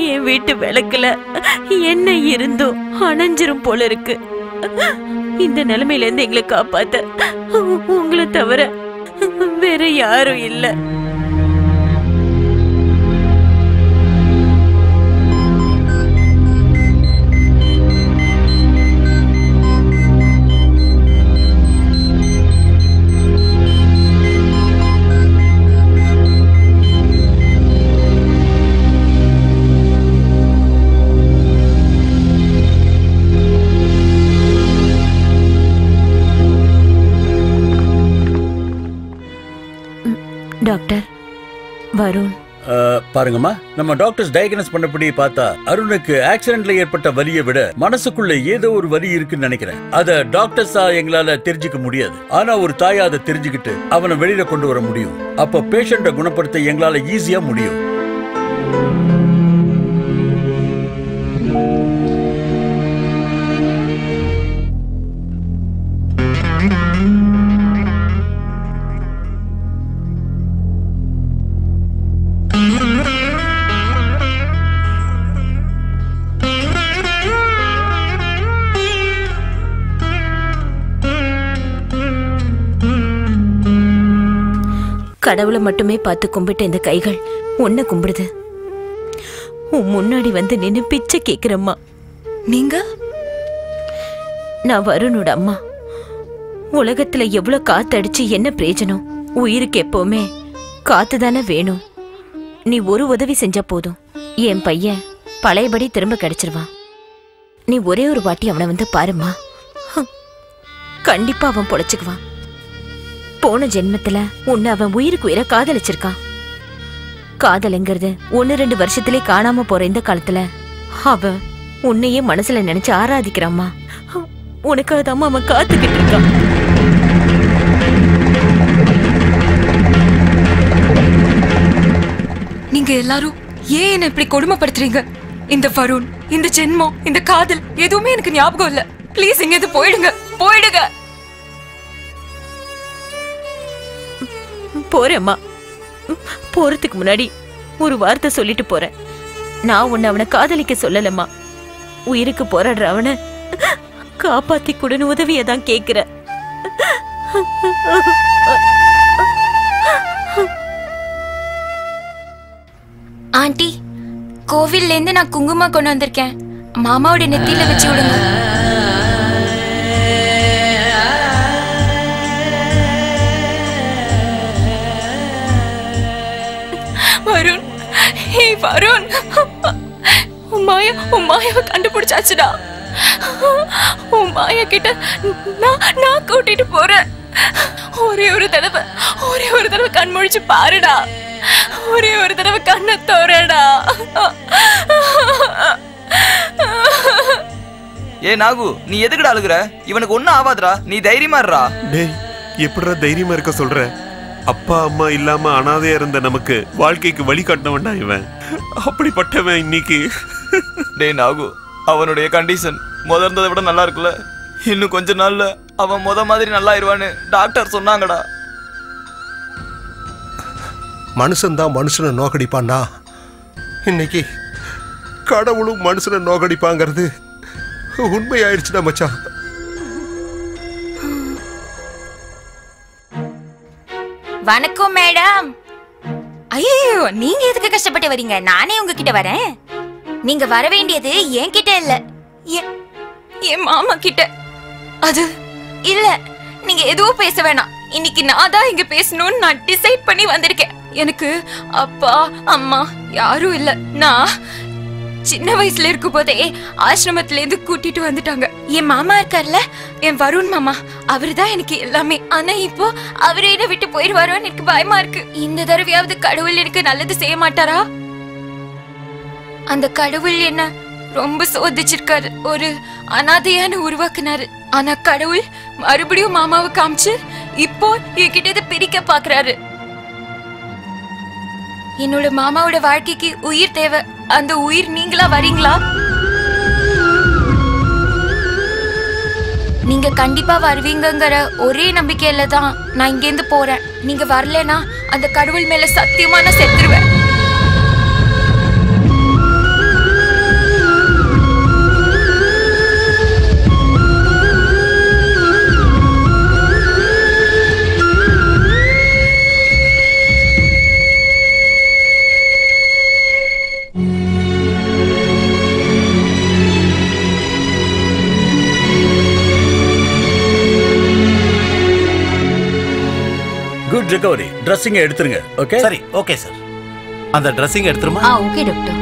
என் வீட்டு விளக்குல என்ன இருந்தும் அணைஞ்சிரும் போல இருக்கு. இந்த நிலைமையில இருந்து எங்களை காப்பாத்த உங்களை தவிர வேற யாரும் இல்ல. டாக்டர், வருண் பாருங்கம்மா, நம்ம டாக்டர்ஸ் டயக்னோஸ் பண்ணபடி பார்த்தா அருணுக்கு ஆக்சிடென்ட்ல ஏற்பட்ட வலியை விட மனசுக்குள்ள ஏதோ ஒரு வலி இருக்குன்னு நினைக்கிறேன். அத டாக்டர்ஸா எங்களால தெரிஞ்சுக்க முடியாது. ஆனா ஒரு தாயா அதை தெரிஞ்சுக்கிட்டு அவனை வெளியில கொண்டு வர முடியும். அப்ப பேஷண்ட குணப்படுத்த எங்களால ஈஸியா முடியும். கடவுளை மட்டுமே பார்த்து கும்பிட்ட இந்த கைகள் உன்னை கும்பிடுது. உன் முன்னாடி வந்து நின்னு பிச்சை கேக்குறம்மா. நீங்க? நான் வருணோட அம்மா. உலகத்துல எவ்வளவு காத்தடிச்சு என்ன பிரயோஜனம்? உயிருக்கு எப்பவுமே காத்து தானே வேணும். நீ ஒரு உதவி செஞ்சா போதும், என் பையன் பழையபடி திரும்ப கிடைச்சிருவான். நீ ஒரே ஒரு வாட்டி அவனை வந்து பாருமா, கண்டிப்பா அவன் பொழைச்சுக்குவான். போன ஜென்மத்துல உன்னை அவன் உயிருக்கு உயிரை காதலிச்சிருக்கான். காதலுங்கிறது 1-2 வருஷத்திலே காணாம போற இந்த காலத்துல அவன் உன்னையே மனசுல நினைச்சு ஆராதிக்கிறாம்மா. உனக்கு அதாம்மா அவன் காத்துக்கிட்டு இருக்கான். நீங்க எல்லாரும் ஏன் என்ன இப்படி கொடுமைப்படுத்துறீங்க? இந்த வருண், இந்த ஜென்மம், இந்த காதல் எதுவுமே எனக்கு ஞாபகம் இல்ல. ப்ளீஸ் இங்க இருந்து போயிடுங்க, போயிடுங்க. போறேம்மா. போறதுக்கு முன்னாடி ஒரு வார்த்தை சொல்லிட்டு போறேன். நான் உன்னை அவனை காதலிக்க சொல்லலம்மா. உயிருக்கு போராடுற அவனை காப்பாத்தி கூடன்னு உதவியதான் கேக்குற. ஆண்டி, கோவில்ல இருந்து நான் குங்குமம் கொண்டு வந்திருக்கேன். மாமாவோட நெத்தியில வச்சு விடுங்க. வருண், ஹே வருண், உன் மாயாவை கண்டுபிடிச்சாச்சுடா. உன் மாயா கிட்ட நான் கூட்டிட்டு போறேன். ஒரே ஒரு தடவை கண் முழிச்சு பாருடா. ஒரே ஒரு தடவை கண்ணை தோறடா. ஏ நாகு, நீ எதுக்குடா அழுகுற? இவனுக்கு ஒண்ணும் ஆகாதுடா, நீ தைரியமா இருடா. டேய், எப்படிடா தைரியமா இருக்க சொல்ற? அப்பா அம்மா இல்லாம அனாதையா இருந்த நமக்கு வாழ்க்கைக்கு வழி காட்டினவன்டா இவன். அப்படிப்பட்டவன் இன்னைக்கு. டேய் நாகு, அவனுடைய கண்டிஷன் இருந்ததை விட நல்லா இருக்குல்ல. இன்னும் கொஞ்ச நாள்ல அவன் மாதிரி நல்லா ஆயிடுவான்னு டாக்டர் சொன்னாங்கடா. மனுஷன் தான் மனுஷனை நோக்கடிப்பான்னா, இன்னைக்கு கடவுளும் மனுஷனை நோக்கடிப்பாங்கிறது உண்மையாயிருச்சுடா மச்சான். வணக்கம் மேடம். ஐயோ, நீங்க எதுக்கு கஷ்டப்பட்டு வரீங்க? நானே உங்ககிட்ட வரேன். நீங்க வர வேண்டியது என்கிட்ட இல்ல, என் மாமா கிட்ட. அது இல்ல, நீங்க எதுவும் பேச வேணாம். இன்னைக்கு நான் தான் இங்க பேசணும்னு நான் டிசைட் பண்ணி வந்திருக்கேன். எனக்கு அப்பா அம்மா யாரும் இல்ல. நான் சின்ன வயசுல இருக்கும் போதே ஆசிரமத்துல இருந்து கூட்டிட்டு வந்துட்டாங்க. என் மாமா இருக்கார்ல, என் வருண் மாமா, அவருதான் எனக்கு எல்லாமே. ஆனா இப்போ அவரே என்ன விட்டு போயிடுவாரோன்னு எனக்கு பயமா இருக்கு. இந்த தடவையாவது கடவுள் எனக்கு நல்லது செய்ய மாட்டாரா? அந்த கடவுள் என்ன ரொம்ப சோதிச்சிருக்காரு, ஒரு அனாதையான உருவாக்குனாரு. ஆனா கடவுள் மறுபடியும் மாமாவை காமிச்சு இப்போ என்கிட்ட இதை பிரிக்க பாக்குறாரு. என்னோட மாமாவோட வாழ்க்கைக்கு உயிர் தேவை. அந்த உயிர் நீங்களா வரீங்களா? நீங்க கண்டிப்பா வருவீங்கங்கிற ஒரே நம்பிக்கையில தான் நான் இங்க இருந்து போறேன். நீங்க வரலனா அந்த கடவுள் மேல சத்தியமா நான் செத்துருவேன். Good recovery. ட்ரெஸ்ஸிங் எடுத்துருங்க. ஓகே சரி. Okay sir. அந்த ட்ரெஸ்ஸிங் எடுத்துருமா? Okay doctor.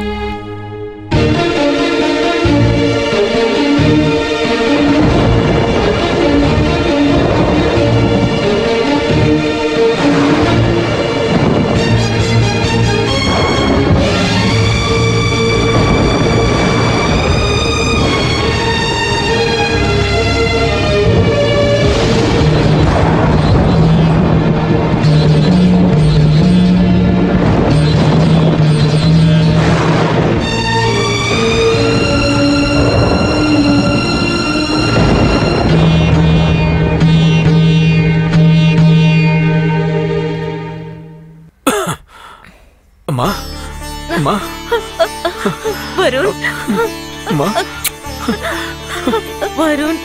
Varun,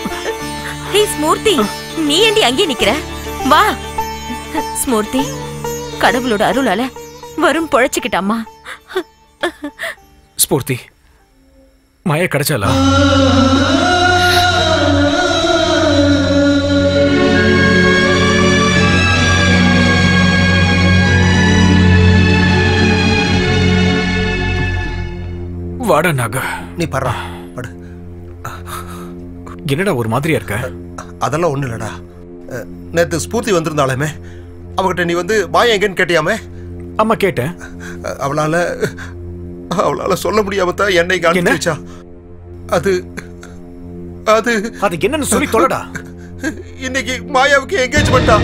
hey Smoorthi, நீ ஏண்டி அங்கே நிக்கிற? வா ஸ்மூர்த்தி, கடவுளோட அருளால வருண் பொழைச்சுக்கிட்டாமா. ஸ்பூர்த்தி, மாயா கிடைச்சாலா? வாடா நாகா. நீ படுறா, படு. என்னடா ஒரு மாதிரியா இருக்க? அதெல்லாம் ஒண்ணு இல்லடா. நேத்து ஸ்பூர்த்தி வந்திருந்தாலுமே அவகிட்ட நீ வந்து மாயா எங்கன்னு கேட்டியாமே? ஆமா கேட்டேன். அவளால சொல்ல முடியாம தான் என்னை காணிச்சா. அது அது அது என்னன்னு சொல்லி தொலைடா. இன்னைக்கு மாயாவுக்கு என்கேஜ்மெண்டா.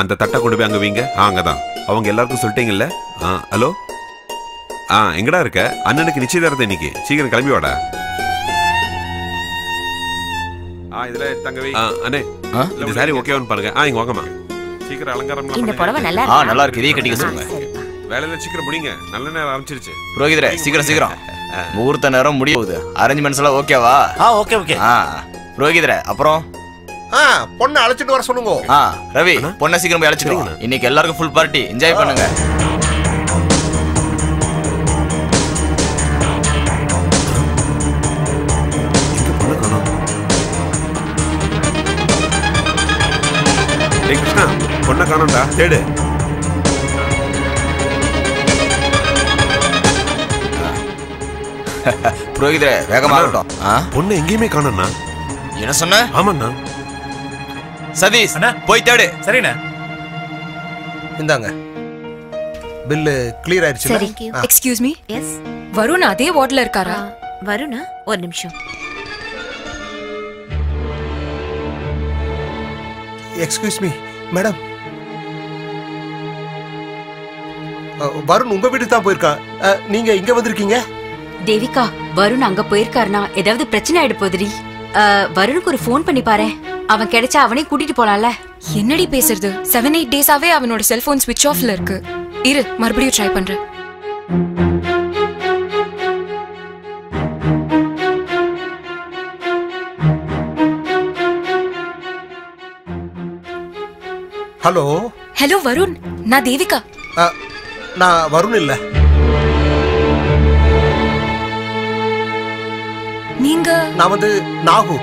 அந்த தட்டை கொண்டு போய் அங்க வைங்க. அங்கதான். அவங்க எல்லாருக்கும் சொல்லிட்டீங்கல்ல? ஹலோ, எங்கடா இருக்க? அண்ணனுக்கு நிச்சயதார்த்தம் இன்னைக்கு. சீக்கிரம் கிளம்பி வாடா. இதுல தங்க வை. அண்ணே, இந்த சாரி ஓகேவான்னு பாருங்க. இங்க வாங்கம்மா. சீக்கிரம் அலங்காரம். இந்த புடவை நல்லா நல்லா இருக்கு. இதே கட்டிக்க சொல்லுங்க. வேலையில சீக்கிரம் முடிங்க. நல்ல நேரம் ஆரம்பிச்சிருச்சு. புரோகிதரே, சீக்கிரம் முகூர்த்த நேரம் முடிய போகுது. அரேஞ்ச்மெண்ட்ஸ் எல்லாம் ஓகேவா? Okay okay. புரோகிதரே, அப்புறம் பொண்ணை அழைச்சிட்டு வர சொல்லுங்க. ரவி, பொண்ணை சீக்கிரம் போய் அழைச்சிட்டு. இன்னைக்கு எல்லாருக்கும் ஃபுல் பார்ட்டி. என்ஜாய் பண்ணுங்க. கிருஷ்ணா, பொண்ணை காணோம்டா, தேடு. புரோகிதரே வேகமா ஆகட்டும். பொண்ணு எங்கேயுமே காணோம்ண்ணா. என்ன சொன்ன? ஆமாண்ணா. சதீஷ் போய் தேடு. சரிண்ணா. இந்தாங்க பில்லு கிளியர் ஆயிருச்சு. சரி. Excuse me. எஸ். வருண் அதே வார்டுல இருக்காரா? வருணா ஒரு நிமிஷம். எக்ஸ்கியூஸ் மீ மேடம், வருண் உங்க வீட்டுக்கு தான் போயிருக்கா, நீங்க இங்க வந்திருக்கீங்க? தேவிகா, வருண் அங்க போயிருக்காருனா ஏதாவது பிரச்சனை ஆயிட போதுடி. வருணுக்கு ஒரு ஃபோன் பண்ணி பாரு, அவன் கிடைச்சா அவனே கூட்டிட்டு போலாம்ல. என்னடி பேசுறது? 7-8 டேஸாவே அவனோட செல்போன் ஸ்விட்ச் ஆஃப்ல இருக்கு. இரு மறுபடியும் ட்ரை பண்றேன். ஹலோ. ஹலோ வருண், நான் தேவிகா. நான் வருண் இல்ல. நீங்க? நான் வந்து நாகு,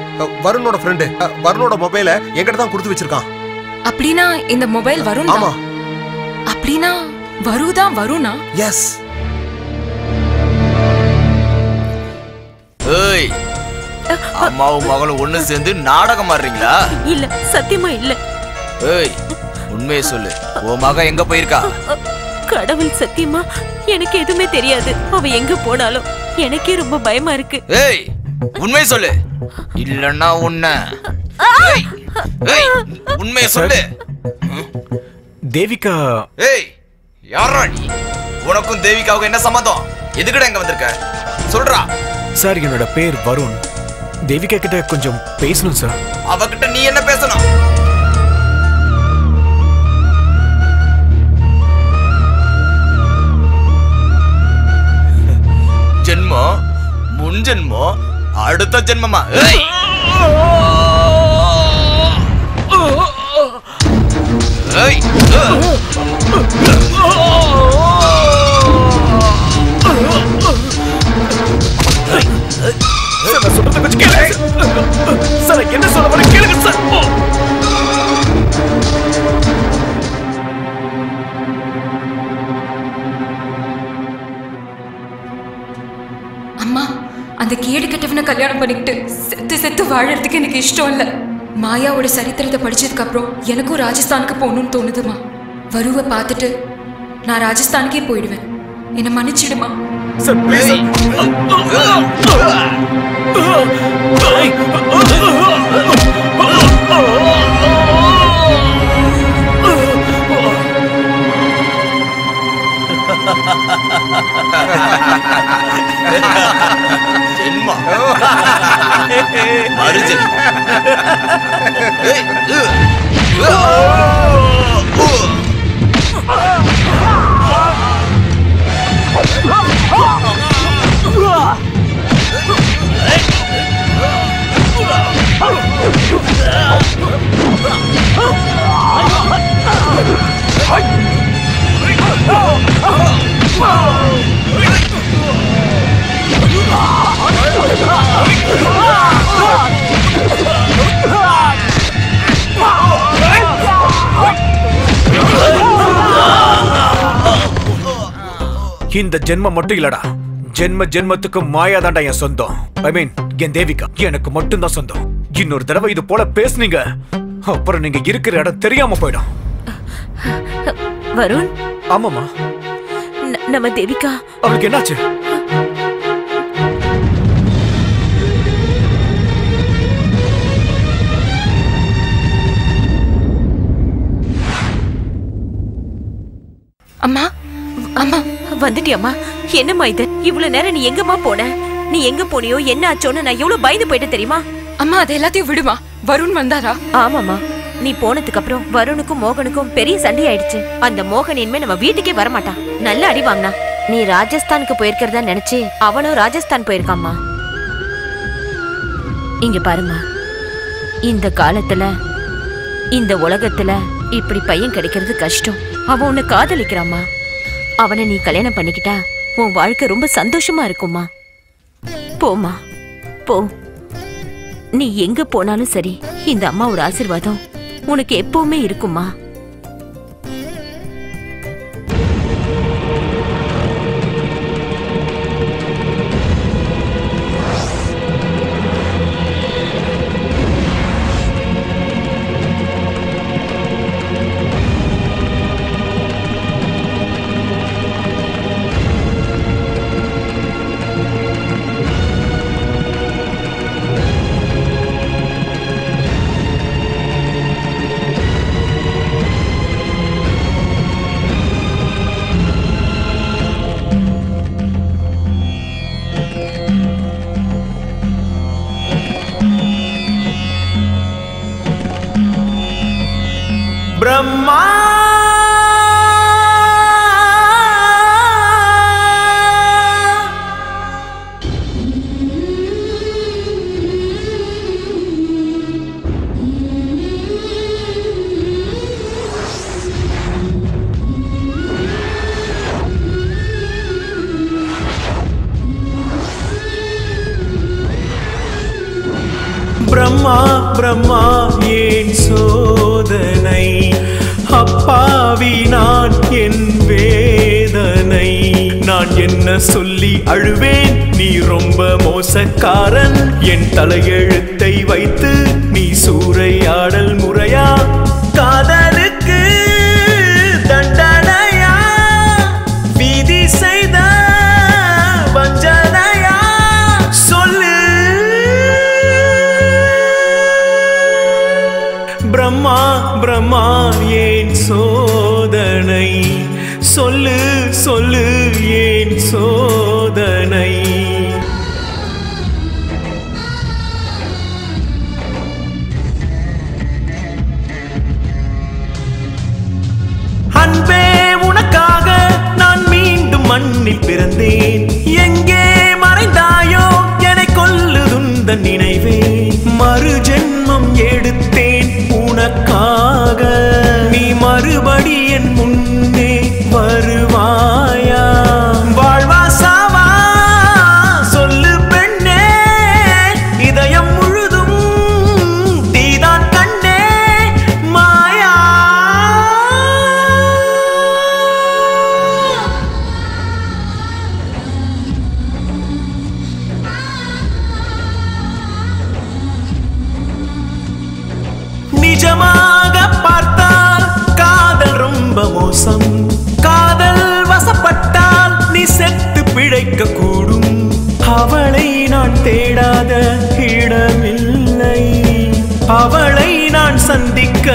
வருணோட ஃப்ரெண்டு. வருணோட மொபைலை என்கிட்ட தான் கொடுத்து வச்சிருக்கான். அப்படினா இந்த மொபைல் வருண்? ஆமா. அப்படினா வருதான் வருணா? எஸ். ஏய், அம்மாவும் மகளும் ஒண்ணு சேர்ந்து நாடகம் ஆடுறீங்களா? இல்ல, சத்தியமா இல்ல. ஏய், உண்மையை சொல்லு, உன் மகன் எங்க போயிருக்கா? கடவுள் சத்தியமா எனக்கு எதுவுமே தெரியாது. அவ எங்க போனாலும் எனக்கே ரொம்ப பயமா இருக்கு. ஏய், உண்மையை சொல்லு, இல்லன்னா உன்னை. ஏய், ஏய், உண்மையை சொல்லு. தேவிகா. ஏய், யாரா நீ? உனக்கும் தேவிகாவுக்கும் என்ன சம்பந்தம்? எதுக்குடா இங்க வந்திருக்க? சொல்றா. சார், என்னோட பேர் வருண். தேவிகா கிட்ட கொஞ்சம் பேசணும் சார். அவகிட்ட நீ என்ன பேசணும்? ஜென்மம், முன் ஜென்மம், அடுத்த ஜென்மமா? ஏய், ஏய், சார், சொல்றது கொஞ்சம் கேளுங்க சார். என்ன சொல்ல வர கேளுங்க சார். அம்மா, அந்த கேடு கட்டவனை கல்யாணம் பண்ணிக்கிட்டு செத்து செத்து வாழறதுக்கு எனக்கு இஷ்டம் இல்ல. மாயாவோட சரித்திரத்தை படிச்சதுக்கு அப்புறம் எனக்கும் ராஜஸ்தானுக்கு போகணும்னு தோணுதுமா. வருவை பார்த்துட்டு நான் ராஜஸ்தானுக்கே போயிடுவேன். என்ன மன்னிச்சிடுமா? Sir, please. ஜென்மா, மறு ஜென்மா. இந்த ஜென்மம் மட்டும் இல்லடா, ஜென்ம ஜென்மத்துக்கு மாயா தாண்டா என் சொந்தம். ஐ மீன் என் தேவிகா எனக்கு மட்டும்தான் சொந்தம். இன்னொரு தடவை இது போல பேசுனீங்க, அப்புறம் நீங்க இருக்கிற இடம் தெரியாம போயிடும். வருண். ஆமாமா. நம்ம தேவிகா அவளுக்கு என்னாச்சு? அம்மா, அம்மா வந்துட்டியம்மா? என்னம்மா இது? இவ்வளவு நேரம் நீ எங்கம்மா போன? நீ எங்க போனியோ என்ன ஆச்சோன்னு நான் எவ்வளவு பயந்து போயிட்டேன் தெரியுமா? அம்மா, அது எல்லாத்தையும் விடுமா. வருண் வந்தாரா? ஆமாமா, நீ போனதுக்கு அப்புறம் வருணுக்கும் மோகனுக்கும் பெரிய சண்டை ஆயிடுச்சு. அந்த மோகன் இனிமே நம்ம வீட்டுக்கே வரமாட்டான். நல்ல அடி வாங்கினா. நீ ராஜஸ்தானுக்கு போயிருக்கிறதா நினைச்சு அவனும் ராஜஸ்தான் போயிருக்காம்மா. இங்க பாருமா, இந்த காலத்துல இந்த உலகத்துல இப்படி பையன் கிடைக்கிறது கஷ்டம். அவன் உன்னை காதலிக்கிறாமா. அவனை நீ கல்யாணம் பண்ணிக்கிட்டா உன் வாழ்க்கை ரொம்ப சந்தோஷமா இருக்குமா. போமா, போ. நீ எங்க போனாலும் சரி, இந்த அம்மாவோட ஆசீர்வாதம் உனக்கு எப்பவுமே இருக்குமா. பிரம்மா பிரம்மா பிரம்மா ஏன் சோதனை அப்பாவி நான் என் வேதனை நான் என்ன சொல்லி அழுவேன் நீ ரொம்ப மோசக்காரன் என் தலையெழுத்தை வைத்து நீ சூறையாடல் முறையா காதலுக்கு தண்டனையா விதி செய்த வஞ்சனையா சொல்லு பிரம்மா பிரம்மா ஏன் சோதனை சொல்லு சொல்லு ஏன் சோதனை அன்பே உனக்காக நான் மீண்டும் மண்ணில் பிறந்தேன் எங்கே மறைந்தாயோ என்னை கொல்லுதுந்த நினைவே மறு ஜென்மம் எடுத்தேன் உனக்காக நீ மறுபடி என் முன்னே வருவாயா வாழ்வா சாவா சொல்லு பெண்ணே இதயம் முழுதும் தீதான் கண்ணே மாயா நிஜமாக பார்த்தால் காதல் ரொம்ப மோசம் காதல் வசப்பட்டால் நீ செத்து பிழைக்க கூடும் அவளை நான் தேடாத இடமில்லை அவளை நான் சந்திக்க